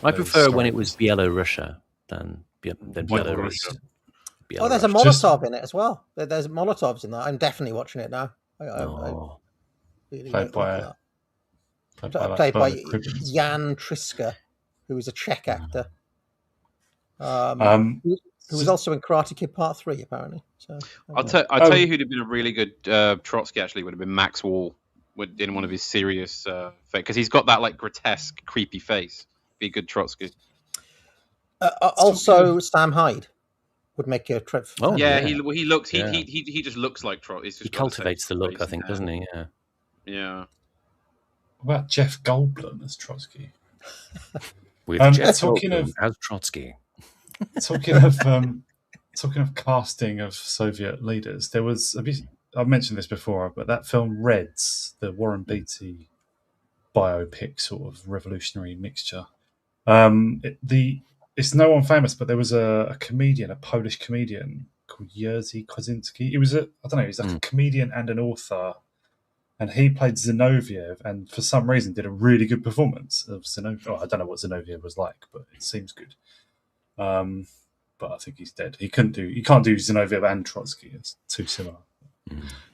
I prefer when it was Bielorussia than Belarus. Oh, there's a Molotov in it as well. There's Molotovs in that. I'm definitely watching it now. Really played by Jan Triska, who was a Czech actor. Who was also in Karate Kid Part 3, apparently. So I'll tell you who'd have been a really good Trotsky. Actually, would have been Max Wall in one of his serious because he's got that like grotesque, creepy face. Be a good Trotsky. Also, Sam Hyde would make a trip. Oh, yeah, he looks. He just looks like Trotsky. He cultivates the look, I think, doesn't he? Yeah. Yeah. What about Jeff Goldblum as Trotsky? With Jeff Goldblum as Trotsky. Talking of casting of Soviet leaders, there was I've mentioned this before, but that film Reds, the Warren Beatty biopic sort of revolutionary mixture. It's no one famous, but there was a Polish comedian called Jerzy Kosinski. He's like a comedian and an author, and he played Zinoviev, and for some reason did a really good performance of Zinoviev. Oh, I don't know what Zinoviev was like, but it seems good. But I think he's dead. He can't do Zinoviev and Trotsky. It's too similar.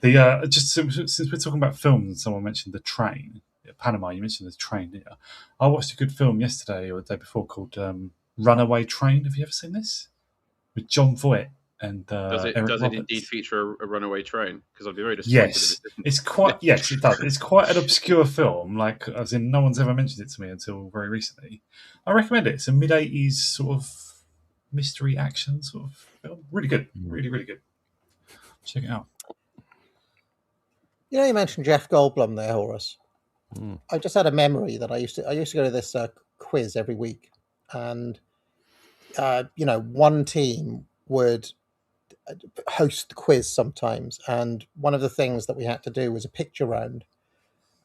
Just since we're talking about films, and someone mentioned The Train. Panama, you mentioned The Train, didn't you? I watched a good film yesterday or the day before called Runaway Train. Have you ever seen this? With John Voight and does it Eric Roberts. indeed feature a runaway train? Because I'd be very disappointed. Yes, it's quite. Yes, it does. It's quite an obscure film. Like, as in, no one's ever mentioned it to me until very recently. I recommend it. It's a mid-80s sort of mystery action sort of film. Really good. Really, really good. Check it out. You know, you mentioned Jeff Goldblum there, Horace. I just had a memory that I used to go to this quiz every week, and one team would host the quiz sometimes, and one of the things that we had to do was a picture round,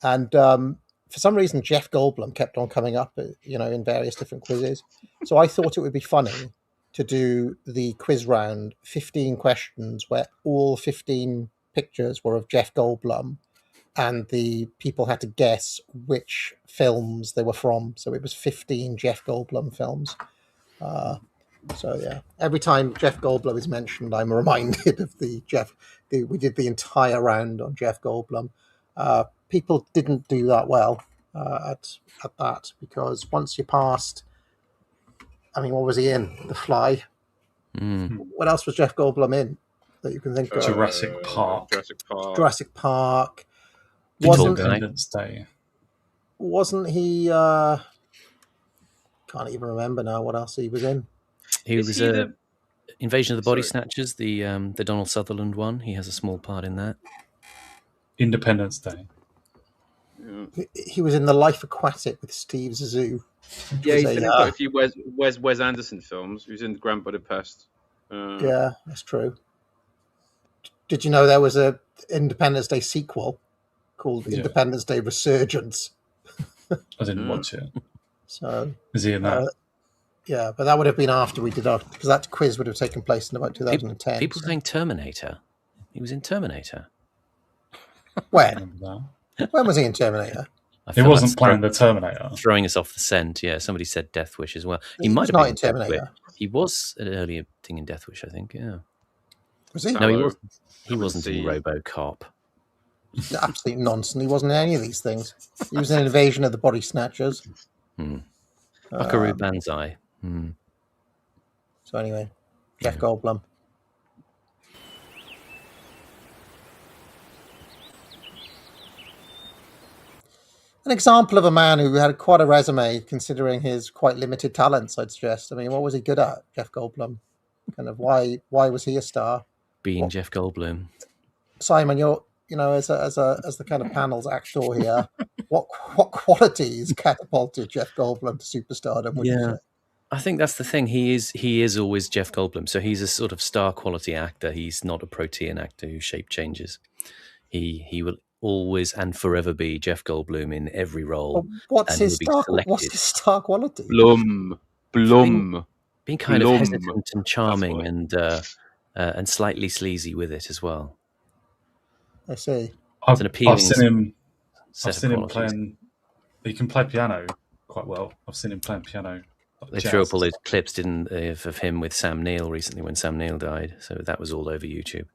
and for some reason Jeff Goldblum kept on coming up, in various different quizzes. So I thought it would be funny to do the quiz round, 15 questions, where all 15 pictures were of Jeff Goldblum, and the people had to guess which films they were from. So it was 15 Jeff Goldblum films. So yeah, every time Jeff Goldblum is mentioned, I'm reminded of we did the entire round on Jeff Goldblum. People didn't do that well at that, because once you passed, what was he in? The Fly. What else was Jeff Goldblum in? that you can think of? Jurassic Park. Jurassic Park. Independence Day. Wasn't he? Can't even remember now what else he was in. He was Invasion of the Body Snatchers, the Donald Sutherland one. He has a small part in that. Independence Day. He was in The Life Aquatic with Steve Zissou. Yeah, he's been in quite a few Wes Anderson films. He was in Grand Budapest. Yeah, that's true. Did you know there was a Independence Day sequel called Independence Day Resurgence? I didn't watch it. So is he in that? Yeah, but that would have been after we did because that quiz would have taken place in about 2010. People saying Terminator. He was in Terminator. When? When was he in Terminator? He wasn't playing the Terminator. Throwing us off the scent. Yeah, somebody said Death Wish as well. He might have been in Terminator. He was an earlier thing in Death Wish, I think. Yeah. Was he? No, he wasn't. He wasn't in RoboCop. Absolute nonsense. He wasn't in any of these things. He was in Invasion of the Body Snatchers. Buckaroo Banzai. So anyway, Jeff Goldblum. An example of a man who had quite a resume, considering his quite limited talents, I'd suggest. I mean, what was he good at, Jeff Goldblum? Kind of why was he a star? Being Jeff Goldblum. Simon, you're as the kind of panel's actor here, what qualities catapulted Jeff Goldblum to superstardom? Would you say? I think that's the thing. He is always Jeff Goldblum. So he's a sort of star quality actor. He's not a protean actor whose shape changes. He will always and forever be Jeff Goldblum in every role. Well, what's his star quality? Blum. Being kind of hesitant and charming and slightly sleazy with it as well. I see. I've seen him playing. He can play piano quite well. I've seen him playing piano. They threw up all those clips, didn't they, of him with Sam Neill recently when Sam Neill died. So that was all over YouTube.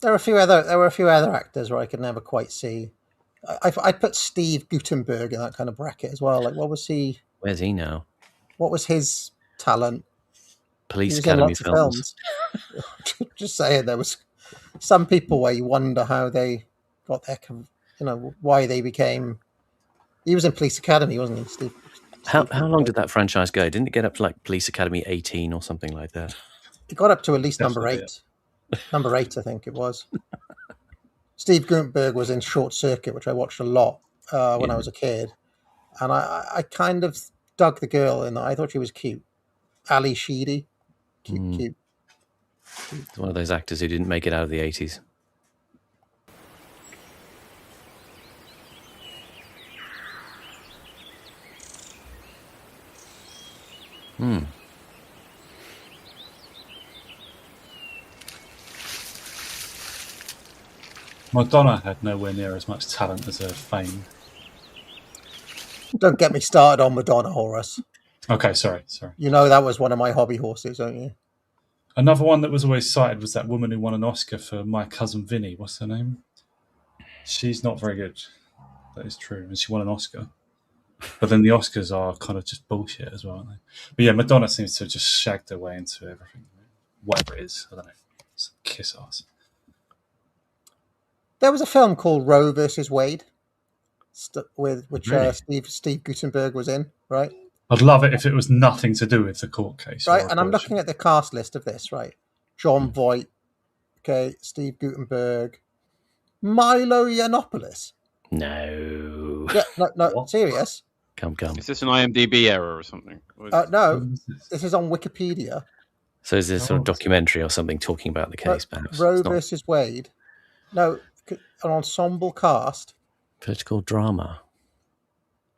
There were a few other actors where I could never quite see. I put Steve Guttenberg in that kind of bracket as well. Like, what was he? Where's he now? What was his talent? Police Academy films. Just saying, there was some people where you wonder how they got their, why they became. He was in Police Academy, wasn't he, Steve? How long did that franchise go? Didn't it get up to like Police Academy 18 or something like that? It got up to at least number 8. Number 8, I think it was. Steve Guttenberg was in Short Circuit, which I watched a lot when I was a kid. And I kind of dug the girl in that. I thought she was cute. Ali Sheedy. Cute. It's one of those actors who didn't make it out of the 80s. Madonna had nowhere near as much talent as her fame. Don't get me started on Madonna, Horace. Okay, sorry. You know that was one of my hobby horses, don't you? Another one that was always cited was that woman who won an Oscar for My Cousin Vinny. What's her name? She's not very good. That is true. And she won an Oscar. But then the Oscars are kind of just bullshit as well, aren't they? But yeah, Madonna seems to have just shagged her way into everything. Whatever it is. I don't know. It's a kiss ass. There was a film called Roe versus Wade, which Steve Guttenberg was in, right? I'd love it if it was nothing to do with the court case. Right, and I'm looking at the cast list of this, right? John Voight, Steve Guttenberg, Milo Yiannopoulos. No. Yeah, no, serious. Come. Is this an IMDb error or something? No, this is on Wikipedia. So is this sort of documentary or something talking about the case, perhaps? Roe versus Wade. No, an ensemble cast. Political drama.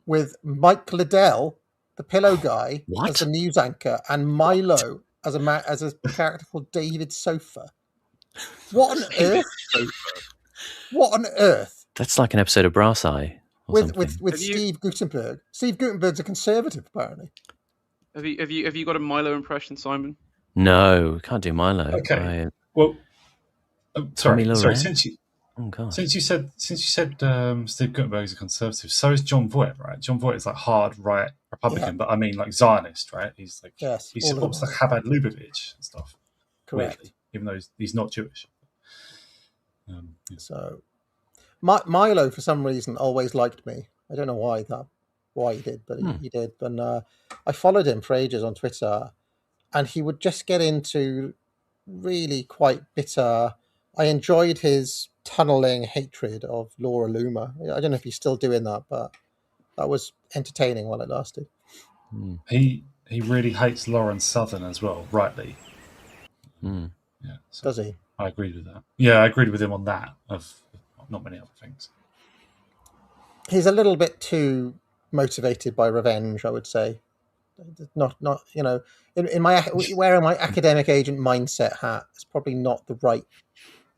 With Mike Liddell, the pillow guy, as the news anchor, and Milo as a character called David Sofa. What on earth? What on earth? That's like an episode of Brass Eye. With Steve Guttenberg. Steve Guttenberg's a conservative, apparently. Have you got a Milo impression, Simon? No, can't do Milo. Okay. Well, sorry. Since you said Steve Guttenberg is a conservative, so is John Voight, right? John Voight is like hard right Republican, but like Zionist, right? He's like he supports like Chabad Lubavitch and stuff. Correct. Weirdly. even though he's not Jewish. So Milo, for some reason, always liked me. I don't know why he did, but he did. And I followed him for ages on Twitter, and he would just get into really quite bitter. I enjoyed his tunneling hatred of Laura Loomer. I don't know if he's still doing that, but that was entertaining while it lasted. He really hates Lauren Southern as well, rightly. Hmm. Yeah, so Does he? I agreed with that. Yeah, I agreed with him on that. Of not many other things. He's a little bit too motivated by revenge, I would say. Not in my wearing my academic agent mindset hat, it's probably not the right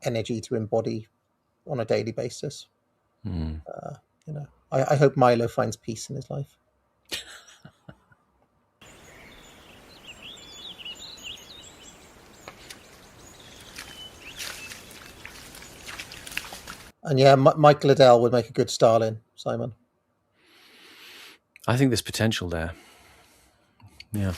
energy to embody on a daily basis. I hope Milo finds peace in his life. And yeah, Mike Liddell would make a good Stalin, Simon. I think there's potential there. Yeah.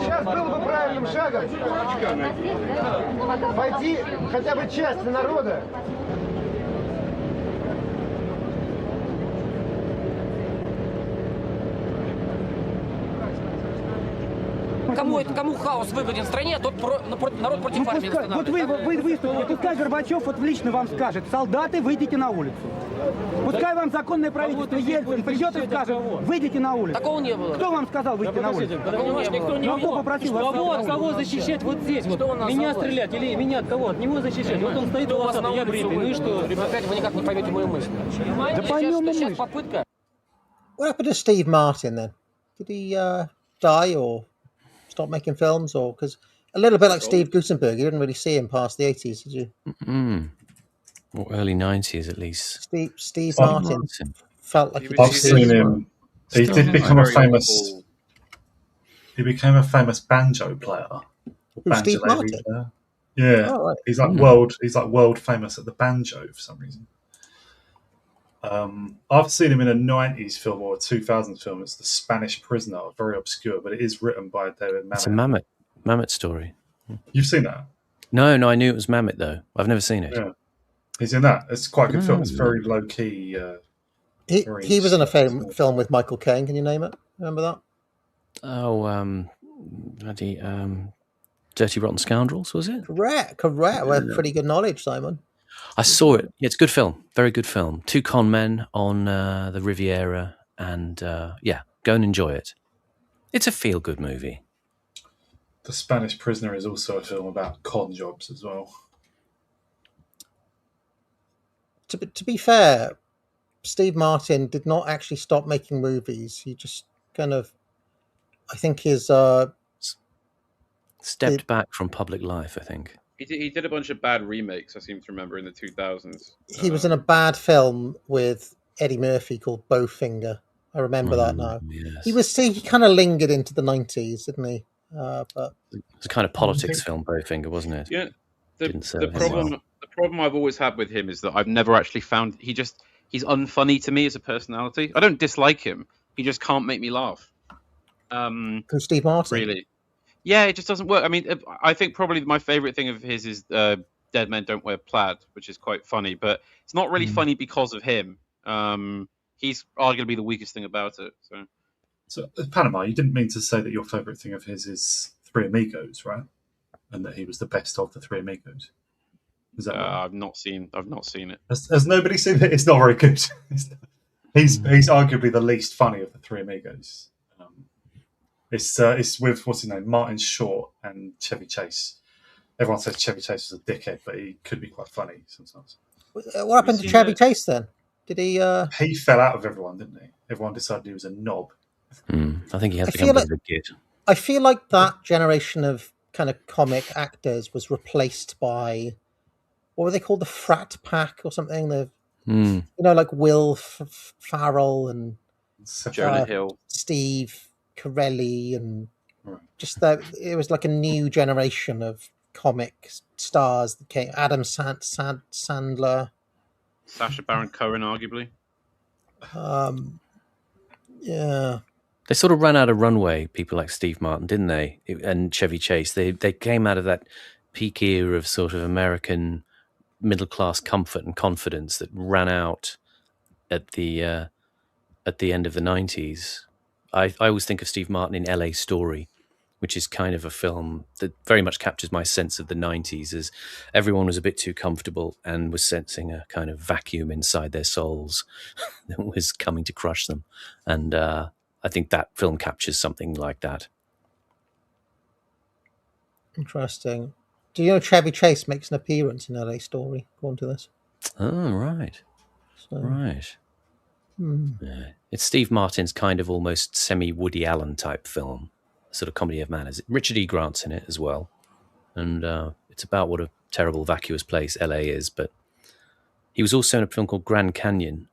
Сейчас было бы правильным шагом пойти хотя бы часть народа. Кому хаос выгоден в стране, тот народ против армии. Вот вы выступили, пускай Горбачев вот лично вам скажет: солдаты, выйдите на улицу. Пускай вам законное правительство Ельцин придет и скажет: выйдите на улицу. Такого не было. Кто вам сказал выйти на улицу? Никто не кто попросил вас? От кого защищать вот здесь? Вот. Меня стрелять или меня от кого? От него защищать? Вот он стоит у вас, я бритый. Ну и что? Опять вы никак не поймете мою мысль. Да поймем Сейчас попытка. What happened to Steve Martin then? Did he die or stop making films? Or because a little bit like Steve Gutenberg, you didn't really see him past the 80s, did you? Or early 90s at least. Steve Martin felt like I've seen him. He did become a famous. He became a famous banjo player. Steve Martin? Player. Yeah, oh, right. He's like world famous at the banjo for some reason. I've seen him in a 90s film or a 2000s film. It's The Spanish Prisoner, very obscure, but it is written by David Mamet. It's a Mamet story. You've seen that? No, I knew it was Mamet though. I've never seen it. Yeah. He's in that. It's quite a good film. It's very low key. He was in a film with Michael Caine. Can you name it? Remember that? Oh, Dirty Rotten Scoundrels, was it? Correct. With pretty good knowledge, Simon. I saw it. Yeah, it's a good film. Very good film. Two con men on the Riviera, and go and enjoy it. It's a feel-good movie. The Spanish Prisoner is also a film about con jobs as well. To be fair, Steve Martin did not actually stop making movies. He just kind of, I think his... stepped back from public life, I think. He did a bunch of bad remakes, I seem to remember, in the 2000s. He was in a bad film with Eddie Murphy called Bowfinger. I remember that now. Yes. He kind of lingered into the 90s, didn't he? But it's a kind of politics film, Bowfinger, wasn't it? Yeah. The problem I've always had with him is that I've never actually found he's unfunny to me as a personality. I don't dislike him. He just can't make me laugh. Steve Martin? Really? Yeah, it just doesn't work. I mean, I think probably my favorite thing of his is Dead Men Don't Wear Plaid, which is quite funny, but it's not really funny because of him. He's arguably the weakest thing about it. So, Panama, you didn't mean to say that your favorite thing of his is Three Amigos, right? And that he was the best of the Three Amigos. Is that right? I've not seen it. Has nobody seen it? It's not very good. He's arguably the least funny of the Three Amigos. It's with what's his name, Martin Short and Chevy Chase. Everyone says Chevy Chase is a dickhead, but he could be quite funny sometimes. What happened to Chevy Chase then? Did he? He fell out of everyone, didn't he? Everyone decided he was a knob. I think he has become a bit of a git. I feel like that generation of kind of comic actors was replaced by, what were they called, the Frat Pack or something? The like Will Farrell and Jonah Hill, Steve Carell, and just that it was like a new generation of comic stars that came. Adam Sandler, Sacha Baron Cohen, arguably. Yeah. They sort of ran out of runway, people like Steve Martin, didn't they? And Chevy Chase. They came out of that peak era of sort of American middle-class comfort and confidence that ran out at the end of the 90s. I always think of Steve Martin in LA Story, which is kind of a film that very much captures my sense of the 90s, as everyone was a bit too comfortable and was sensing a kind of vacuum inside their souls that was coming to crush them. And I think that film captures something like that. Interesting. Do you know Chevy Chase makes an appearance in LA Story, according to this? Oh, right. So, right. Yeah. It's Steve Martin's kind of almost semi-Woody Allen type film, sort of comedy of manners. Richard E. Grant's in it as well. And it's about what a terrible, vacuous place LA is. But he was also in a film called Grand Canyon,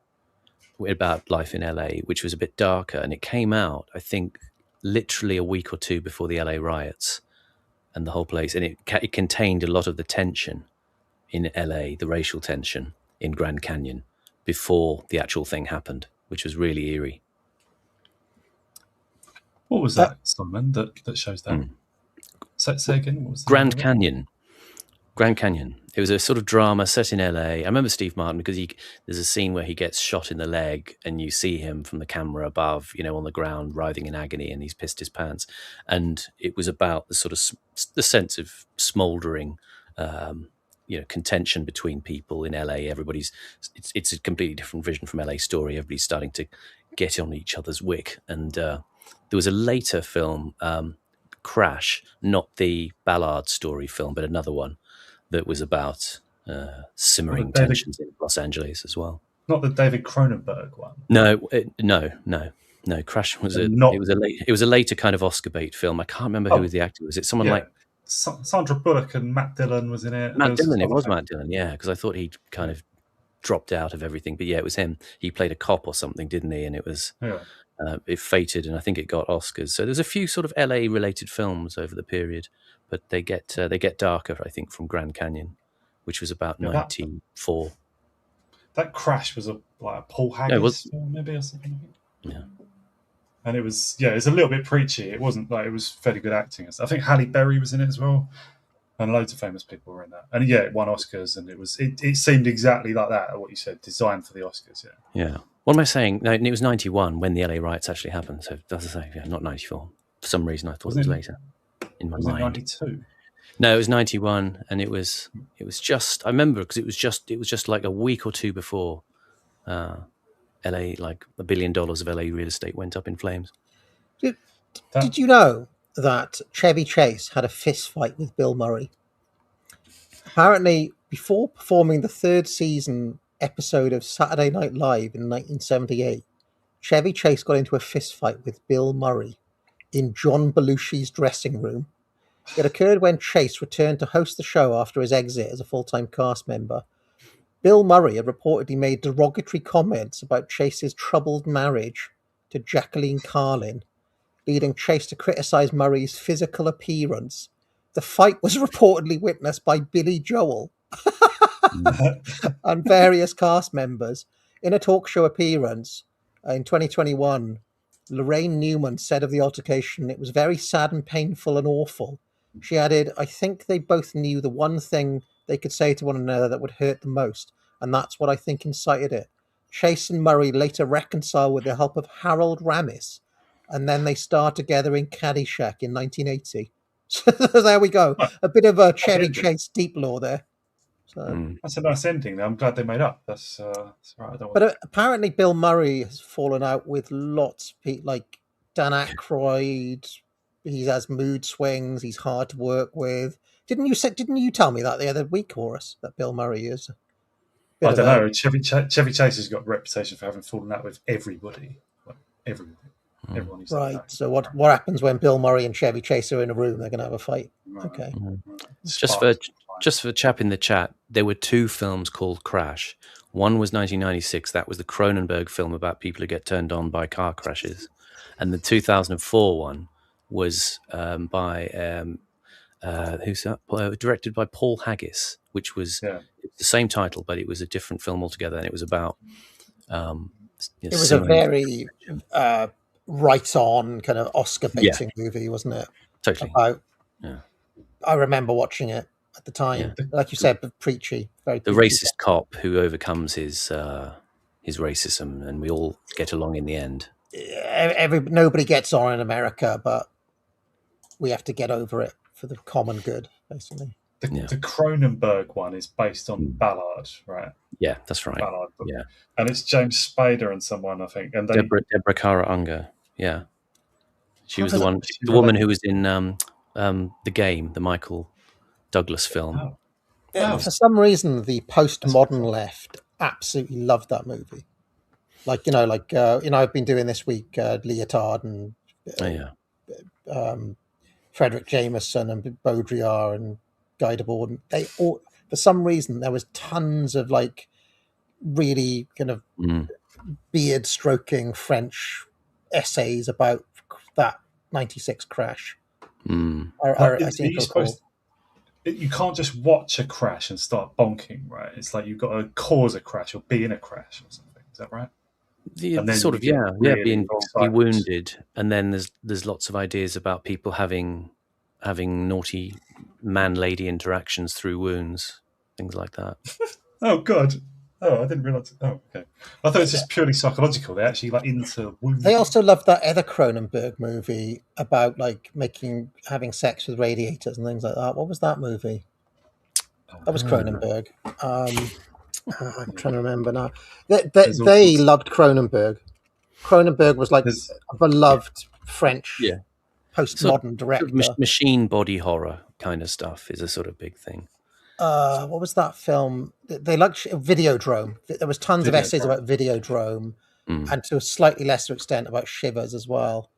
about life in LA, which was a bit darker, and it came out, I think, literally a week or two before the LA riots and the whole place, and it contained a lot of the tension in LA, the racial tension in Grand Canyon, before the actual thing happened, which was really eerie. What was that, Simon, that shows that? Say again, what was Grand Canyon. Grand Canyon. It was a sort of drama set in LA. I remember Steve Martin because there's a scene where he gets shot in the leg and you see him from the camera above, on the ground, writhing in agony, and he's pissed his pants. And it was about the sort of the sense of smouldering, contention between people in LA. It's a completely different vision from LA Story. Everybody's starting to get on each other's wick. And there was a later film, Crash, not the Ballard Story film, but another one, that was about simmering tensions in Los Angeles as well. Not the David Cronenberg one. No. Crash was it was a later kind of Oscar bait film. I can't remember who the actor was. It someone like Sandra Bullock and Matt Dillon was in it. Matt Dillon. It was Matt Dillon. Yeah, because I thought he'd kind of dropped out of everything, but yeah, it was him. He played a cop or something, didn't he? And it was. It fated, and I think it got Oscars. So there's a few sort of LA-related films over the period, but they get darker, I think, from Grand Canyon, which was about 94. That Crash was a Paul Haggis film, maybe, or something. Yeah. And it was a little bit preachy. It wasn't it was fairly good acting. I think Halle Berry was in it as well, and loads of famous people were in that. And it won Oscars, and it seemed exactly like that, what you said, designed for the Oscars. Yeah. What am I saying? No, it was 91 when the LA riots actually happened. So as I say, not 94. For some reason, I thought it was later in my mind. 92. No, it was 91, and it was just. I remember because it was just like a week or two before LA, like $1 billion of LA real estate went up in flames. Did you know that Chevy Chase had a fist fight with Bill Murray? Apparently, before performing the third season episode of Saturday Night Live in 1978, Chevy Chase got into a fist fight with Bill Murray in John Belushi's dressing room. It occurred when Chase returned to host the show after his exit as a full-time cast member. Bill Murray had reportedly made derogatory comments about Chase's troubled marriage to Jacqueline Carlin, leading Chase to criticize Murray's physical appearance. The fight was reportedly witnessed by Billy Joel and various cast members. In a talk show appearance in 2021, Lorraine Newman said of the altercation, "It was very sad and painful and awful." She added, "I think they both knew the one thing they could say to one another that would hurt the most, and that's what I think incited it." Chase and Murray later reconcile with the help of Harold Ramis, and then they starred together in Caddyshack in 1980. So there we go. A bit of a Chevy Chase deep lore there. So that's a nice ending. I'm glad they made up. That's right. But apparently Bill Murray has fallen out with lots of people, like Dan Aykroyd. He has mood swings. He's hard to work with. Didn't you tell me that the other week, Horace, that Bill Murray is? I don't know. Chevy Chase has got a reputation for having fallen out with everybody. Like, everybody. Everyone. Right. So what happens when Bill Murray and Chevy Chase are in a room? They're going to have a fight. Okay. Just for chap in the chat, there were 2 films called Crash. One was 1996. That was the Cronenberg film about people who get turned on by car crashes, and the 2004 one was directed by Paul Haggis, which was the same title, but it was a different film altogether, and it was about. It was a very right-on kind of Oscar baiting movie, wasn't it? Totally. I remember watching it at the time, like you said, but preachy. Very the preachy. Racist cop who overcomes his racism, and we all get along in the end. Nobody gets on in America, but we have to get over it for the common good, basically. The Cronenberg one is based on Ballard, right? Yeah, that's right. Ballard book. Yeah, and it's James Spader and someone, I think, and Deborah Kara Unger. Yeah, she was the woman who was in The Game, the Michael Douglas film. For some reason, the postmodern left absolutely loved that movie. I've been doing this week Leotard and Frederick Jameson and Baudrillard and Guy Debord. They all, for some reason, there was tons of like really kind of beard stroking French essays about that 96 crash. I seem to recall. You can't just watch a crash and start bonking, right? It's like you've got to cause a crash or be in a crash or something. Is that right? Be wounded, and then there's lots of ideas about people having naughty man-lady interactions through wounds, things like that. Oh God! Oh, I didn't realize. Oh, okay. I thought it's just purely psychological. They're actually like into wounds. They also loved that other Cronenberg movie about like having sex with radiators and things like that. What was that movie? That was Cronenberg. I'm trying to remember now. They loved Cronenberg. Cronenberg was like a beloved French postmodern director. Sort of machine body horror kind of stuff is a sort of big thing. What was that film? They liked Videodrome. There was tons of essays about Videodrome, and to a slightly lesser extent about Shivers as well,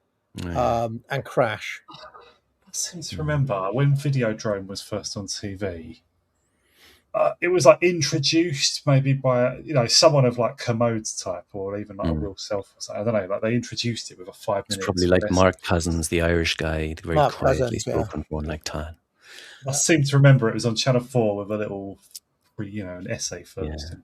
and Crash. I seem to remember when Videodrome was first on TV. It was like introduced maybe by someone of like Commode's type or even like a Real Self or something. I don't know. Like they introduced it with a 5 minutes. It's probably like Mark Cousins, the Irish guy, the very quietly spoken one like that. I seem to remember it was on Channel 4 with a little, an essay first. Yeah.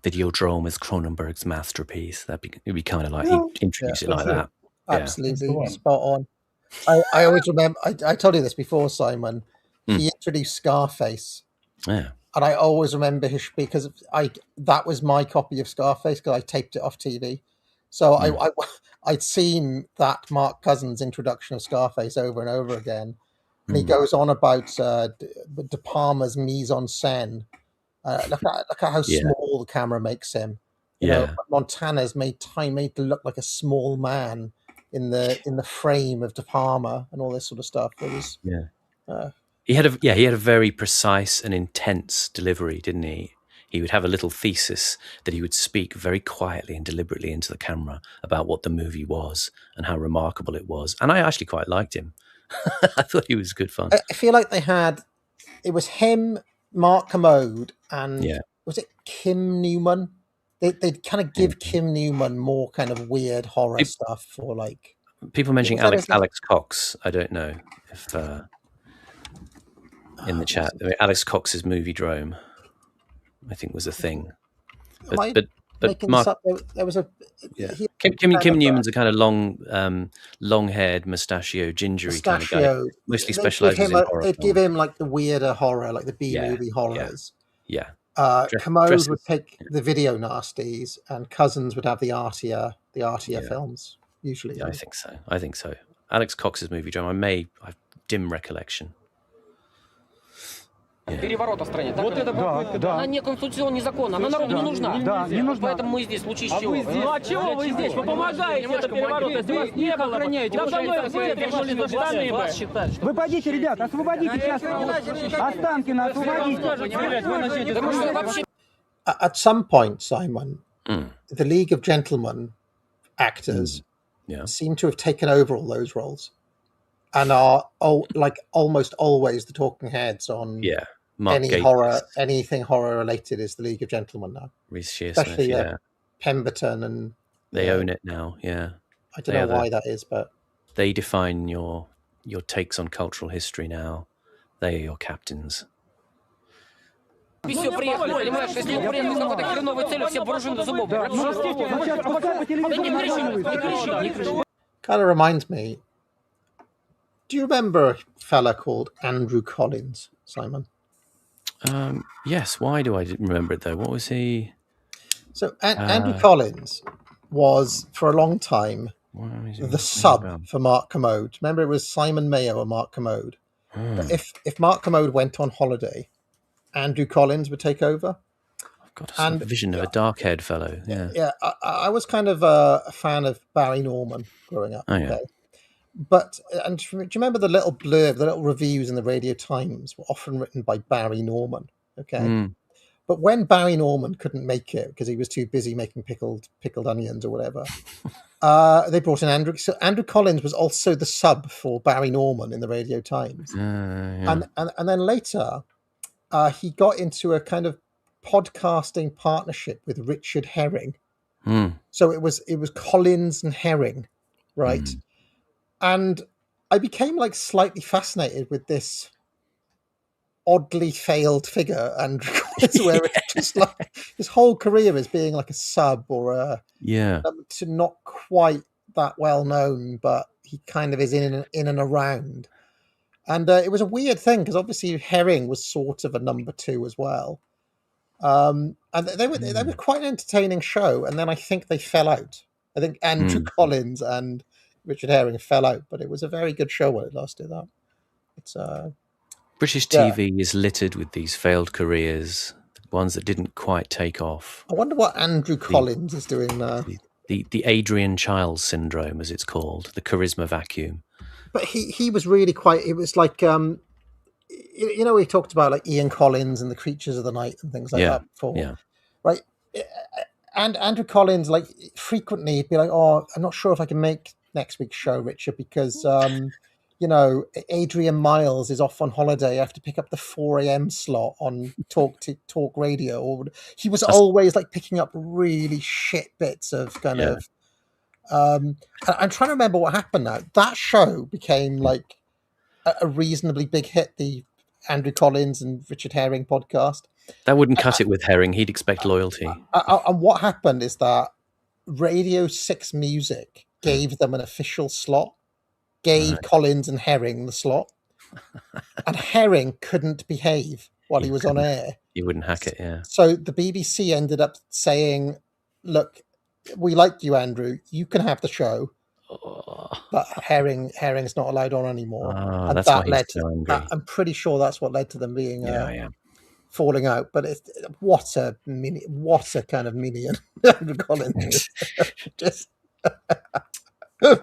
Videodrome is Cronenberg's masterpiece. It'd be kind of like he introduced it like that. Absolutely spot on. I always remember. I told you this before, Simon. He introduced Scarface. Yeah. And I always remember because that was my copy of Scarface because I taped it off TV. So I'd seen that Mark Cousins introduction of Scarface over and over again. And he goes on about De Palma's mise en scène. Look at how small the camera makes him. You know, Montana's made to look like a small man in the frame of De Palma and all this sort of stuff. It was he had a very precise and intense delivery, didn't he? He would have a little thesis that he would speak very quietly and deliberately into the camera about what the movie was and how remarkable it was. And I actually quite liked him. I thought he was good fun. I feel like it was him, Mark Commode, and was it Kim Newman? They'd kind of give Kim Newman more kind of weird horror stuff, or like people mentioning Alex Cox. I don't know if in the chat, Alex Cox's Moviedrome, I think was a thing. But Mark, there was a Kim Newman's a kind of long-haired, mustachio, gingery kind of guy. Mostly specialises in horror. They'd give him like the weirder horror, like the B-movie horrors. Yeah. Commode would take the video nasties, and Cousins would have the artier films. Usually, I think so. Alex Cox's Moviedrome. I dim recollection. Переворота в стране. Вот это попытка, да. Она не конституционно, незаконна. Она народу не нужна. Да, не нужна. Поэтому мы здесь в случае с чего. Ну а чего вы здесь? Вы помогаете это переворот, если вас не охраняете. Вы пришли за штаны. Вы пойдите, ребят, освободите сейчас Останкина, освободите. At some point, Simon, the League of Gentlemen actors seem to have taken over all those roles and are almost always the talking heads on anything horror related is the League of Gentlemen now. Especially Pemberton, and they own it now. Yeah, I don't know why that is, but they define your takes on cultural history now. They are your captains. Все приехали, понимаешь, если мы приехали за вот такой хреновой целью, все вооружены до зубов. Kind of reminds me, do you remember a fella called Andrew Collins, Simon? Yes, why do I remember it though? What was he? So Andrew Collins was, for a long time, the sub for Mark Commode. Remember, it was Simon Mayo and Mark Commode. But if Mark Commode went on holiday, Andrew Collins would take over. I've got a vision of a dark-haired fellow. Yeah. I was kind of a fan of Barry Norman growing up. Oh, yeah. Okay? But do you remember the little blurb, the little reviews in the Radio Times were often written by Barry Norman? Okay. But when Barry Norman couldn't make it because he was too busy making pickled onions or whatever, they brought in Andrew. So Andrew Collins was also the sub for Barry Norman in the Radio Times, and then later he got into a kind of podcasting partnership with Richard Herring. So it was Collins and Herring, right? And I became like slightly fascinated with this oddly failed figure, Andrew Collins, where it's just like his whole career is being like a sub or to not quite that well known, but he kind of is in and around. And it was a weird thing because obviously Herring was sort of a number two as well, and they were quite an entertaining show. And then I think they fell out. I think Andrew Collins and Richard Herring fell out, but it was a very good show when it lasted that. It's British TV is littered with these failed careers, ones that didn't quite take off. I wonder what Andrew Collins is doing now. The Adrian Chiles syndrome, as it's called, the charisma vacuum. But he was really quite. It was like we talked about like Ian Collins and the Creatures of the Night and things like that before, right? And Andrew Collins, like frequently, he'd be like, "Oh, I'm not sure if I can make next week's show, Richard, because Adrian Miles is off on holiday. I have to pick up the 4 a.m. slot on Talk Radio." Or he was always like picking up really shit bits of kind of. I'm trying to remember what happened now. That show became like a reasonably big hit, the Andrew Collins and Richard Herring podcast. That wouldn't cut it with Herring. He'd expect loyalty. And what happened is that Radio 6 Music gave them an official slot, gave Collins and Herring the slot, and Herring couldn't behave while he was on air. You wouldn't hack it, yeah. So the BBC ended up saying, "Look, we like you, Andrew. You can have the show, but Herring's not allowed on anymore." And that's that why led he's so to. angry. I'm pretty sure that's what led to them being falling out. But what a kind of minion Andrew Collins. Just. There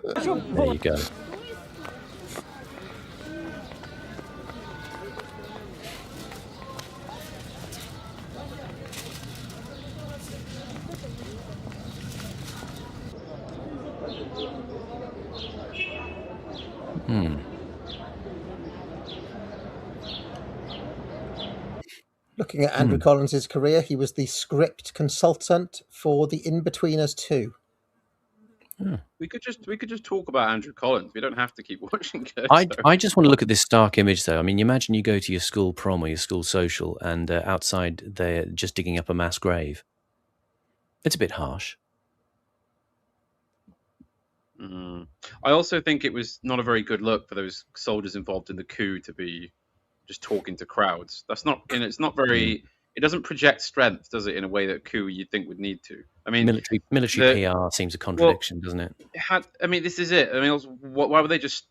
you go. Looking at Andrew Collins' career, he was the script consultant for The Inbetweeners 2. We could just talk about Andrew Collins. We don't have to keep watching it. I just want to look at this stark image, though. I mean, you imagine you go to your school prom or your school social, and outside they're just digging up a mass grave. It's a bit harsh. I also think it was not a very good look for those soldiers involved in the coup to be just talking to crowds. That's not, and it's not very it doesn't project strength, does it? In a way that coup you'd think would need to. I mean, military PR seems a contradiction, doesn't it? This is it. I mean, why were they just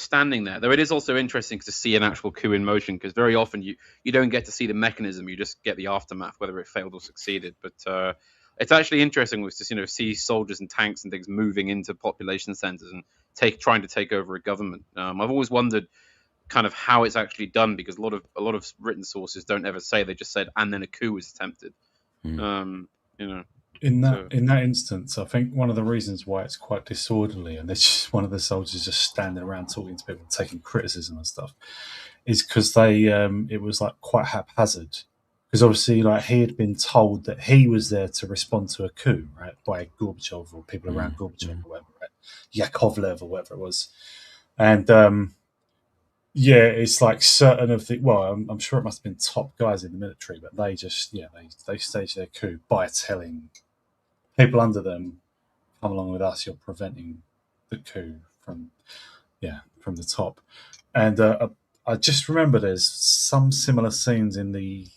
standing there? Though it is also interesting to see an actual coup in motion, because very often you don't get to see the mechanism, you just get the aftermath, whether it failed or succeeded. But it's actually interesting was to see soldiers and tanks and things moving into population centers and trying to take over a government. I've always wondered kind of how it's actually done, because a lot of written sources don't ever say, they just said, and then a coup was attempted. In that instance, I think one of the reasons why it's quite disorderly and there's just one of the soldiers just standing around talking to people, taking criticism and stuff, is because it was like quite haphazard. Because obviously, like, he had been told that he was there to respond to a coup, right, by Gorbachev or people around Gorbachev or whatever, right? Yakovlev or whatever it was, and it's like certain of the. Well, I'm sure it must have been top guys in the military, but they just they staged their coup by telling people under them, "Come along with us. You're preventing the coup from the top." And I just remember there's some similar scenes in the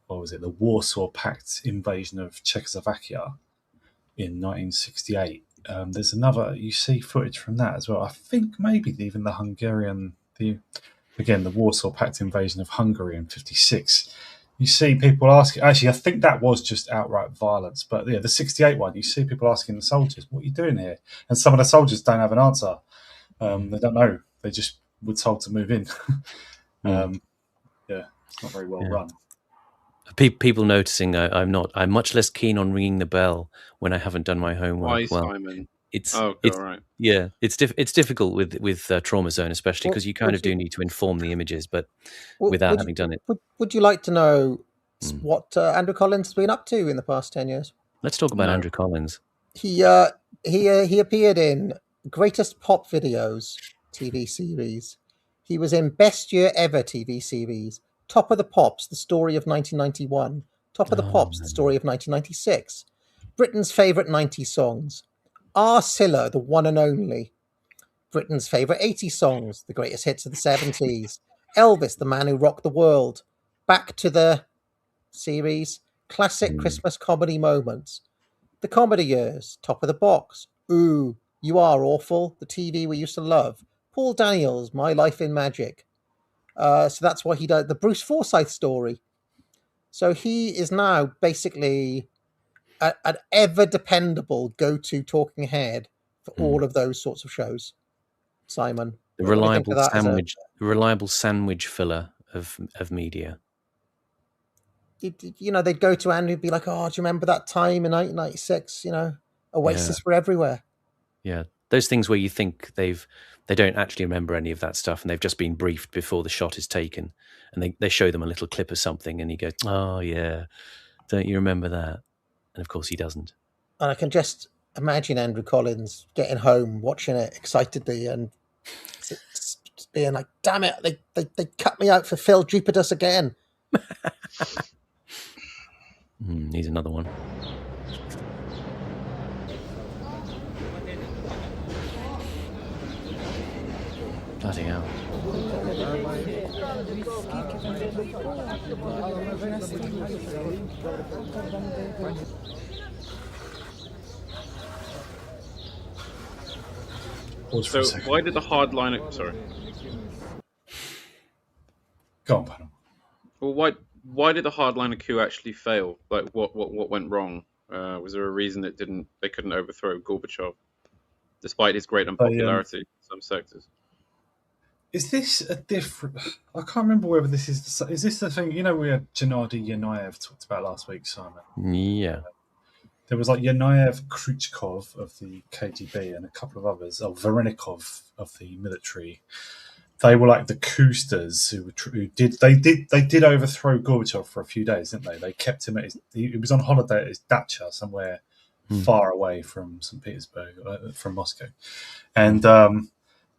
Warsaw Pact invasion of Czechoslovakia in 1968. There's you see footage from that as well. I think maybe even the Warsaw Pact invasion of Hungary in 1956. You see people asking, actually, I think that was just outright violence, but the 1968 one, you see people asking the soldiers, "What are you doing here?" And some of the soldiers don't have an answer. They don't know. They just were told to move in. It's not very well run. People noticing I'm much less keen on ringing the bell when I haven't done my homework. Why, well, Simon? It's right. Yeah, it's difficult with Trauma Zone, especially because you kind of do need to inform the images, but without having done it. Would you like to know what Andrew Collins has been up to in the past 10 years? Let's talk about Andrew Collins. He appeared in Greatest Pop Videos TV series. He was in Best Year Ever TV series. Top of the Pops, The Story of 1991. Top of the Pops, The Story of 1996. Britain's Favourite 90s Songs. Scylla, The One and Only. Britain's Favourite 80s Songs, The Greatest Hits of the 70s. Elvis, The Man Who Rocked the World. Back to the series. Classic Christmas comedy moments. The Comedy Years, Top of the Box. Ooh, You Are Awful, The TV We Used to Love. Paul Daniels, My Life in Magic. So that's why he did the Bruce Forsyth story. So he is now basically an ever dependable go-to talking head for all of those sorts of shows. Simon, the reliable sandwich filler of media. They'd go to Andrew and be like, "Oh, do you remember that time in 1996? Oasis were everywhere." Yeah, those things where you think they don't actually remember any of that stuff, and they've just been briefed before the shot is taken, and they show them a little clip of something, and he goes, "Oh yeah, don't you remember that?" And of course he doesn't. And I can just imagine Andrew Collins getting home, watching it excitedly, and being like, "Damn it, they cut me out for Phil Jupitus again." Here's another one. Bloody hell. So why did the hardline... Sorry. Go on, Panel. Well, why did the hardliner coup actually fail? Like, what went wrong? Was there a reason they couldn't overthrow Gorbachev, despite his great unpopularity in some sectors? Is this a different... I can't remember whether this is... Is this the thing... we had Gennady Yanayev talked about last week, Simon? Yeah. There was like Yanayev, Krychkov of the KGB and a couple of others, or Varenikov of the military. They were like the coosters who did overthrow Gorbachev for a few days, didn't they? They kept him he was on holiday at his dacha somewhere far away from St. Petersburg, from Moscow. And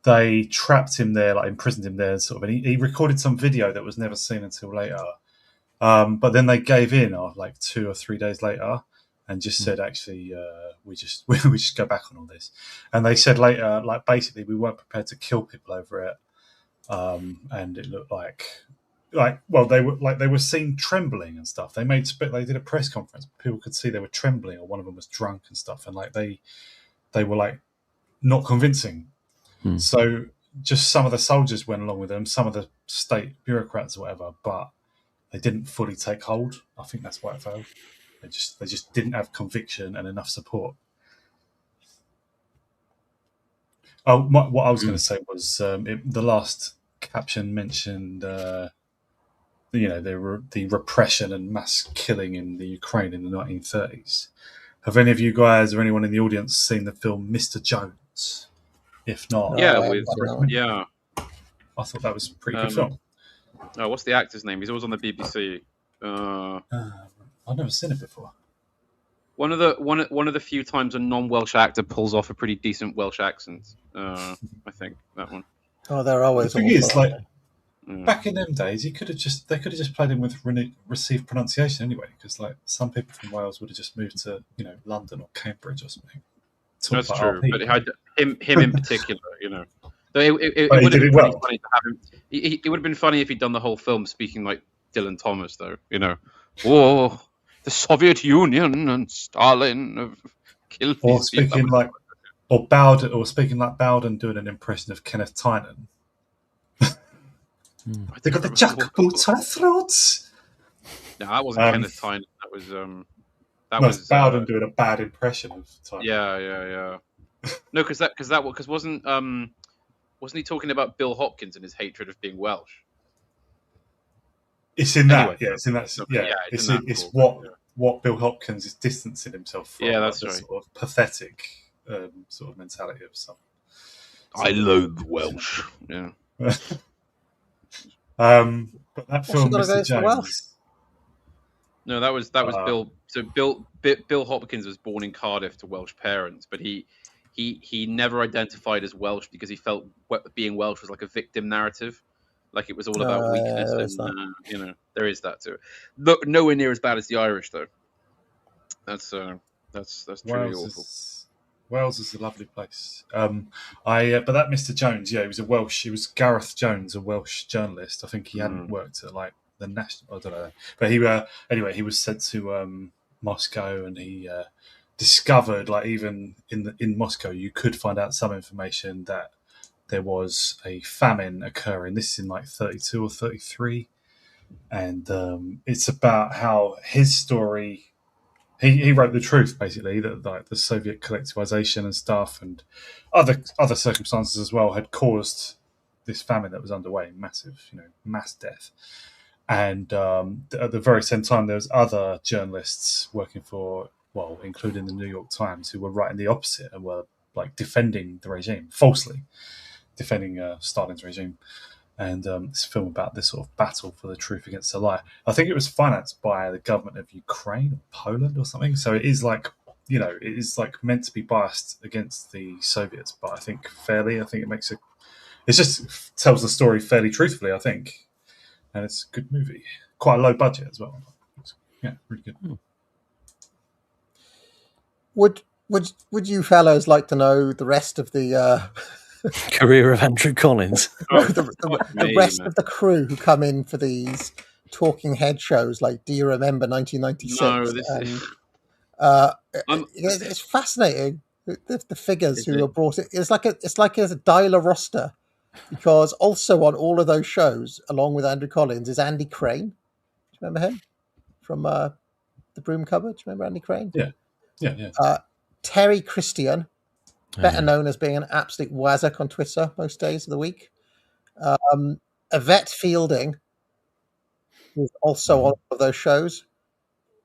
they trapped him there, like imprisoned him there, sort of. And he recorded some video that was never seen until later. But then they gave in, like 2 or 3 days later, and just said, actually, we just go back on all this. And they said later, like basically, we weren't prepared to kill people over it, and it looked like they were seen trembling and stuff. They did a press conference. People could see they were trembling, or one of them was drunk and stuff, and like they were like not convincing. So just some of the soldiers went along with them, some of the state bureaucrats or whatever, but they didn't fully take hold. I think that's why it failed. They just didn't have conviction and enough support. What I was going to say was the last caption mentioned the repression and mass killing in the Ukraine in the 1930s. Have any of you guys or anyone in the audience seen the film Mr. Jones? If not, I thought that was a pretty good film. Oh, what's the actor's name? He's always on the BBC. I've never seen it before. One of the few times a non-Welsh actor pulls off a pretty decent Welsh accent. I think that one. Oh, they're always. The thing is, like back in them days, they could have just played him with received pronunciation anyway, because like some people from Wales would have just moved to London or Cambridge or something. That's true, but him in particular, it would have been well. funny to have him. It would have been funny if he'd done the whole film speaking like Dylan Thomas, though. Oh, the Soviet Union and Stalin have killed these speaking people. Speaking like Bowden doing an impression of Kenneth Tynan. They got the jackboots on their throats. No, that wasn't Kenneth Tynan. That was Bowden doing a bad impression of Tynan. Yeah. No, because wasn't he talking about Bill Hopkins and his hatred of being Welsh? It's in that, anyway, it's in that. Yeah, it's what Bill Hopkins is distancing himself from. Yeah, that's like right. Sort of pathetic sort of mentality of some. I loathe the Welsh. Yeah. But that film, Mr. Jones. No, that was Bill. So Bill Hopkins was born in Cardiff to Welsh parents, but he never identified as Welsh because he felt being Welsh was like a victim narrative. Like it was all about weakness, and there is that too. Look, nowhere near as bad as the Irish, though. That's truly awful. Wales is a lovely place. But that Mr. Jones, he was Gareth Jones, a Welsh journalist. I think he hadn't worked at like the national. I don't know, but he was sent to Moscow, and he discovered like even in Moscow you could find out some information that there was a famine occurring. This is in like 32 or 33. And it's about how his story, he wrote the truth, basically, that like the Soviet collectivization and stuff and other circumstances as well had caused this famine that was underway, massive, mass death. And at the very same time, there was other journalists working for, including the New York Times, who were writing the opposite and were like defending the regime, falsely defending Stalin's regime. And this film about this sort of battle for the truth against the lie. I think it was financed by the government of Ukraine or Poland or something. So it is like, it is like meant to be biased against the Soviets, but I think fairly. I think it just tells the story fairly truthfully, I think. And it's a good movie. Quite a low budget as well. Yeah, really good. Would you fellows like to know the rest of the career of Andrew Collins? the rest of the crew who come in for these talking head shows, like Do You Remember 1996? No, it's fascinating. The figures who are brought in. It's like a dialer roster, because also on all of those shows, along with Andrew Collins, is Andy Crane. Do you remember him from the Broom Cupboard? Do you remember Andy Crane? Yeah. Terry Christian, better known as being an absolute wazzock on Twitter most days of the week. Yvette Fielding, who's also on all of those shows,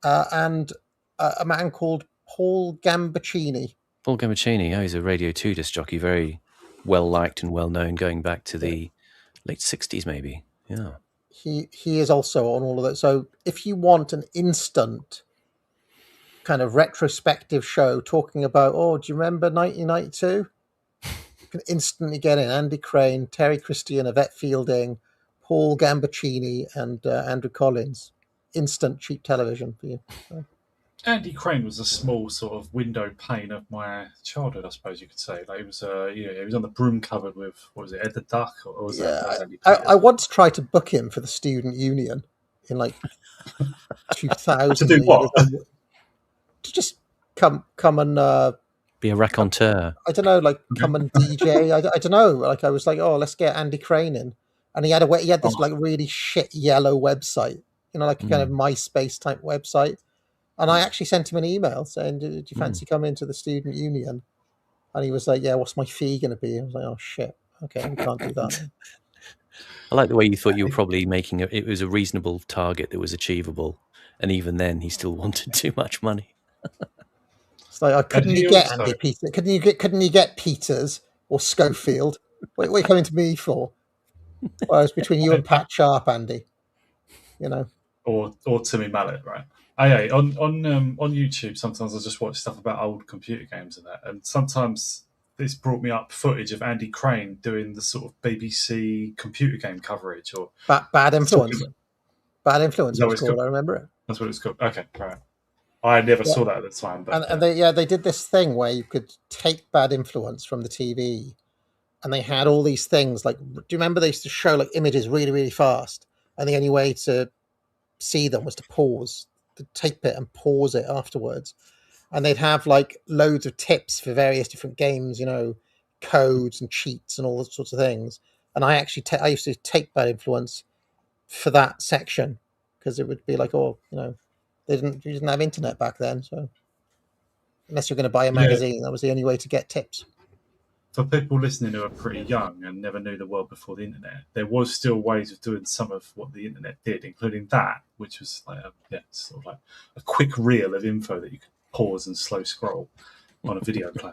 and a man called Paul Gambaccini. Paul Gambaccini, he's a Radio 2 disc jockey, very well liked and well known, going back to the late 60s, maybe. Yeah, he is also on all of that. So if you want an instant kind of retrospective show talking about, do you remember 1992? You can instantly get in Andy Crane, Terry Christian, Yvette Fielding, Paul Gambaccini, and Andrew Collins. Instant cheap television for you. So. Andy Crane was a small sort of window pane of my childhood, I suppose you could say. Like, he was on the broom cupboard with, what was it, Ed the Duck, or was that Andy Peters? I once tried to book him for the student union in like 2000. To do what? To just come and be a raconteur. I don't know, like come and DJ. I don't know. Like I was like, oh, let's get Andy Crane in, and he had this like really shit yellow website, like a kind of MySpace type website. And I actually sent him an email saying, "Do you fancy coming into the student union?" And he was like, "Yeah, what's my fee going to be?" I was like, "Oh shit, okay, we can't do that." I like the way you thought you were probably making it was a reasonable target that was achievable, and even then, he still wanted too much money. It's like, couldn't you get Andy Peters? Couldn't you get Peters or Schofield? What are you coming to me for? Well, it's between you and Pat Sharp, Andy. Or Timmy Mallet, right? Yeah, on YouTube, sometimes I just watch stuff about old computer games and that, and sometimes this brought me up footage of Andy Crane doing the sort of BBC computer game coverage, or Bad Influence. Bad Influence. It's called. I remember it. That's what it's called. Okay, right. I never saw that at the time, but and they did this thing where you could take Bad Influence from the TV, and they had all these things like. Do you remember they used to show like images really, really fast, and the only way to see them was to tape it and pause it afterwards, and they'd have like loads of tips for various different games, codes and cheats and all those sorts of things. And I actually I used to take Bad Influence for that section because it would be like, you didn't have internet back then, so unless you're going to buy a magazine, that was the only way to get tips. For people listening who are pretty young and never knew the world before the internet, there was still ways of doing some of what the internet did, including that, which was like sort of like a quick reel of info that you could pause and slow scroll on a video player.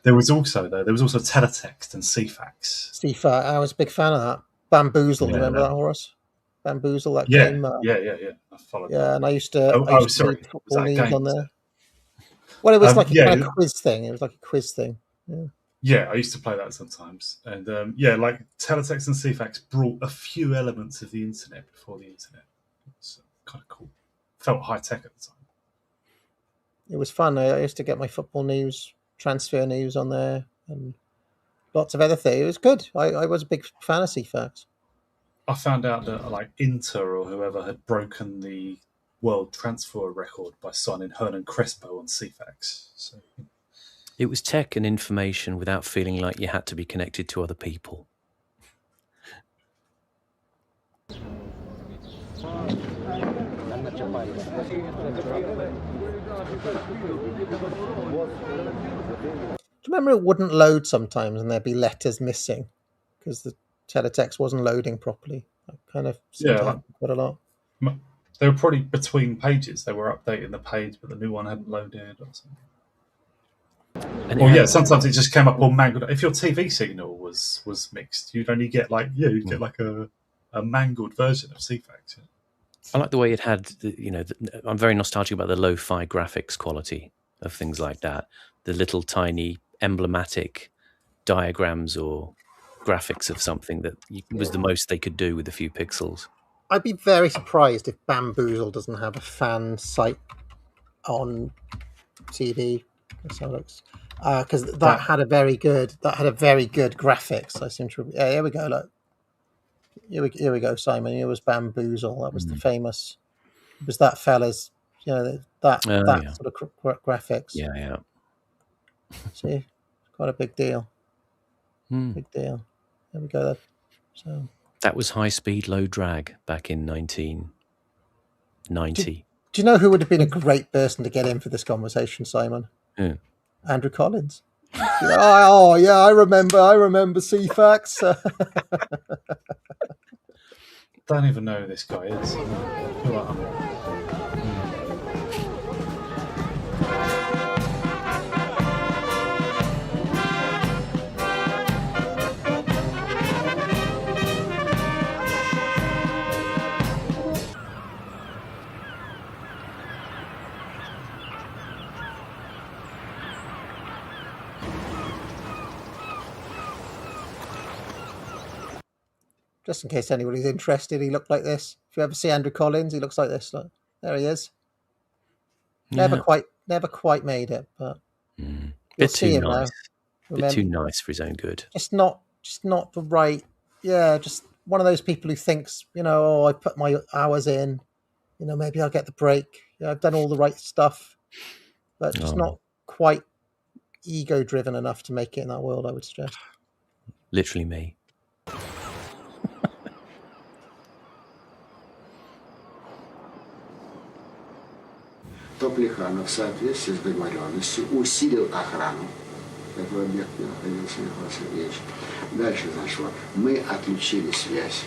There was also teletext and CFAX. CFAX, I was a big fan of that. Bamboozle, remember that, Horace? Bamboozle, that game. Yeah. I followed that. And I used to. Read football news on there. Well, it was like a kind of quiz thing. It was like a quiz thing. Yeah. Yeah, I used to play that sometimes. And like teletext and CFAX brought a few elements of the internet before the internet. It was kind of cool. Felt high tech at the time. It was fun. I used to get my football news, transfer news on there, and lots of other things. It was good. I was a big fan of CFAX. I found out that like Inter or whoever had broken the world transfer record by signing Hernan Crespo on CFAX. So. It was tech and information without feeling like you had to be connected to other people. Do you remember it wouldn't load sometimes and there'd be letters missing because the teletext wasn't loading properly? That kind of quite a lot. They were probably between pages. They were updating the page, but the new one hadn't loaded or something. Sometimes it just came up all mangled. If your TV signal was mixed, you'd only get get like a mangled version of CFAX. Yeah. I like the way it had, I'm very nostalgic about the lo-fi graphics quality of things like that. The little tiny emblematic diagrams or graphics of something that was the most they could do with a few pixels. I'd be very surprised if Bamboozle doesn't have a fan site on TV. That's how it looks. Because that had a very good graphics. I seem to. Yeah, here we go. Look. Here we go, Simon. Here was Bamboozle. That was the famous. It was that fella's. Sort of graphics. Yeah. See, quite a big deal. Big deal. There we go. So that was High Speed Low Drag back in 1990. Do you know who would have been a great person to get in for this conversation, Simon? Andrew Collins. I remember CFAX. Don't even know who this guy is. Just in case anybody's interested, he looked like this. If you ever see Andrew Collins, he looks like this. Look, there he is. Never quite made it, but bit too nice. Bit too nice for his own good. Just not the right. Yeah, just one of those people who thinks, oh, I put my hours in, maybe I'll get the break. I've done all the right stuff, but just not quite ego-driven enough to make it in that world, I would suggest. Literally me. то Плеханов в соответствии с договоренностью усилил охрану этого объекта, где находился Михаил Сергеевич. Дальше, значит, вот, мы отключили связь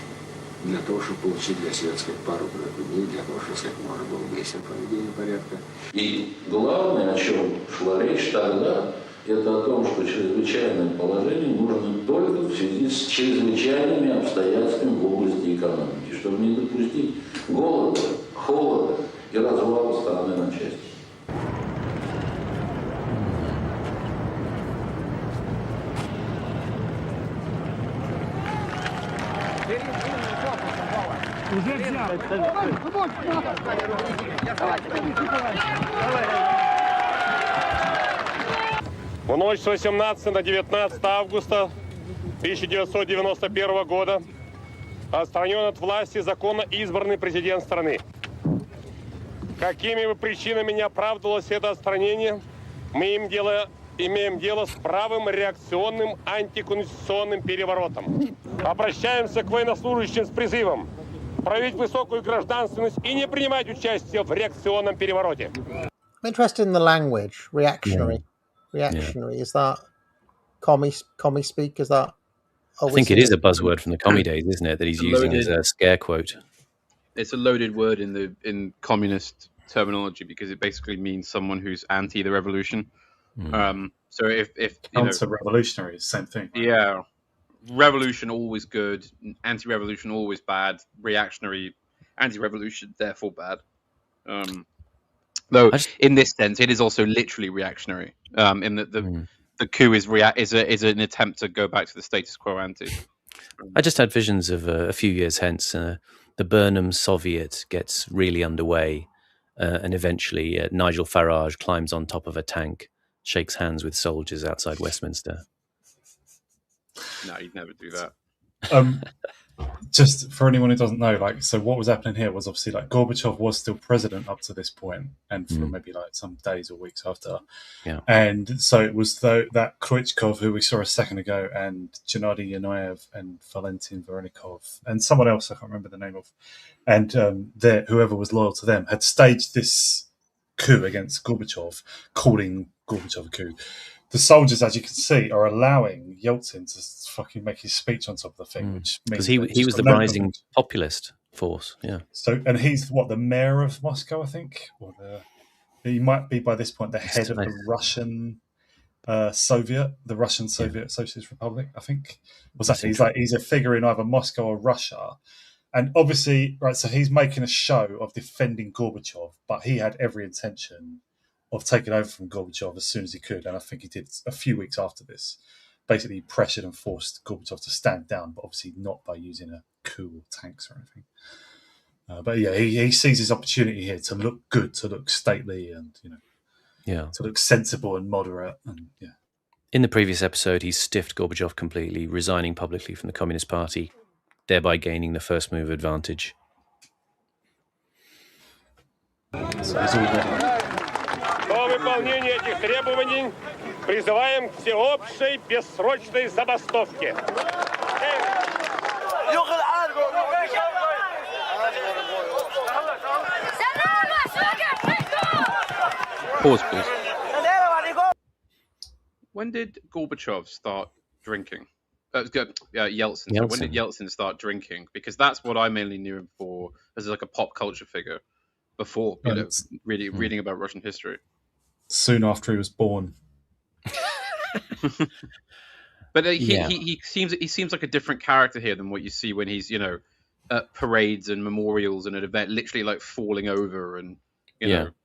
для того, чтобы получить для себя, так сказать, пару дней, для того, чтобы, сказать, можно было действовать проведение порядка. И главное, о чем шла речь тогда, это о том, что чрезвычайное положение нужно только в связи с чрезвычайными обстоятельствами в области экономики, чтобы не допустить голода, холода и развала страны на части. Уже взял. В ночь с 18 на 19 августа 1991 года отстранен от власти законно избранный президент страны. Какими бы причинами не оправдывалось это отстранение, мы имеем дело с правым реакционным антиконституционным переворотом. Обращаемся к военнослужащим с призывом проявить высокую гражданственность и не принимать участие в реакционном перевороте. I'm interested in the language, reactionary. Reactionary, is that commie speak? Is that? I think it is a buzzword from the commie days, isn't it? That he's using as a scare quote. It's a loaded word in communist terminology because it basically means someone who's anti the revolution. So if counter-revolutionary is the same thing. Right? Yeah, revolution always good, anti-revolution always bad, reactionary, anti-revolution therefore bad. Though in this sense, it is also literally reactionary. In that the coup is an attempt to go back to the status quo ante. I just had visions of a few years hence. The Burnham Soviet gets really underway, and eventually Nigel Farage climbs on top of a tank, shakes hands with soldiers outside Westminster. No, you'd never do that. Just for anyone who doesn't know, so what was happening here was obviously Gorbachev was still president up to this point, and for maybe some days or weeks after. Yeah. And so it was that Khrushchev, who we saw a second ago, and Gennady Yanoyev and Valentin Voronikov and someone else I can't remember the name of, and whoever was loyal to them had staged this coup against Gorbachev, calling Gorbachev a coup. The soldiers, as you can see, are allowing Yeltsin to fucking make his speech on top of the thing, which means because he was the rising populist force, yeah. So, and he's the mayor of Moscow, I think, or he might be by this point the head of the Russian Soviet Socialist Republic, I think. He's a figure in either Moscow or Russia, and obviously, right. So he's making a show of defending Gorbachev, but he had every intention of taking over from Gorbachev as soon as he could. And I think he did a few weeks after this. Basically pressured and forced Gorbachev to stand down, but obviously not by using a coup or tanks or anything. But yeah, he sees his opportunity here to look good, to look stately and, to look sensible and moderate. And yeah. In the previous episode, he stiffed Gorbachev completely, resigning publicly from the Communist Party, thereby gaining the first move advantage. So he's all ready. До выполнения этих требований призываем к всеобщей бессрочной забастовке. Pause, please. When did Gorbachev start drinking? Yeltsin. So when did Yeltsin start drinking? Because that's what I mainly knew him for as a pop culture figure before really reading about Russian history. Soon after he was born. But he seems like a different character here than what you see when he's at parades and memorials and at event, literally falling over and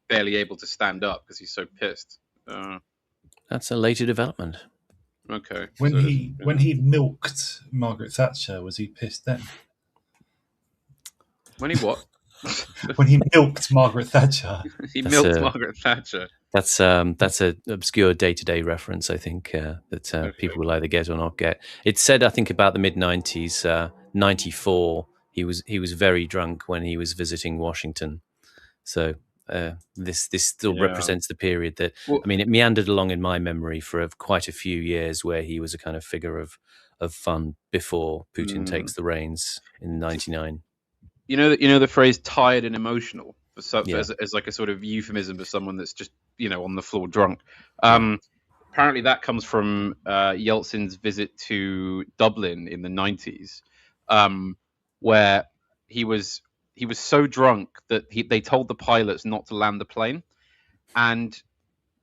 barely able to stand up because he's so pissed. That's a later development. Okay. When he milked Margaret Thatcher, was he pissed then? When he what? when he milked Margaret Thatcher. He milked Margaret Thatcher. That's an obscure day-to-day reference, I think, that people will either get or not get. It said, I think, about the mid-90s, 94, he was very drunk when he was visiting Washington. So this still represents the period that, I mean, it meandered along in my memory for quite a few years where he was a kind of figure of fun before Putin takes the reins in 99. You know the phrase "tired and emotional" as like a sort of euphemism for someone that's just on the floor drunk. Apparently, that comes from Yeltsin's visit to Dublin in the 90s, where he was so drunk that they told the pilots not to land the plane, and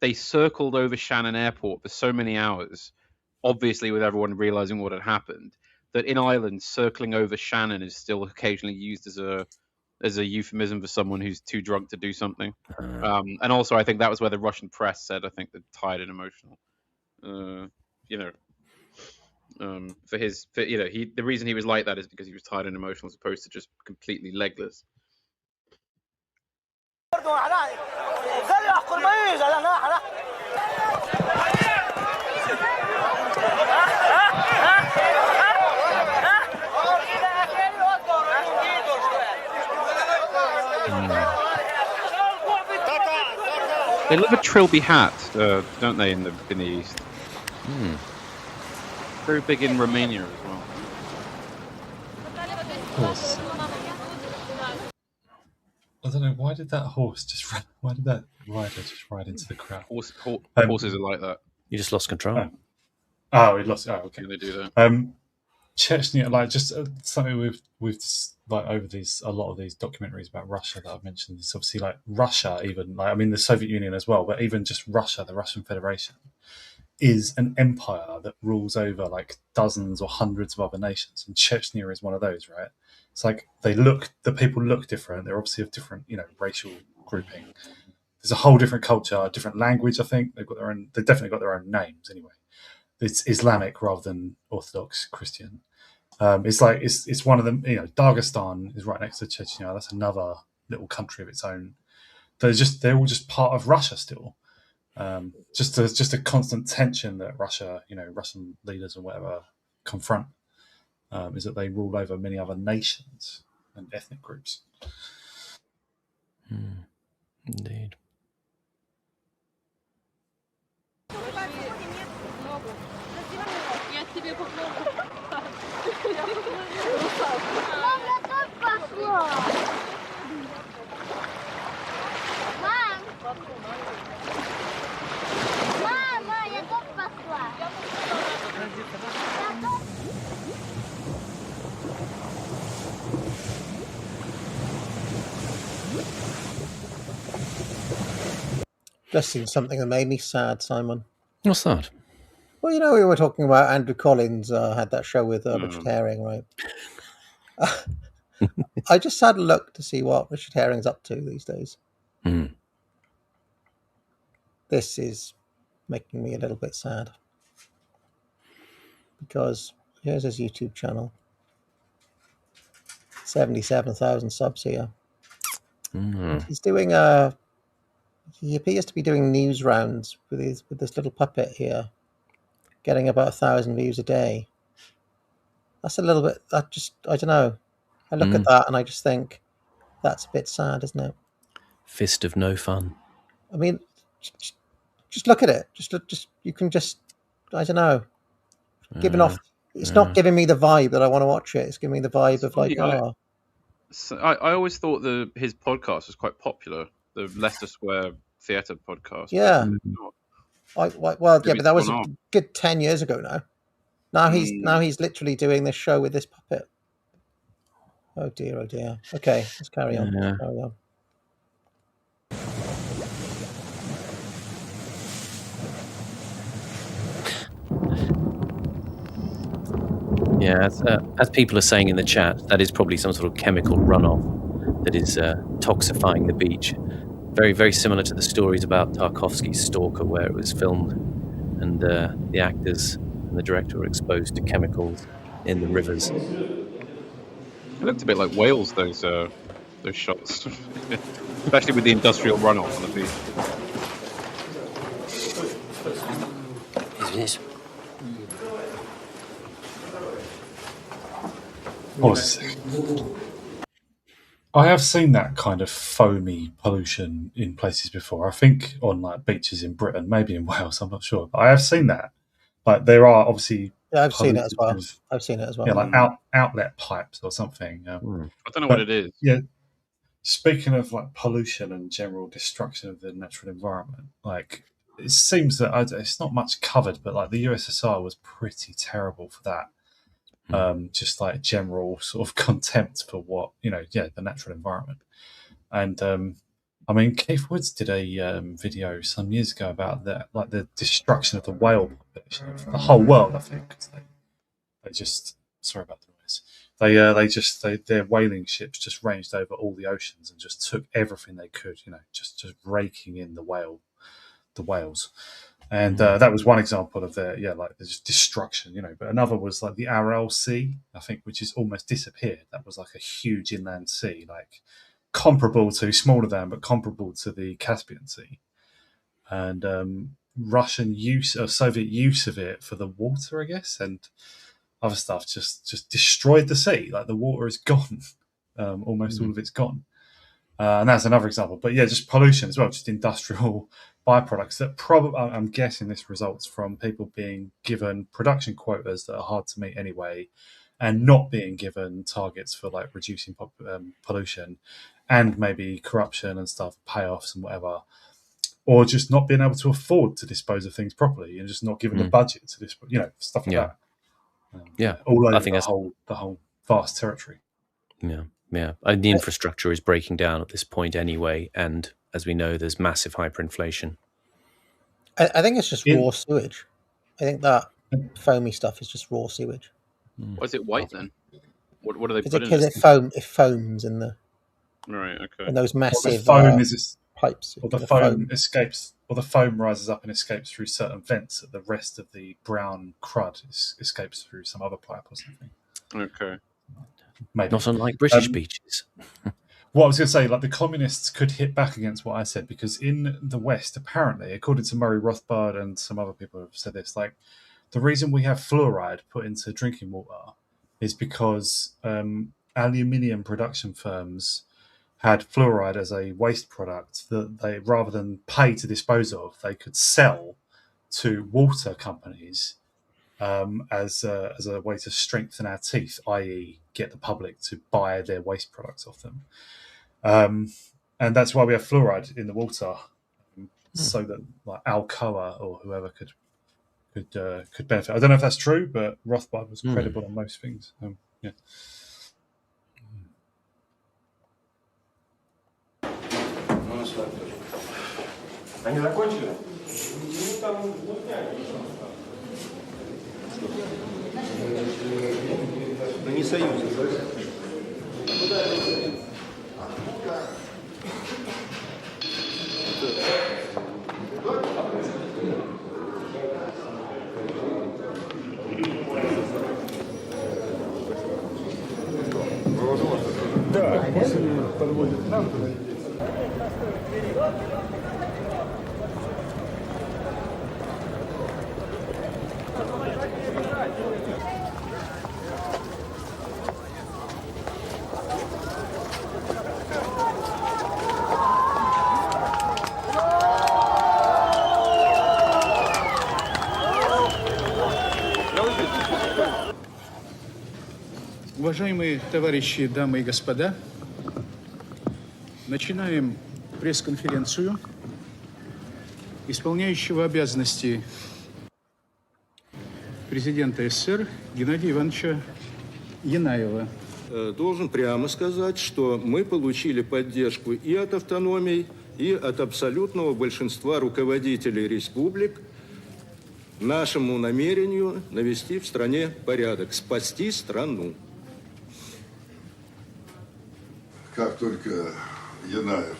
they circled over Shannon Airport for so many hours, obviously with everyone realizing what had happened, that in Ireland, circling over Shannon is still occasionally used as a euphemism for someone who's too drunk to do something. And also, I think that was where the Russian press said, I think, that tired and emotional. The reason he was like that is because he was tired and emotional, as opposed to just completely legless. They love a trilby hat, don't they, in the East? Very big in Romania as well. Horse. I don't know, why did that horse just run? Why did that rider just ride into the crowd? Horses are like that. You just lost control. He lost. Oh, okay. They do that. Chechnya, like just something we've like over a lot of these documentaries about Russia that I've mentioned. Is obviously like Russia, even like the Soviet Union as well, but even just Russia, the Russian Federation, is an empire that rules over like dozens or hundreds of other nations, and Chechnya is one of those, right? It's like the people look different. They're obviously of different, racial grouping. There's a whole different culture, different language. I think they've definitely got their own names anyway. It's Islamic rather than Orthodox Christian. It's one of them. Dagestan is right next to Chechnya. That's another little country of its own. They're all just part of Russia still. Just a constant tension that Russia, Russian leaders and whatever confront, is that they rule over many other nations and ethnic groups. Indeed. Just seen something that made me sad, Simon. What's that? Well, we were talking about Andrew Collins had that show with Richard Herring, right? I just had a look to see what Richard Herring's up to these days. This is making me a little bit sad. Because here's his YouTube channel. 77,000 subs here. He's doing he appears to be doing news rounds with this little puppet here, getting about 1,000 views a day. That's a little bit. I don't know. I look at that and I just think that's a bit sad, isn't it? Fist of no fun. I mean, just look at it. You can just. I don't know. Giving off. It's not giving me the vibe that I want to watch it. It's giving me the vibe of like. I always thought his podcast was quite popular. The Leicester Square Theatre podcast. Yeah. But that was a good 10 years ago now. Now he's literally doing this show with this puppet. Oh dear. Okay, let's carry on. Yeah. Carry on. Yeah, as people are saying in the chat, that is probably some sort of chemical runoff that is toxifying the beach. Very, very similar to the stories about Tarkovsky's Stalker, where it was filmed and the actors and the director were exposed to chemicals in the rivers. It looked a bit like whales, those those shots, especially with the industrial runoff on the beach. Извините. I have seen that kind of foamy pollution in places before. I think on like beaches in Britain, maybe in Wales, I'm not sure. But I have seen that. Like there are obviously I've seen it as well. Yeah, like outlet pipes or something. I don't know what it is. Yeah. Speaking of like pollution and general destruction of the natural environment, like it seems that it's not much covered, but like the USSR was pretty terrible for that. Just like general sort of contempt for what, the natural environment. And I mean, Keith Woods did a video some years ago about that, like the destruction of the whale population of the whole world, I think. They just, sorry about the noise. Their whaling ships just ranged over all the oceans and just took everything they could, just raking in the whales. And that was one example of their, there's destruction, But another was like the Aral Sea, I think, which has almost disappeared. That was like a huge inland sea, like smaller than, but comparable to the Caspian Sea. And Russian use or Soviet use of it for the water, I guess, and other stuff just destroyed the sea. Like the water is gone. Almost all of it's gone. And that's another example. But yeah, just pollution as well, just industrial byproducts that probably, I'm guessing this results from people being given production quotas that are hard to meet anyway, and not being given targets for like reducing pollution, and maybe corruption and stuff, payoffs and whatever, or just not being able to afford to dispose of things properly and just not given the budget to dispose, stuff like that. All over the whole vast territory. Yeah. And the infrastructure is breaking down at this point anyway, and as we know, there's massive hyperinflation. I think it's just raw sewage. I think that foamy stuff is just raw sewage. Why is it white then? What do they put in it? Because it foams in the right. Okay. in those massive pipes. Or the foam escapes, or the foam rises up and escapes through certain vents that the rest of the brown crud escapes through some other pipe or something. Okay. Maybe. Not unlike British beaches. What I was going to say, like the communists could hit back against what I said, because in the West, apparently, according to Murray Rothbard and some other people have said this, like the reason we have fluoride put into drinking water is because aluminium production firms had fluoride as a waste product that they, rather than pay to dispose of, they could sell to water companies as a way to strengthen our teeth, i.e. get the public to buy their waste products off them. And that's why we have fluoride in the water, so that like Alcoa or whoever could benefit. I don't know if that's true, but Rothbard was credible on most things. Yeah. Они закончили? Ну не союз. Да, после подводит нам туда. Уважаемые товарищи, дамы и господа, начинаем пресс-конференцию исполняющего обязанности президента СССР Геннадия Ивановича Янаева. Должен прямо сказать, что мы получили поддержку и от автономий, и от абсолютного большинства руководителей республик нашему намерению навести в стране порядок, спасти страну. Как только Янаев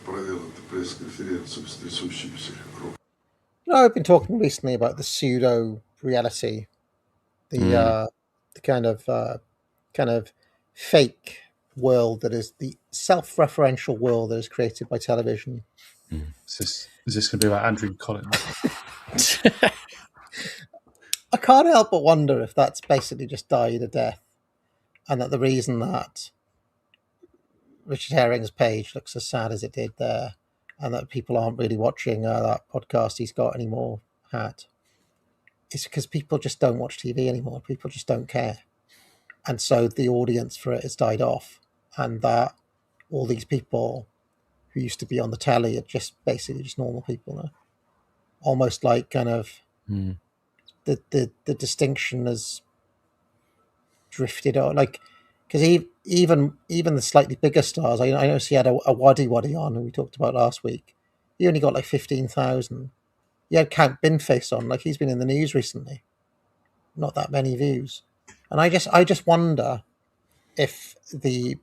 провел эту пресс-конференцию с трясущимися руками. I've been talking recently about the pseudo reality, the kind of fake world that is the self-referential world that is created by television. Is this going to be about Andrew Collins? I can't help but wonder if that's basically just died a death, and that the reason that Richard Herring's page looks as sad as it did there, and that people aren't really watching that podcast he's got anymore, is because people just don't watch TV anymore. People just don't care. And so the audience for it has died off, and that all these people who used to be on the telly are just basically just normal people now. Almost like kind of the distinction has drifted on, like, because even the slightly bigger stars, I noticed he had a Waddy on, who we talked about last week. He only got like 15,000. He had Count Binface on, like he's been in the news recently. Not that many views. And I just wonder if the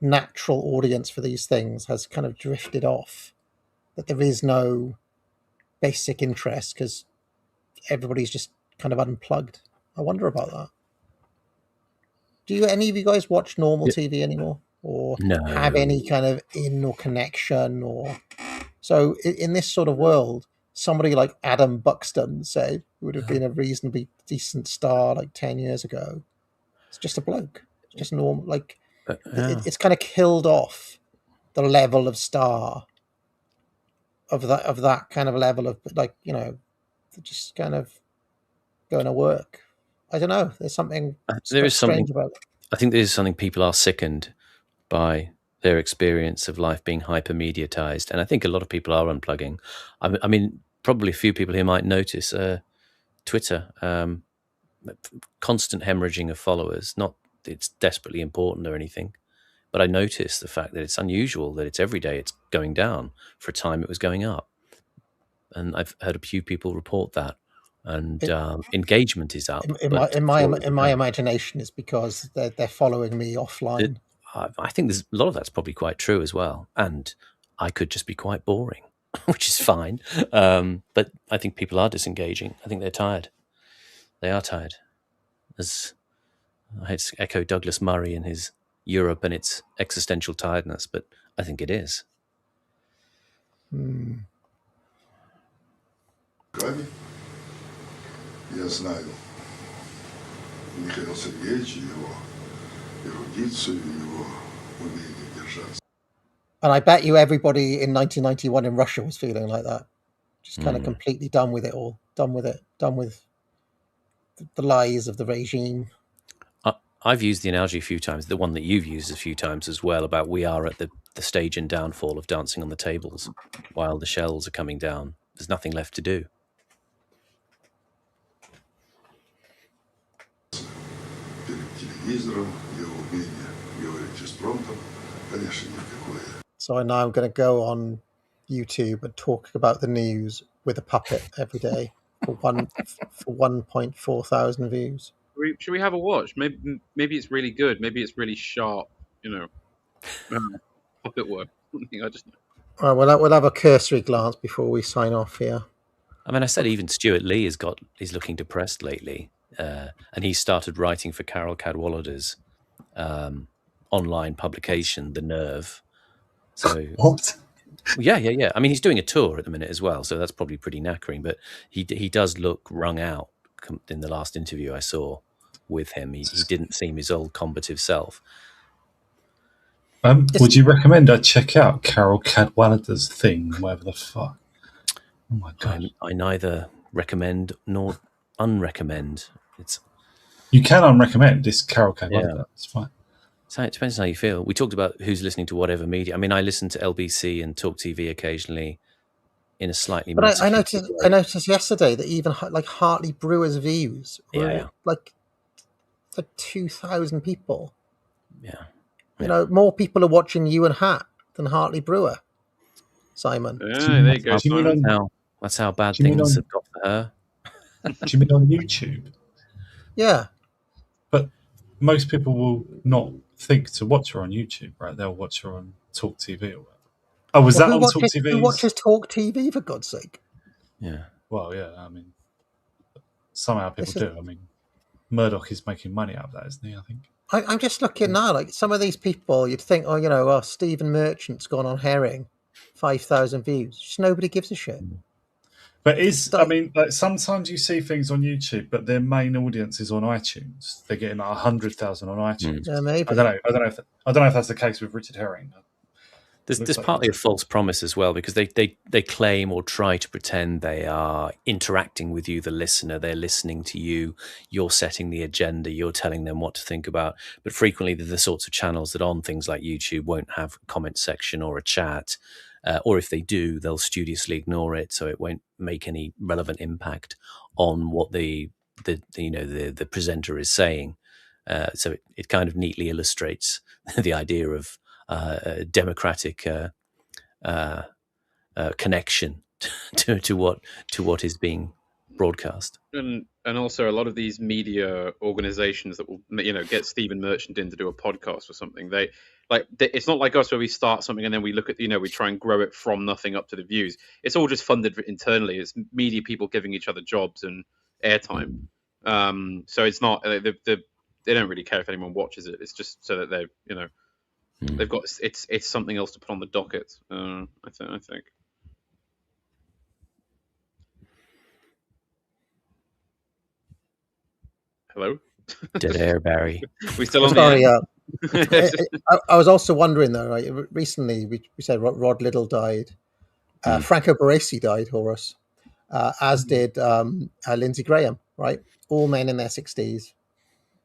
natural audience for these things has kind of drifted off, that there is no basic interest because everybody's just kind of unplugged. I wonder about that. Do any of you guys watch normal TV anymore, or have any kind of in or connection? Or so in this sort of world, somebody like Adam Buxton, say, who would have been a reasonably decent star like 10 years ago, it's just a bloke. It's just normal. Like it's kind of killed off the level of star of that kind of level of, like, you know, just kind of going to work. I don't know. There's something. There is something about it. I think there is something people are sickened by their experience of life being hyper-mediatized, and I think a lot of people are unplugging. I mean, probably a few people here might notice Twitter, constant hemorrhaging of followers. Not that it's desperately important or anything, but I notice the fact that it's unusual that it's every day it's going down. For a time it was going up, and I've heard a few people report that. And engagement is up. In my imagination, is because they're following me offline. I think there's a lot of that's probably quite true as well. And I could just be quite boring, which is fine. But I think people are disengaging. I think they're tired. They are tired. I hate to echo Douglas Murray and his Europe and its existential tiredness, but I think it is. Я знаю Михаила Сергеевича, его эрудицию, его умение держаться. And I bet you everybody in 1991 in Russia was feeling like that. Just kind of completely done with it all. Done with it. Done with the lies of the regime. I've used the analogy a few times, the one that you've used a few times as well, about we are at the stage and downfall of Dancing on the Tables while the shells are coming down. There's nothing left to do. So now I'm going to go on YouTube and talk about the news with a puppet every day for 1.4 thousand views. Should we have a watch? Maybe it's really good. Maybe it's really sharp. You know, puppet work. I just. All right, we'll have a cursory glance before we sign off here. I mean, I said even Stuart Lee is looking depressed lately. And he started writing for Carol Cadwallader's online publication, The Nerve. So what? Yeah. I mean, he's doing a tour at the minute as well, so that's probably pretty knackering. But he does look wrung out in the last interview I saw with him. He didn't seem his old combative self. Would you recommend I check out Carol Cadwallader's thing, whatever the fuck? Oh my god! I neither recommend nor unrecommend. You can unrecommend. It's Carol Cadwallader. Yeah. It's fine. So it depends on how you feel. We talked about who's listening to whatever media. I mean, I listen to LBC and Talk TV occasionally in a slightly. But I noticed yesterday that even like Hartley Brewer's views were like 2,000 people. Yeah. You know, more people are watching you and Hat than Hartley Brewer. Simon. Yeah, there you go. Simon. That's how bad things have got for her. Do you mean on YouTube? Yeah. But most people will not think to watch her on YouTube, right? They'll watch her on Talk TV or whatever. Oh, was that on Talk TV? Who watches Talk TV, for God's sake? Yeah. Well, yeah, I mean, somehow people do. I mean, Murdoch is making money out of that, isn't he, I think? I'm just looking now, like some of these people, you'd think, Stephen Merchant's gone on Herring, 5,000 views. Just nobody gives a shit. But sometimes you see things on YouTube, but their main audience is on iTunes. They're getting 100,000 on iTunes. Yeah, maybe. I don't know if that's the case with Richard Herring. There's partly a false promise as well, because they claim or try to pretend they are interacting with you, the listener. They're listening to you. You're setting the agenda. You're telling them what to think about. But frequently, they're the sorts of channels that on things like YouTube won't have a comment section or a chat. Or if they do, they'll studiously ignore it, so it won't make any relevant impact on what the presenter is saying. So it kind of neatly illustrates the idea of democratic connection to what is being broadcast. And also a lot of these media organizations that will get Stephen Merchant in to do a podcast or something, it's not like us where we start something and then we look at we try and grow it from nothing up to the views. It's all just funded internally. It's media people giving each other jobs and airtime. So it's not they don't really care if anyone watches it. It's just so that they've got it's something else to put on the docket. I think. Hello? Dead air, Barry. We still on the air? I was also wondering though. Right, recently, we said Rod Liddle died. Franco Baresi died, Horace, as did Lindsey Graham. Right, all men in their 60s,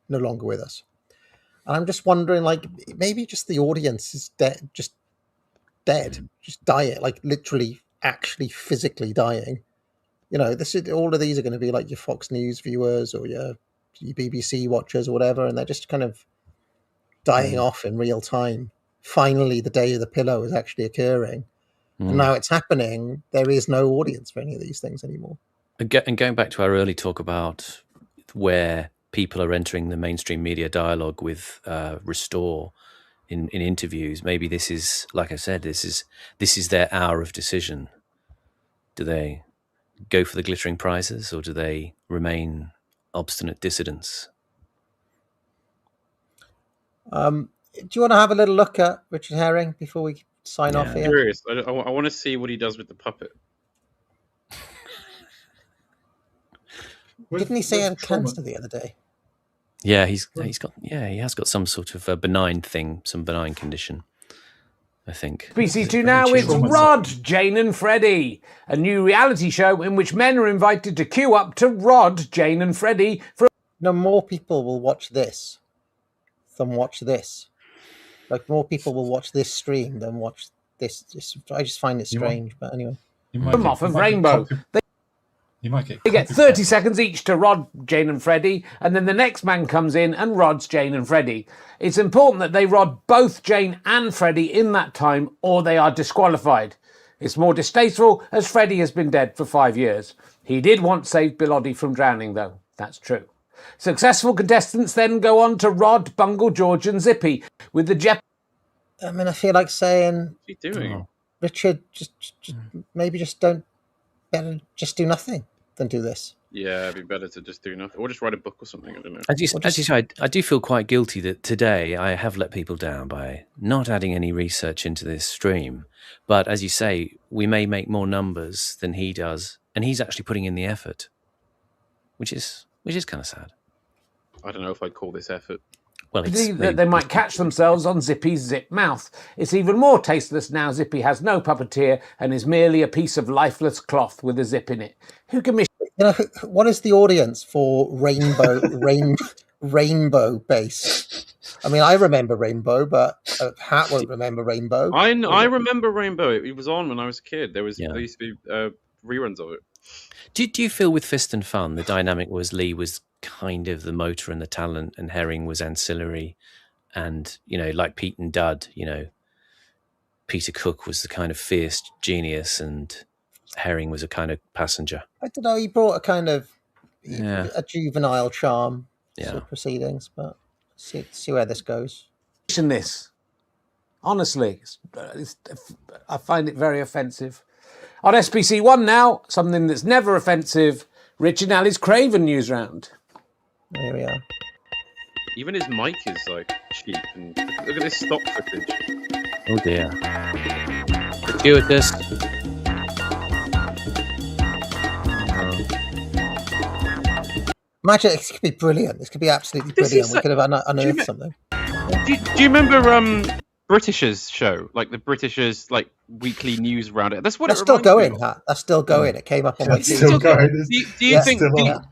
no longer with us. And I'm just wondering, like, maybe just the audience is dead, just dying, like literally, actually, physically dying. All of these are going to be like your Fox News viewers or your BBC watchers or whatever, and they're just kind of dying off in real time. Finally, the day of the pillow is actually occurring, and now it's happening. There is no audience for any of these things anymore. And going back to our early talk about where people are entering the mainstream media dialogue with Restore in interviews, maybe this is, like I said, this is their hour of decision. Do they go for the glittering prizes, or do they remain obstinate dissidents? Do you want to have a little look at Richard Herring before we sign off here? I'm curious. I want to see what he does with the puppet. Didn't he say he had cancer the other day? Yeah, he has got some sort of benign thing, some benign condition, I think. BC2 now, it's Rod, Jane and Freddie, a new reality show in which men are invited to queue up to Rod, Jane and Freddie for... more people will watch this than watch this. Like, more people will watch this stream than watch this. I just find it strange, but anyway. From off of Rainbow. They get 30 seconds each to Rod, Jane and Freddie, and then the next man comes in and rods Jane and Freddie. It's important that they rod both Jane and Freddie in that time, or they are disqualified. It's more distasteful, as Freddie has been dead for 5 years. He did once save Bilodie from drowning, though. That's true. Successful contestants then go on to Rod, Bungle, George and Zippy, with the I feel like saying... What's he doing? Richard, maybe just do nothing than do this. Yeah, it'd be better to just do nothing, or just write a book or something. I don't know. As you said, I do feel quite guilty that today I have let people down by not adding any research into this stream. But as you say, we may make more numbers than he does, and he's actually putting in the effort, which is kind of sad. I don't know if I'd call this effort. Well, they might catch themselves on Zippy's zip mouth. It's even more tasteless now Zippy has no puppeteer and is merely a piece of lifeless cloth with a zip in it. Who can what is the audience for Rainbow Base? I mean, I remember Rainbow, but Hat won't remember Rainbow. I remember Rainbow. It was on when I was a kid. There used to be reruns of it. Do you feel with Fist and Fun the dynamic was Lee was kind of the motor and the talent, and Herring was ancillary, and like Pete and Dud, Peter Cook was the kind of fierce genius, and Herring was a kind of passenger. I don't know. He brought a kind of a juvenile charm to proceedings, but see where this goes. Honestly, I find it very offensive. On SBC1 now, something that's never offensive, Rich and Ali's Craven news round. There we are. Even his mic is like cheap. And look at this stock footage. Oh dear. Gratuitous. Imagine this could be brilliant. This could be absolutely brilliant. We could have unearthed something. Do you remember Britishers show, like the Britishers like weekly news roundup? That's what That's it still reminds me going, of. Pat. That's still going. It came up on my That's TV. still going. Do you Yeah, think? still Do you, on.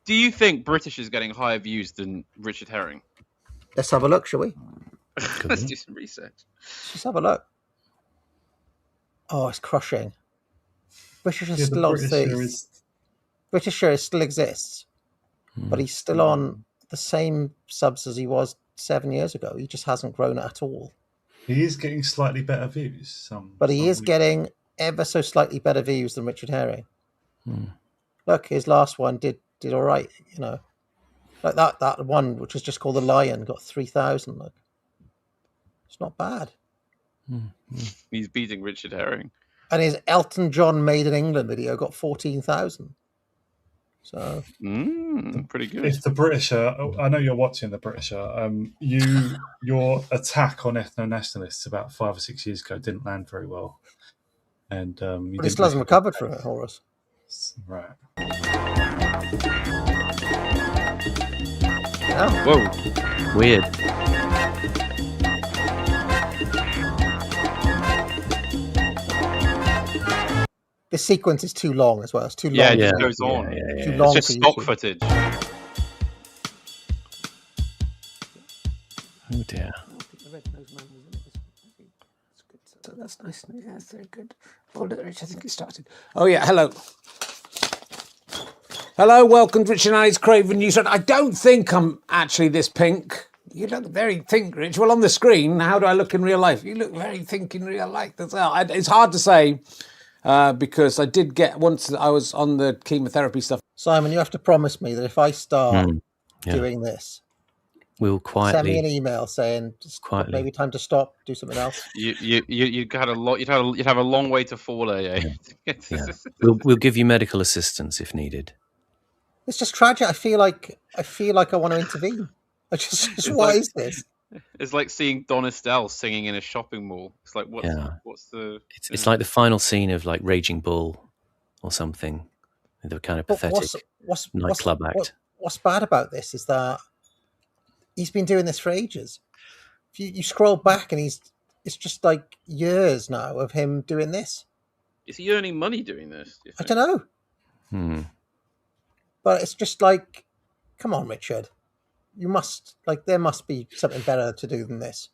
do you think British is getting higher views than Richard Herring? Let's have a look, shall we? Let's do some research. Let's have a look. Oh, it's crushing. British is Yeah, still the on Britisher 30. is- Britisher still exists, but he's still on the same subs as he was 7 years ago. He just hasn't grown at all. He is getting slightly better views. But he is getting ever so slightly better views than Richard Herring. Look, his last one did all right, you know. Like that one, which was just called The Lion, got 3,000. Look, it's not bad. He's beating Richard Herring. And his Elton John Made in England video got 14,000. So pretty good. If the Britisher, I know you're watching the Britisher. Your attack on ethno-nationalists about 5 or 6 years ago didn't land very well, and but he still hasn't recovered from it, Horace. Right. Yeah. Whoa. Weird. This sequence is too long as well. It's too long. Yeah, it just goes on. Too long. It's just for stock YouTube. footage. Oh dear. So that's nice. Yeah, that's very good. Hold it, Rich. I think it started. Oh yeah, hello. Hello, welcome to Rich and I's Craven News. I don't think I'm actually this pink. You look very pink, Rich. Well, on the screen, how do I look in real life? You look very pink in real life. It's hard to say because I did get, once I was on the chemotherapy stuff. Simon, you have to promise me that if I start Yeah. doing this, We'll send me an quietly. email saying just Quietly. maybe time to stop, do something else. You had a lot. You'd have a long way to fall, AA. Yeah. We'll give you medical assistance if needed. It's just tragic. I feel like I want to intervene. It's What like- is this? It's like seeing Don Estelle singing in a shopping mall. It's like what's the? It's like the final scene of like Raging Bull or something. The kind of But pathetic nightclub act. What's bad about this is that he's been doing this for ages. If you scroll back and it's just like years now of him doing this. Is he earning money doing this? do you I think? don't know, but it's just like, come on, Richard. You must there must be something better to do than this.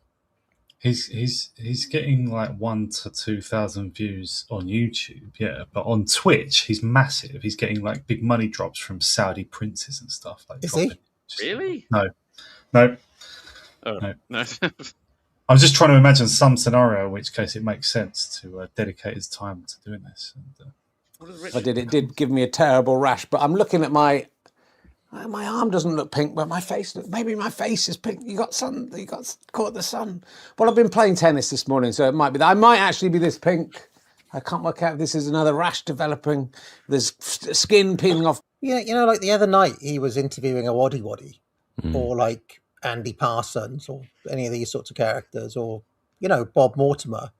He's getting like 1,000 to 2,000 views on YouTube, yeah, but on Twitch he's massive. He's getting like big money drops from Saudi princes and stuff. Like, Is he? Really? No. Oh, No. no. I'm just trying to imagine some scenario in which case it makes sense to dedicate his time to doing this. And, I did. It did give me a terrible rash, but I'm looking at my arm doesn't look pink, but my face. Maybe my face is pink. You got sun. You got caught the sun. Well, I've been playing tennis this morning, so it might be that. I might actually be this pink. I can't work out if this is another rash developing. There's skin peeling off. Yeah, you know, like the other night he was interviewing a Waddy Waddy or like Andy Parsons or any of these sorts of characters or, you know, Bob Mortimer,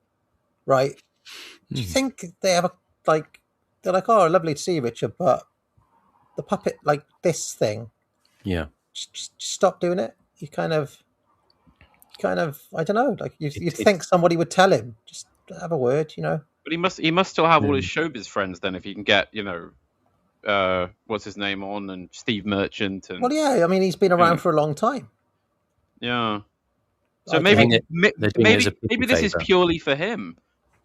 right? Do you think they ever they're like, oh, lovely to see you, Richard, but the puppet, like this thing, Yeah. just stop doing it. You kind of, I don't know, like you'd think somebody would tell him, just have a word, you know. But he must still have all his showbiz friends then, if he can get what's his name on and Steve Merchant and Well, yeah, I mean, he's been around for a long time. yeah. I So maybe think they're doing it as a maybe people this is favour. purely for him.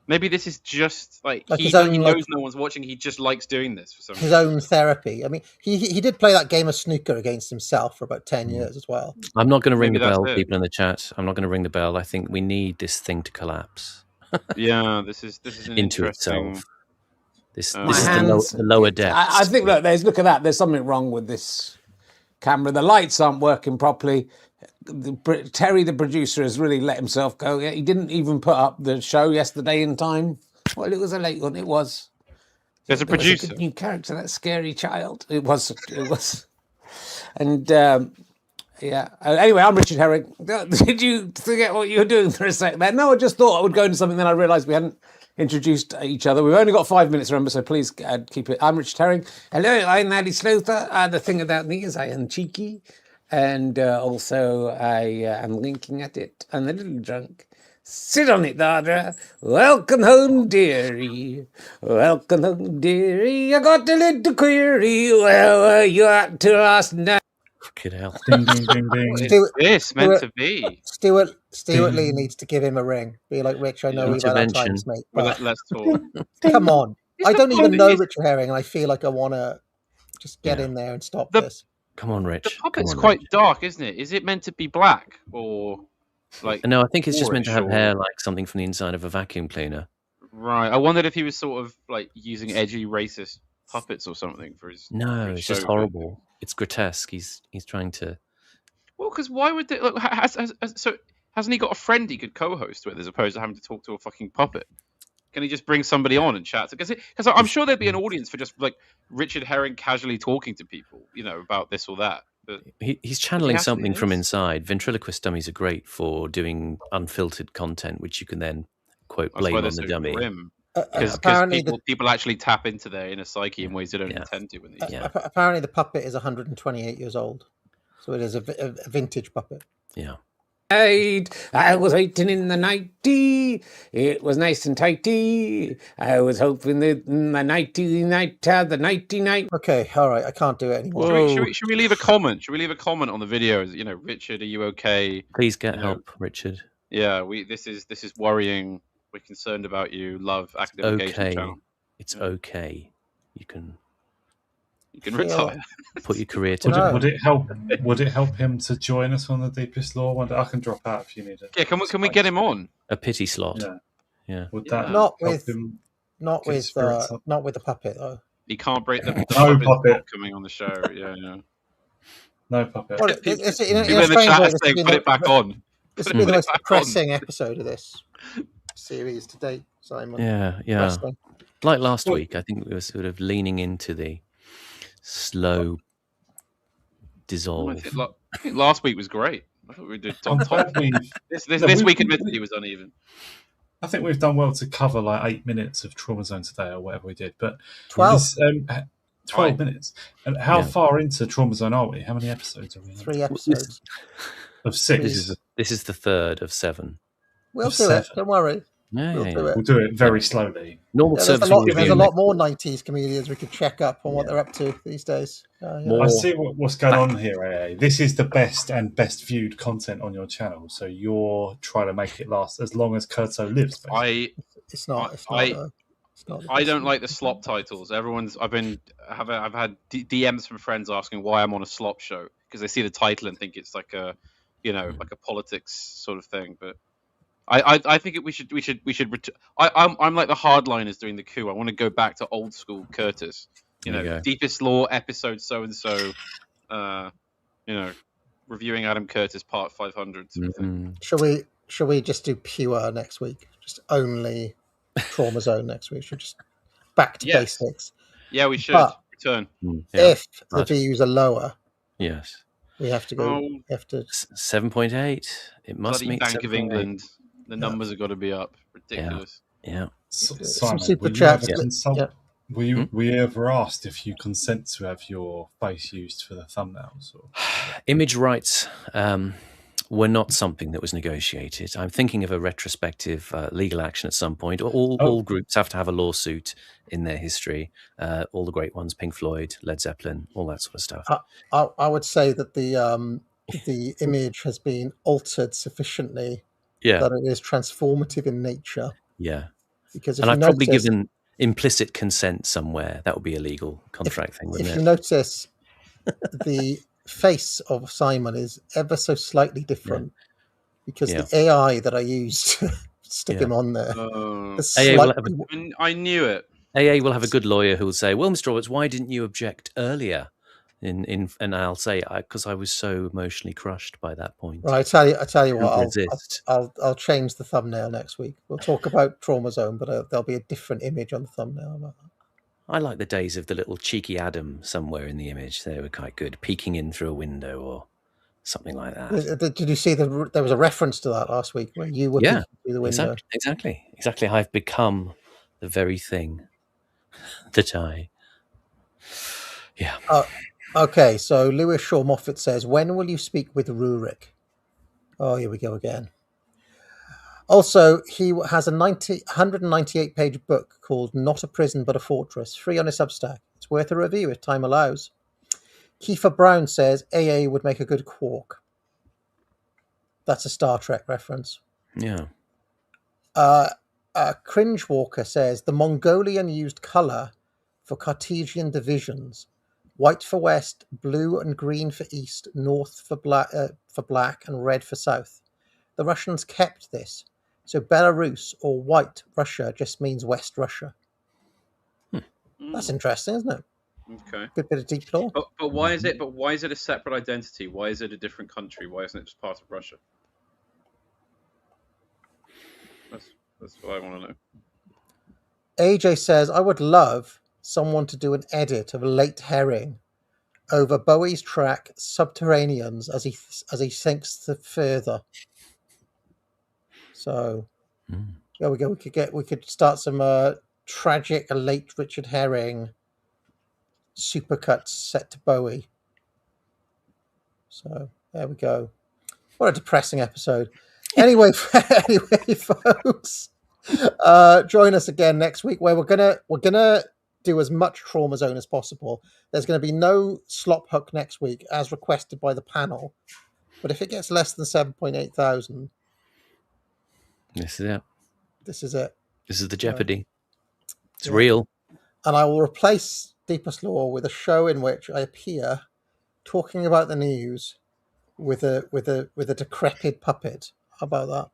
Maybe this is just like Like he his knows own, like- no one's watching. He just likes doing this for some His reason. own therapy. I mean, he did play that game of snooker against himself for about 10 years as well. I'm not going to ring Maybe the that's bell, it. people in the chat. I'm not going to ring the bell. I think we need this thing to collapse Yeah, this is an into interesting. itself. This My is hands- the lower depths. I think look at that. There's something wrong with this camera. The lights aren't working properly. Terry, the producer, has really let himself go. He didn't even put up the show yesterday in time. Well, it was a late one. It was. There's a There was producer. good new character, that scary child. It was. And Yeah. Anyway, I'm Richard Herring. Did you forget what you were doing for a sec there? No, I just thought I would go into something, then I realised we hadn't introduced each other. We've only got 5 minutes, remember, so please keep it. I'm Richard Herring. Hello, I'm Maddie Slother. The thing about me is I am cheeky, and also I am linking at it. I'm a little drunk. Sit on it, Dardra. Welcome home, dearie. Welcome home, dearie. I got a little query. Where were you at till last night? Fucking hell. Ding, ding, ding, ding. This meant to be. Stuart Lee needs to give him a ring. Be like, Rich, I know we've had our times, mate. Well, let's talk. Come on. I don't even know Richard Herring, and I feel like I want to just get in there and stop this. Come on, Rich. The puppet's quite dark, isn't it? Is it meant to be black or like? No, I think it's just meant to have or... hair like something from the inside of a vacuum cleaner. Right. I wondered if he was sort of like using edgy racist puppets or something for his. No, it's just horrible. It's grotesque. He's trying to. Well, because why would they? Look, so hasn't he got a friend he could co-host with as opposed to having to talk to a fucking puppet? Can he just bring somebody on and chat? Because I'm sure there'd be an audience for just like Richard Herring casually talking to people, about this or that. But he's channeling something from inside. Ventriloquist dummies are great for doing unfiltered content, which you can then quote blame on the dummy. Because people actually tap into their inner psyche in ways they don't intend to. When they apparently, the puppet is 128 years old, so it is a vintage puppet. Yeah. I was waiting in the nighty. It was nice and tighty. I was hoping that the nighty night. Okay, all right. I can't do it anymore. Should we leave a comment? Should we leave a comment on the video? Richard, are you okay? Please get help, Richard. Yeah, this is worrying. We're concerned about you. Love Academic Channel. It's okay. You can retire. Put your career to. Would it help him to join us on the Deepest Law one day? I can drop out if you need it. Yeah, can we get him on? A pity slot. Yeah. Would that not with the puppet though. He can't break the puppet coming on the show. Yeah. No puppet. Well, people in the chat say put it back on. This would be the most depressing episode of this series to date, Simon. Yeah. Like last week, I think we were sort of leaning into the slow dissolve. I think last week was great. I thought we did on top. This week admittedly was uneven. I think we've done well to cover like 8 minutes of Trauma Zone today or whatever we did, but 12 minutes. And how far into Trauma Zone are we? How many episodes are we in? 3 episodes. Of 6? This is the third of 7. We'll do it. Don't worry. We'll do it very slowly. Normal service. There's a lot more 90s comedians we could check up on what they're up to these days. I see what's going on here, AA. This is the best and best viewed content on your channel, so you're trying to make it last as long as Kurto lives. Basically. It's not. I don't like the slop titles. I've had DMs from friends asking why I'm on a slop show because they see the title and think it's like a politics sort of thing, but. I think we should. I'm like the hardliners doing the coup. I want to go back to old school Curtis. Deepest Law episode so and so. Reviewing Adam Curtis part 500. Sort of thing. Shall we just do pure next week? Just only Trauma Zone next week. Should just back to basics. Yeah, we should return. If the views are lower, yes, we have to go. 7.8. It must meet Bank of England. The numbers have got to be up. Ridiculous. Yeah. Some super chats. Were you ever asked if you consent to have your face used for the thumbnails? Or? Image rights were not something that was negotiated. I'm thinking of a retrospective legal action at some point. All groups have to have a lawsuit in their history. All the great ones, Pink Floyd, Led Zeppelin, all that sort of stuff. I would say that the image has been altered sufficiently that it is transformative in nature. Yeah. Because I've probably given implicit consent somewhere. That would be a legal contract thing, wouldn't it? If you notice, the face of Simon is ever so slightly different because the AI that I used to stick him on there. I knew it. AA will have a good lawyer who will say, well, Mr. Roberts, why didn't you object earlier? And I'll say, because I was so emotionally crushed by that point. Well, I tell you what, I'll change the thumbnail next week. We'll talk about Trauma Zone, but there'll be a different image on the thumbnail. I like the days of the little cheeky Adam somewhere in the image. They were quite good, peeking in through a window or something like that. Did you see there was a reference to that last week where you were peeking through the window? Exactly. I've become the very thing that I. Yeah. Okay, so Lewis Shaw Moffat says, when will you speak with Rurik? Oh, here we go again. Also, he has a 198-page book called Not a Prison But a Fortress, free on his Substack. It's worth a review if time allows. Kiefer Brown says, AA would make a good Quark. That's a Star Trek reference. Yeah. Cringe Walker says, the Mongolian used colour for Cartesian divisions. White for west, blue and green for east, north for black, and red for south. The Russians kept this, so Belarus or White Russia just means West Russia. That's interesting, isn't it? Okay. Good bit of deep lore. But why is it? But why is it a separate identity? Why is it a different country? Why isn't it just part of Russia? That's what I want to know. AJ says, I would love someone to do an edit of Late Herring over Bowie's track Subterraneans as he sinks further. So there we go. We could start some tragic late Richard Herring supercuts set to Bowie. So there we go. What a depressing episode. Anyway, folks, join us again next week where we're gonna do as much Trauma Zone as possible. There's going to be no slop hook next week as requested by the panel, but if it gets less than 7.8 thousand, this is it. This is it. This is the jeopardy. It's real. And I will replace Deepest Lore with a show in which I appear talking about the news with a decrepit puppet. How about that?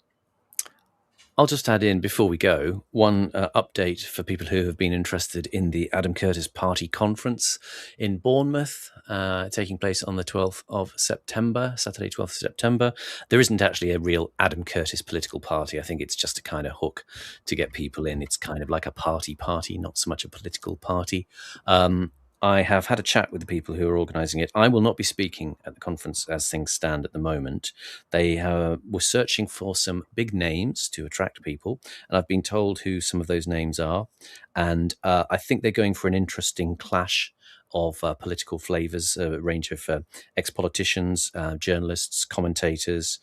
I'll just add in, before we go, one update for people who have been interested in the Adam Curtis Party Conference in Bournemouth, taking place on the 12th of September, Saturday 12th of September. There isn't actually a real Adam Curtis political party. I think it's just a kind of hook to get people in. It's kind of like a party, not so much a political party. I have had a chat with the people who are organising it. I will not be speaking at the conference as things stand at the moment. They were searching for some big names to attract people, and I've been told who some of those names are. And I think they're going for an interesting clash of political flavours, a range of ex-politicians, journalists, commentators,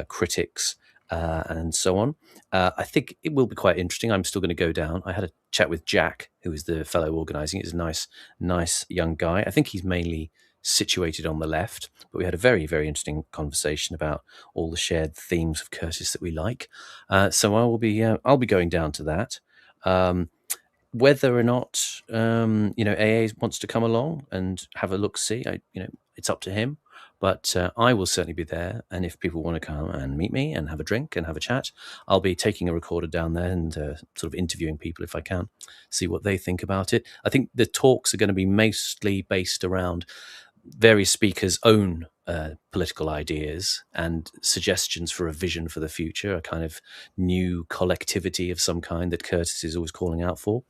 critics, and so on. I think it will be quite interesting. I'm still going to go down. I had a chat with Jack, who is the fellow organising it. He's a nice young guy. I think he's mainly situated on the left, but we had a very, very interesting conversation about all the shared themes of Curtis that we like. So I'll be going down to that. Whether or not AA wants to come along and have a look-see, it's up to him. But I will certainly be there, and if people want to come and meet me and have a drink and have a chat, I'll be taking a recorder down there and sort of interviewing people if I can, see what they think about it. I think the talks are going to be mostly based around various speakers' own political ideas and suggestions for a vision for the future, a kind of new collectivity of some kind that Curtis is always calling out for.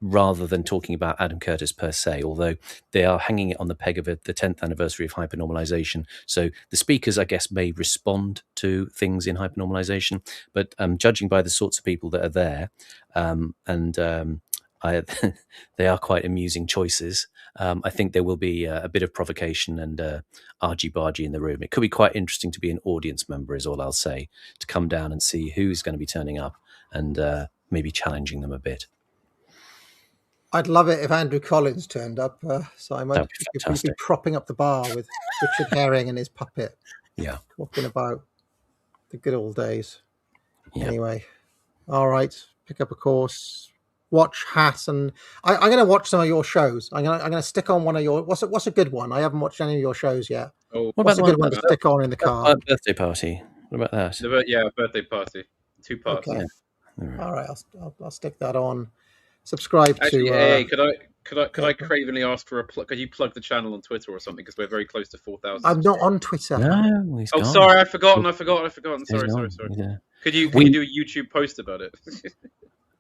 Rather than talking about Adam Curtis per se, although they are hanging it on the peg of the 10th anniversary of hypernormalization. So the speakers, I guess, may respond to things in hypernormalization, but judging by the sorts of people that are there, they are quite amusing choices. I think there will be a bit of provocation and argy-bargy in the room. It could be quite interesting to be an audience member, is all I'll say, to come down and see who's going to be turning up and maybe challenging them a bit. I'd love it if Andrew Collins turned up, so I might be propping up the bar with Richard Herring and his puppet. Yeah, talking about the good old days. Yeah. Anyway, all right, pick up a course, watch Hat, and I'm going to watch some of your shows. I'm going to stick on one of your. What's a good one? I haven't watched any of your shows yet. Oh, what's a good one to stick on in the car? Birthday Party. What about that? Birthday Party. 2 parts. Okay. Yeah. All right, I'll stick that on. Subscribe Actually, to. Hey, could I cravenly ask for a plug? Could you plug the channel on Twitter or something? Because we're very close to 4,000. I'm not on Twitter. No, he's gone. Sorry, I've forgotten. Sorry. Yeah. Could you do a YouTube post about it?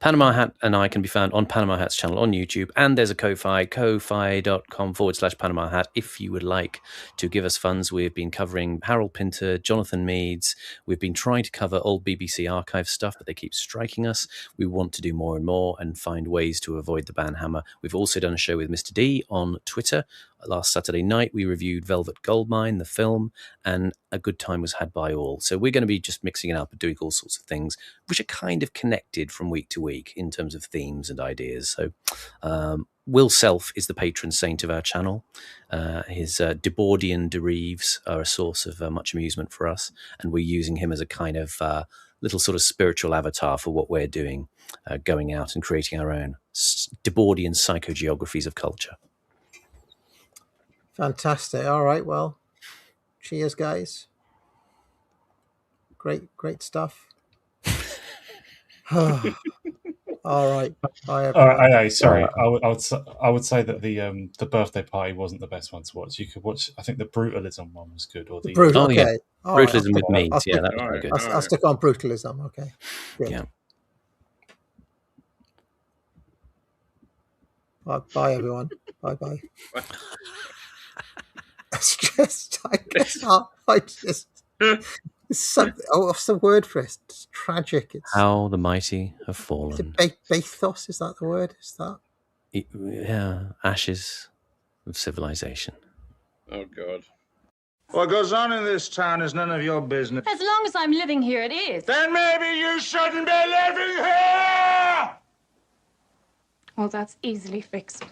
Panama Hat and I can be found on Panama Hat's channel on YouTube, and there's a Ko-Fi, ko-fi.com/Panama Hat. If you would like to give us funds, we've been covering Harold Pinter, Jonathan Meades. We've been trying to cover old BBC archive stuff, but they keep striking us. We want to do more and more and find ways to avoid the banhammer. We've also done a show with Mr. D on Twitter. Last Saturday night, we reviewed Velvet Goldmine, the film, and a good time was had by all. So we're going to be just mixing it up and doing all sorts of things, which are kind of connected from week to week in terms of themes and ideas. So Will Self is the patron saint of our channel. His Debordian derives are a source of much amusement for us, and we're using him as a kind of little sort of spiritual avatar for what we're doing, going out and creating our own Debordian psychogeographies of culture. Fantastic. All right. Well, cheers, guys. Great stuff. All right. Bye, everyone. Sorry. I would say that the birthday party wasn't the best one to watch. You could watch. I think the Brutalism one was good. Or the Okay. Yeah. Brutalism right. with Meades. Yeah, that was very good. I'll stick on Brutalism. Okay. Good. Yeah. Bye, everyone. Bye. It's just, I guess, it's something. Oh, what's the word for it? It's tragic. It's How the mighty have is fallen. it bathos? Is that the word? Is that? Yeah, ashes of civilization. Oh, God. What goes on in this town is none of your business. As long as I'm living here, it is. Then maybe you shouldn't be living here! Well, that's easily fixed.